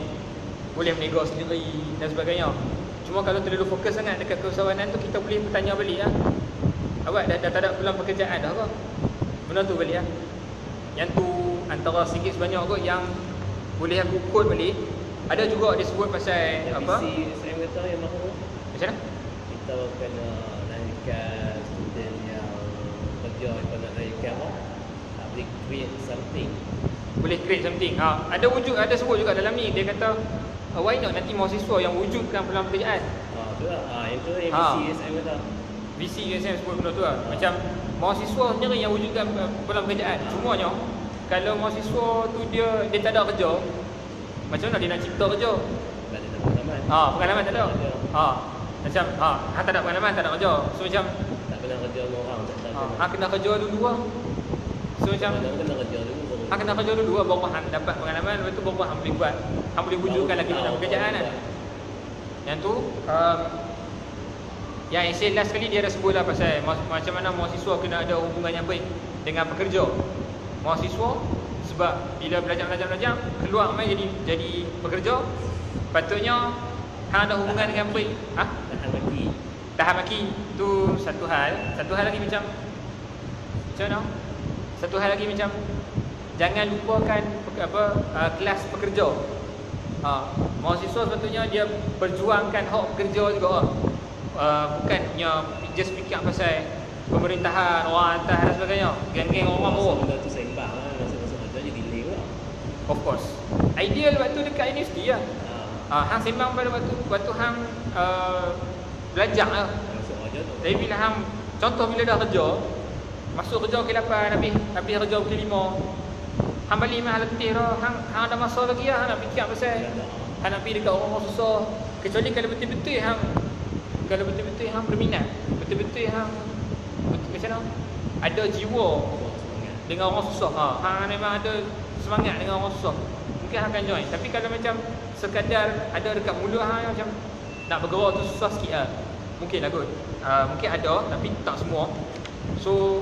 Speaker 1: boleh berniaga sendiri dan sebagainya. Cuma kalau terlalu fokus sangat dekat keusahawanan tu, kita boleh bertanya balik lah. Awak dah tak ada peluang pekerjaan dah ke? Benda tu balik lah. Yang tu antara sikit sebanyak kot yang boleh aku quote balik. Ada juga dia sebut pasal apa?
Speaker 2: Saya kata yang mahu
Speaker 1: macam mana?
Speaker 2: kita kena naikkan student yang kerja, kita nak naikkan apa? Boleh create something.
Speaker 1: Boleh create something. Ada wujud, ada sebut juga dalam ni. Dia kata why not nanti mahasiswa yang wujudkan peluang pekerjaan.
Speaker 2: Tu lah. Yang tu yang VC kata.
Speaker 1: VC USM sebut benda tu lah. Macam mahasiswa sendiri yang wujudkan peluang pekerjaan. Cumanya kalau mahasiswa tu dia tak ada kerja, macam mana dia nak cipta kerja?
Speaker 2: Tak ada pengalaman.
Speaker 1: Pengalaman tak ada. Macam tak ada pengalaman, tak ada kerja. So macam
Speaker 2: tak pernah kerja dengan orang, tak tahu.
Speaker 1: Kena kerja dulu lah. So macam
Speaker 2: kena kerja dulu.
Speaker 1: kena kerja dulu lah, baru hang dapat pengalaman, lepas tu baru hang boleh buat. Hang boleh wujudkan lagi dalam pekerjaan kan. Yang tu yang essay last kali dia ada sebut lah pasal macam mana mahasiswa kena ada hubungan yang baik dengan pekerja. Mahasiswa sebab bila belajar keluar main jadi pekerja, patutnya hang ada hubungan dengan baik. Tahan maki tu satu hal lagi macam mana? Satu hal lagi macam jangan lupakan kelas pekerja. Mahasiswa sepatutnya dia perjuangkan hak pekerja juga. Bukannya just fikir pasal pemerintahan, orang atas dan sebagainya. Geng-geng orang bawah.
Speaker 2: Benda tu seimbang lah. Masa-masa kerja jadi delay lah.
Speaker 1: Of course. Ideal waktu dekat universiti lah. Hang sembang pada waktu hang belajar lah.
Speaker 2: Masuk kerja tu.
Speaker 1: Tapi bila hang, contoh bila dah kerja, masuk kerja pukul 8, habis kerja pukul 5, hang balik main letih dah, hang ada masa lagi lah, hang nak fikir pasal hang nak pergi dekat orang-orang susah. Kecuali kalau betul-betul hang berminat, betul-betul hang macam mana? Ada jiwa dengan orang susah. Hang memang ada semangat dengan orang susah, mungkin hang akan join. Tapi kalau macam sekadar ada dekat mulut hang macam nak bergerak tu susah sikit lah, mungkin lah kot. Mungkin ada tapi tak semua. So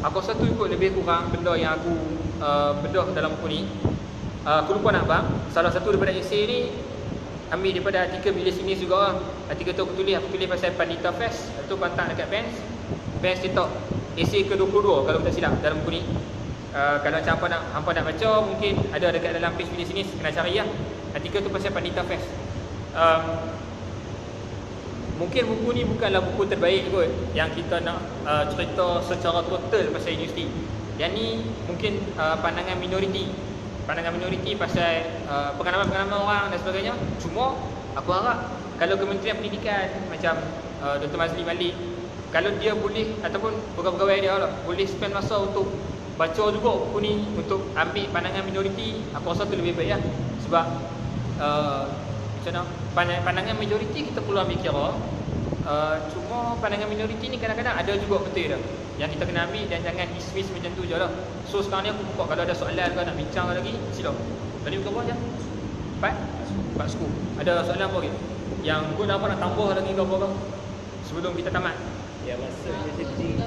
Speaker 1: aku rasa tu ikut lebih kurang benda yang aku bedah dalam buku ni. Aku lupa nak bang, salah satu daripada esei ni ambil daripada artikel Bilis Sinis juga lah. Artikel tu aku tulis pasal Pandita Fest. Lepas tu pantak dekat Pens cetak esei ke-22 kalau tak silap dalam buku ni. Kalau macam hampa nak baca, mungkin ada dekat dalam page Bilis Sinis, kena cari lah. Artikel tu pasal Pandita Fest. Mungkin buku ni bukanlah buku terbaik kot yang kita nak cerita secara total pasal universiti. Yang ni mungkin pandangan minoriti pasal pengalaman-pengalaman orang dan sebagainya. Cuma aku harap kalau Kementerian Pendidikan macam Dr. Mazli Malik, kalau dia boleh ataupun pegawai-pegawai dia lah boleh spend masa untuk baca juga buku ni, untuk ambil pandangan minoriti, aku rasa tu lebih baik lah. Sebab macam mana, pandangan majoriti kita perlu ambil kira, Cuma pandangan minoriti ni kadang-kadang ada juga betul dah yang kita kena ambil, dan jangan dismiss macam tu je lah. So sekarang ni aku buka, kalau ada soalan kau nak bincang lagi, sila. Tadi buka apa je? 4 suku. Ada soalan apa lagi? Yang kau nak apa, nak tambah lagi ke apa-apa sebelum kita tamat?
Speaker 2: Ya, maksudnya sendiri.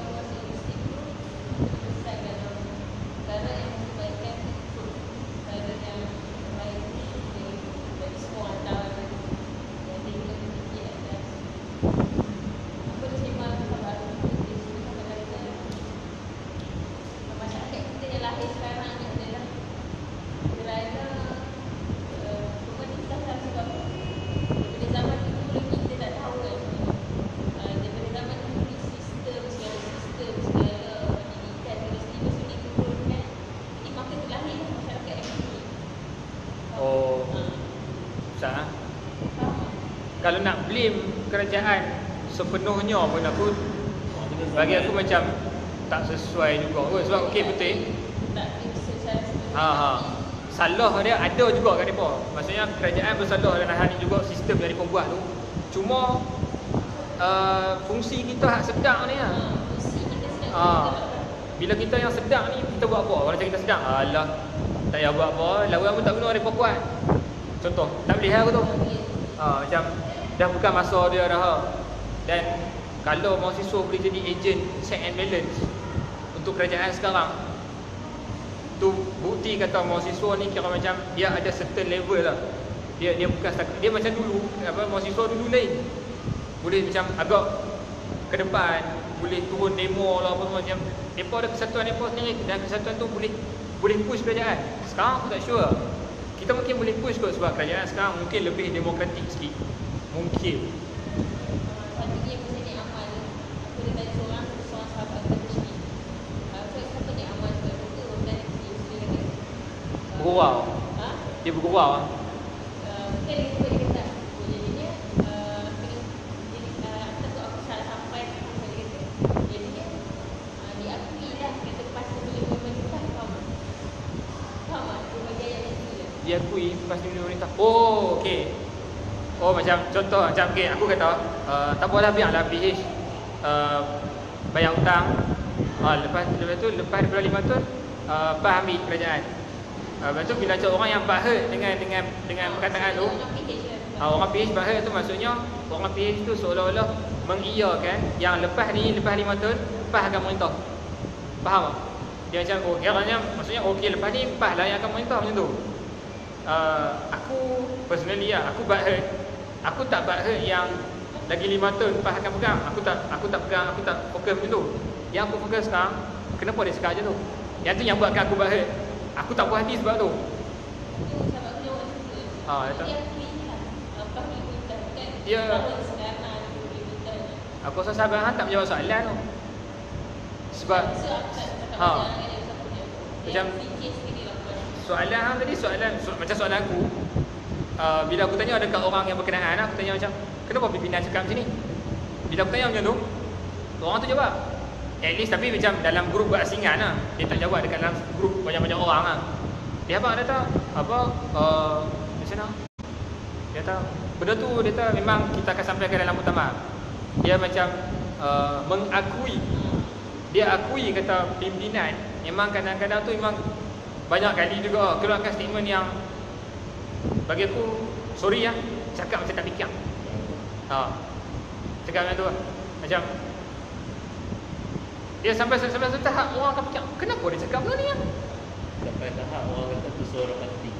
Speaker 1: Kalau nak blame kerajaan sepenuhnya pun aku, bagi aku macam tak sesuai juga kot. Sebab okey betul salah dia ada juga kat mereka. Maksudnya kerajaan bersalah dalam hal ni juga, sistem yang mereka buat tu. Cuma fungsi kita hak sedang ni lah. Bila kita yang sedang ni, kita buat apa? Kalau macam kita sedang, alah tak payah buat apa, lawan pun tak guna mereka kuat. Contoh, tak boleh aku tu. Macam dah bukan masa dia dah. Dan kalau mahasiswa boleh jadi ejen check and balance untuk kerajaan sekarang, tu bukti kata mahasiswa ni kira macam dia ada certain level lah. Dia bukan setakat, dia macam dulu mahasiswa dulu lain. Boleh macam agak ke depan, boleh turun demo lah apa macam. Mereka ada kesatuan mereka sendiri, dan kesatuan tu boleh push kerajaan. Sekarang aku tak sure. Kita mungkin boleh push kot sebab kerajaan sekarang mungkin lebih demokratik sikit. Mungkin.
Speaker 3: Patutnya masa ni amal. Aku dah tanya seorang sahabat aku Muslim. Siapa ni amal tu? Itu dan dia kata.
Speaker 1: Bergurau. Dia bergurau.
Speaker 3: Bukan dia kata. Jadinya aku takut aku salah sampai apa dia kata. Jadinya diakui lah kata pasal bila pemerintah faham tak? Dia bagi ayat yang tu.
Speaker 1: Diakui pasti pemerintah. Oh, okey. Oh, macam contoh macam okey, aku kata tak apalah, biarlah PH bayar hutang. Lepas tu lepas daripada 5 tahun PAH ambil kerajaan. Lepas tu bila ada orang yang bahut dengan perkataan tu, orang PH bahut tu maksudnya orang PH tu seolah-olah mengiyakan yang lepas 5 tahun PAH akan merintah. Faham tak? Dia macam kiranya maksudnya okey lepas ni PAH lah yang akan merintah macam tu. Aku personally lah, aku bahut. Aku tak bahut yang lagi 5 tahun PAH akan pegang. Aku tak pegang, aku tak fokus macam tu. Yang aku fokus sekarang, kenapa dia cakap je tu? Yang tu yang buatkan aku bahut. Aku tak puas hati sebab tu.
Speaker 3: Itu sebab aku jawab macam tu. Dia akui lah. Lepas ni kita kan
Speaker 1: dia
Speaker 3: sekarang
Speaker 1: aku rasa sahabat Han tak menjawab soalan tu. Sebab macam soalan Han tadi, macam soalan aku, bila aku tanya dekat orang yang berkenaan, aku tanya macam kenapa pimpinan cakap macam ni. Bila aku tanya macam tu, orang tu jawab. At least tapi macam dalam grup berasingan lah. Dia tak jawab dekat dalam grup banyak-banyak orang lah. Dia abang kata macam mana? Dia kata benda tu dia kata memang kita akan sampaikan dalam muktamar. Dia macam mengakui. Dia akui kata pimpinan memang kadang-kadang tu memang banyak kali juga keluarkan statement yang bagi aku sorry lah, cakap macam tak fikir. Cakap macam tu lah. Macam dia sampai tahap orang akan fikir, kenapa dia cakap benda ni lah?
Speaker 2: Sampai tahap orang kata tu seorang penting.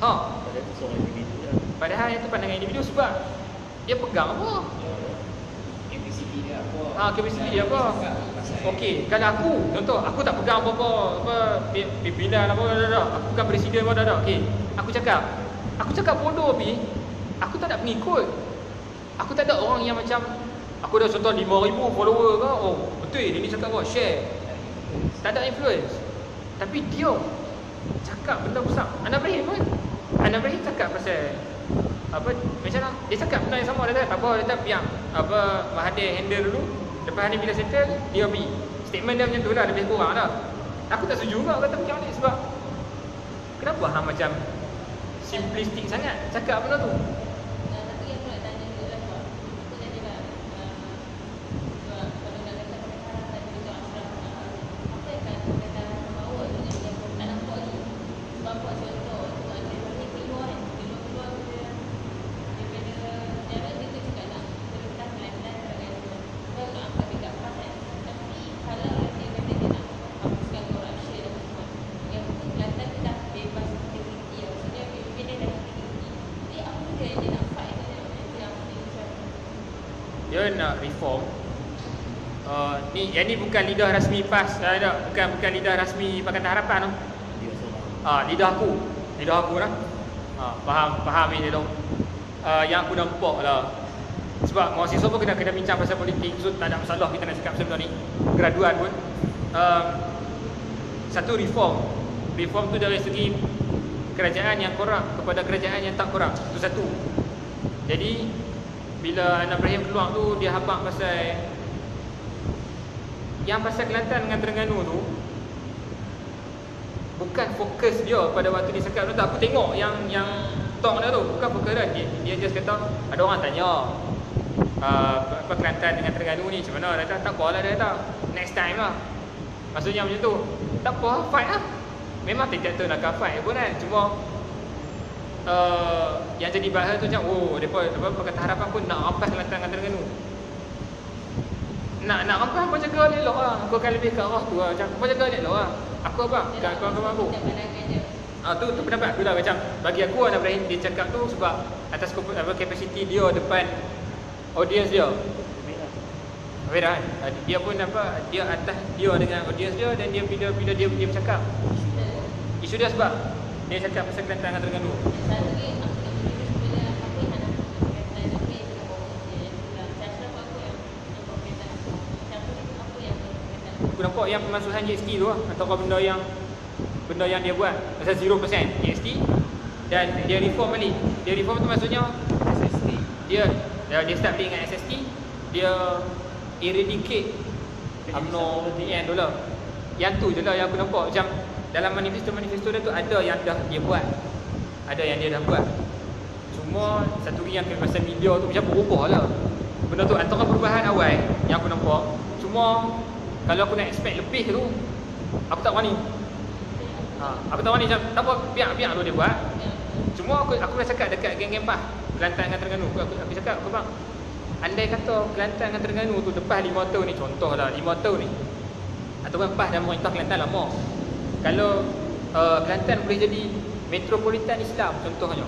Speaker 2: Padahal tu seorang individu lah.
Speaker 1: Padahal itu pandangan individu sebab dia pegang apa?
Speaker 4: Kapasiti dia apa?
Speaker 1: Kapasiti dia apa? Okey, kalau aku, contoh aku tak pegang apa-apa pimpinan apa dah. Aku bukan presiden apa dah. Okey, aku cakap bodoh tapi aku tak ada pengikut. Aku tak ada orang yang macam aku dah contoh 5,000 follower ke. Oh, betul dia ni cakap apa? Share. Tak ada influence. Tapi dia cakap benda besar. Anak Ibrahim kan? Anak Ibrahim cakap pasal apa macam mana? Dia cakap benda yang sama, dia kata tak apa, dia kata biar Mahathir handle dulu. Lepas ni bila settle, dia pergi. Statement dia macam tu lah, lebih kurang lah. Aku tak setuju juga kata macam ni sebab kenapa hang macam simplistik sangat cakap benda tu?
Speaker 3: Tapi aku nak tanya juga lah sebab aku tanya lah
Speaker 1: reform. Yang ni bukan lidah rasmi PAS, bukan lidah rasmi Pakatan Harapan tu. Lidah aku lah. Faham ni dong. Yang aku nampak lah. Sebab mahasiswa pun kena bincang pasal politik, so tak ada masalah kita nak cakap pasal benda ni. Graduan pun satu reform tu dari segi kerajaan yang korup kepada kerajaan yang tak korup. Itu satu. Jadi bila Anak Ibrahim keluar tu, dia habaq pasal Kelantan dengan Terengganu tu, bukan fokus dia pada waktu dia cakap tu. Tak, aku tengok yang talk dia tu, bukan fokus dia just kata, ada orang tanya apa Kelantan dengan Terengganu ni macam mana. Dia kata tak apalah, dia kata next time lah. Maksudnya macam tu. Tak apa, fight lah. Memang tidak tahu nak fight pun kan. Cuma yang jadi bahas tu macam, depa Pakatan Harapan pun nak rampas Kelantan dengan Terengganu. Nak rampas pun jaga elok lah. Aku akan lebih ke arah tu lah. Macam kau jaga elok lah. Aku apa? Kawan-kawan aku. Tu pendapat aku lah. Macam bagi aku Anak Ibrahim dia cakap tu sebab atas kapasiti dia depan audience dia. Beda kan? Dia pun dia atas dia dengan audience dia, dan dia bila dia bercakap isu dia sebab dia cakap pasal Kelantan dengan Terengganu. Aku nampak yang pemansuhan GST tu lah, atau benda yang dia buat pasal 0% GST, dan dia reform balik. Dia reform tu maksudnya SST. Dia start balik dengan SST, dia eradicate UMNO PN tu lah. Yang tu je lah yang aku nampak. Macam dalam manifesto dia tu ada yang dah dia buat, ada yang dia dah buat. Cuma satu lagi yang pasal media tu macam berubah lah benda tu, antara perubahan awal yang aku nampak. Cuma kalau aku nak expect lebih tu, aku tak berani. Aku tak berani macam, tak apa, biar tu dia buat. Cuma aku dah cakap dekat geng-geng PAS Kelantan dengan Terengganu, aku cakap, aku bang, andai kata Kelantan dengan Terengganu tu lepas 5 tahun ni, contohlah 5 tahun ni, ataupun PAS dah merintah Kelantan lama, kalau Kelantan boleh jadi metropolitan Islam contohnya,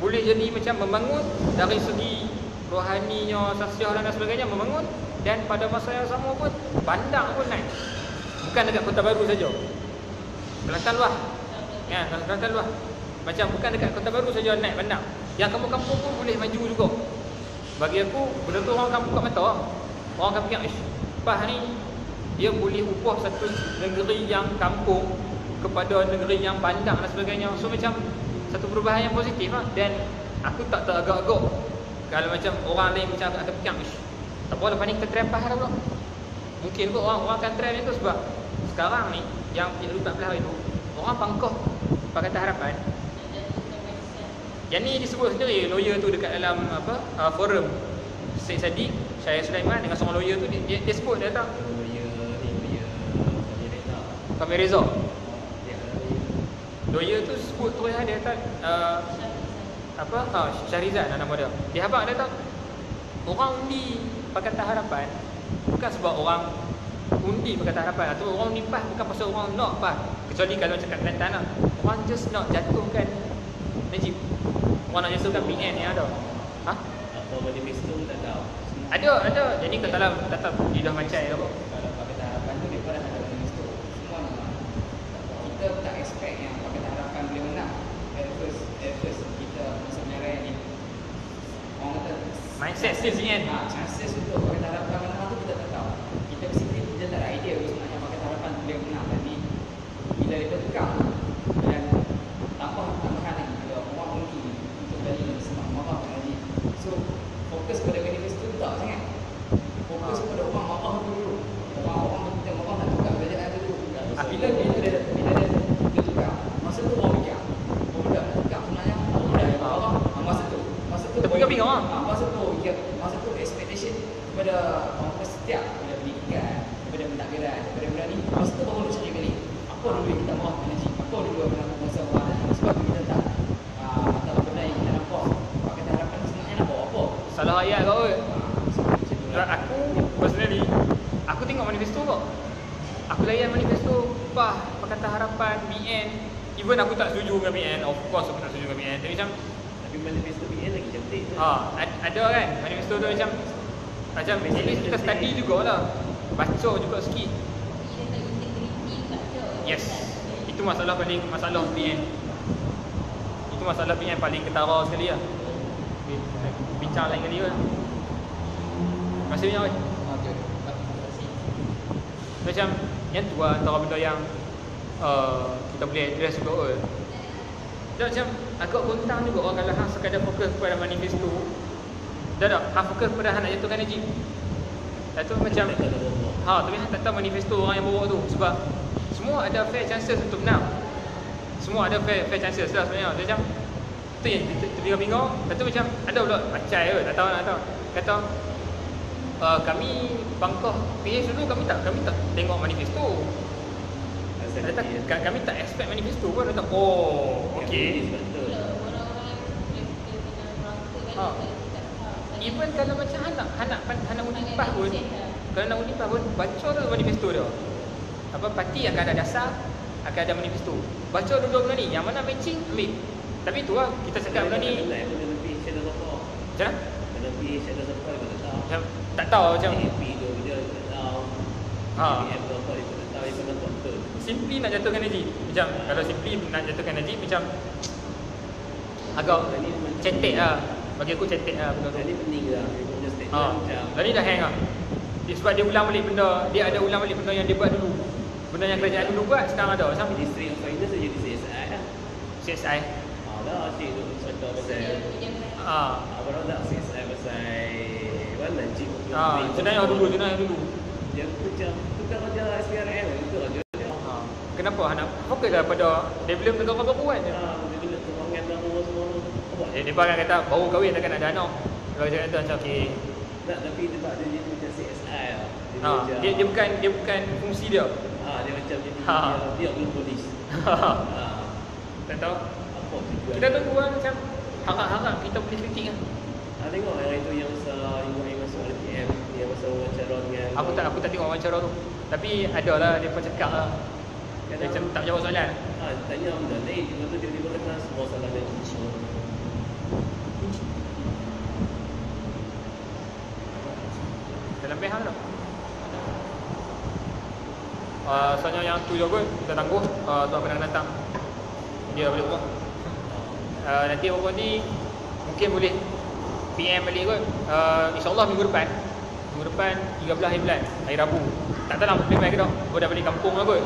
Speaker 1: boleh jadi macam membangun dari segi rohaninya, sasiah dan sebagainya, membangun. Dan pada masa yang sama pun bandar pun naik. Bukan dekat Kota Baru saja, Kelantan luar. Ya, Kelantan luar. Macam bukan dekat Kota Baru saja naik bandar, yang kampung-kampung pun boleh maju juga. Bagi aku benda tu orang akan buka mata. Orang akan fikir, PAS ni dia boleh ubah satu negeri yang kampung kepada negeri yang bandar dan sebagainya. So macam satu perubahan yang positif lah. Dan aku tak teragak-agak kalau macam orang lain macam akan fikir, tak apa, lepas ni kita try PAS lah pula. Mungkin pun orang akan try macam tu. Sebab sekarang ni yang 14 hari tu, orang pangkah Pakatan Harapan. Yang ni disebut sendiri lawyer tu dekat dalam forum Syed Saddiq, Syahir Sulaiman dengan seorang lawyer tu, dia sebut, dia kata Kamil Reza. Lawyer tu sebut tu, dia kata Syahrizan nama dia. Dia habaq, dia kata orang undi Pakatan Harapan bukan sebab orang undi Pakatan Harapan, atau orang undi PAS bukan pasal orang nak PAS. Kecuali kalau cakap Kelantan lah, orang just nak jatuhkan Najib, orang nak jatuhkan PN yang ada.
Speaker 2: Apa manifesto tak tahu.
Speaker 1: Ada. Jadi kau tak lidah mancai ke apa?
Speaker 4: Kalau Pakatan Harapan tu mereka dah ada manifesto semua nama. Kita tak expect yang Pakatan Harapan boleh menang. At first kita sebenarnya ni orang kata
Speaker 1: Mindset still CN.
Speaker 4: Chances untuk Pakatan Harapan menang tu kita tak tahu. Kita tak ada idea sebenarnya Pakatan Harapan boleh menang. Tapi bila kita tukar dan tambahan lagi, ada orang undi untuk kali lagi semak marah lagi. So fokus pada manifesto tak sangat. Fokus pada orang marah dulu. Orang kita marah nak tukar kerajaan dulu. Bila dia tukar, masa tu orang fikir, budak nak tukar sebenarnya orang dah marah. Masa tu
Speaker 1: Bingung lah.
Speaker 4: Masa tu expectation kepada orang setiap, kepada pendidikan, kepada pentadbiran, kepada benda ni, masa tu baru nak cari balik apa dulu yang kita mahu Najib, apa dulu yang berlaku masa orang. Sebab kita tak atau benda yang kita nampak Pakatan Harapan sebenarnya nak bawa apa.
Speaker 1: Salah ayat kau ke? Aku personally, aku tengok manifesto kau, aku layan manifesto PAS, Pakatan Harapan, BN. Even aku tak setuju dengan BN, of course aku tak setuju dengan BN. Tapi macam
Speaker 2: Tapi manifesto PN lagi cantik tu.
Speaker 1: ada kan manifesto tu macam Macam at least kita study jugalah. Baca juga sikit.
Speaker 3: Dia tak integriti tak ada.
Speaker 1: Yes. Itu masalah PM. Itu masalah PM paling ketara sekali lah. Bincang lain kali lah. Terima kasih banyak.
Speaker 4: Okey.
Speaker 1: Macam yang tu lah antara benda yang kita boleh address juga kot. Dan macam agak gontang juga orang kalau hang sekadar fokus kepada manifesto. Dah tak? Hang fokus kepada hang nak jatuhkan Najib. Lepas tu macam tapi hang tak tahu manifesto orang yang bawa tu. Sebab semua ada fair chances untuk menang. Semua ada fair chances lah sebenarnya. Dia macam tu yang terbingung-bingung. Lepas tu macam ada pula macai kot. Tak tahu. Kata kami bangkah PH dulu kami tak tengok manifesto. Kami tak expect manifesto pun. Dia tak okey. Even kalau macam anak unipah pun, kalau nak unipah pun baca tu manifesto dia. Apa parti akan ada dasar, akan ada manifesto. Baca dua-dua benda ni, yang mana matching ambil. Tapi tu lah kita cakap benda ni. Macam mana? Tak tahu macam simply nak jatuhkan Najib. Macam kalau simply nak jatuhkan Najib macam agak cetek lah. Bagi aku cetek lah benda tu.
Speaker 2: Jadi pening lah.
Speaker 1: Tadi dah hang lah. Sebab dia ulang balik benda. Dia ada ulang balik benda yang dia buat dulu. Benda yang kerajaan dulu buat sekarang ada. Macam
Speaker 2: Ministry of Finance jadi CSI lah.
Speaker 1: CSI.
Speaker 2: Dah asyik tu cerita pasal apa tak CSI pasal Najib.
Speaker 1: Jenayah dulu.
Speaker 2: Dia macam tukar kerja SPRM itu aja.
Speaker 1: Kenapa nak fokus daripada develop negara baru kan?
Speaker 2: Bila kewangan baru semua buat.
Speaker 1: Dia akan kata baru kahwin takkan ada anak. Kalau dia kata macam okey.
Speaker 2: Tak, tapi dia tak ada dia macam CSI lah.
Speaker 1: Dia bukan fungsi dia.
Speaker 2: Dia macam jadi dia belum polis.
Speaker 1: Tak tahu.
Speaker 2: Apa tujuan?
Speaker 1: Kita tunggu lah macam harap kita boleh kritik kan.
Speaker 2: Tengok yang itu yang masuk LPM, yang masuk wawancara dengan
Speaker 1: Aku tak tengok wawancara tu. Tapi ada lah dia pun cakap lah. Dia macam tak jawab soalan.
Speaker 2: Tanya benda lain, lepas tu tiba-tiba kena semua salah dia.
Speaker 1: Dalam behal tak? Soalnya yang tu je kot, kita tangguh tu apa nak datang. Dia balik rumah. Nanti orang ni mungkin boleh PM balik kot. InsyaAllah minggu depan 13 hari bulan, hari Rabu. Tak tahu lah boleh main ke tak. Aku dah balik kampung lah kot.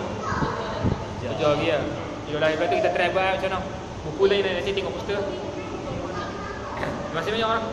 Speaker 1: Kerja lagi lah. Yalah, lepas tu kita try buat macam mana. Buku lain nanti tengok poster. Terima kasih banyak orang.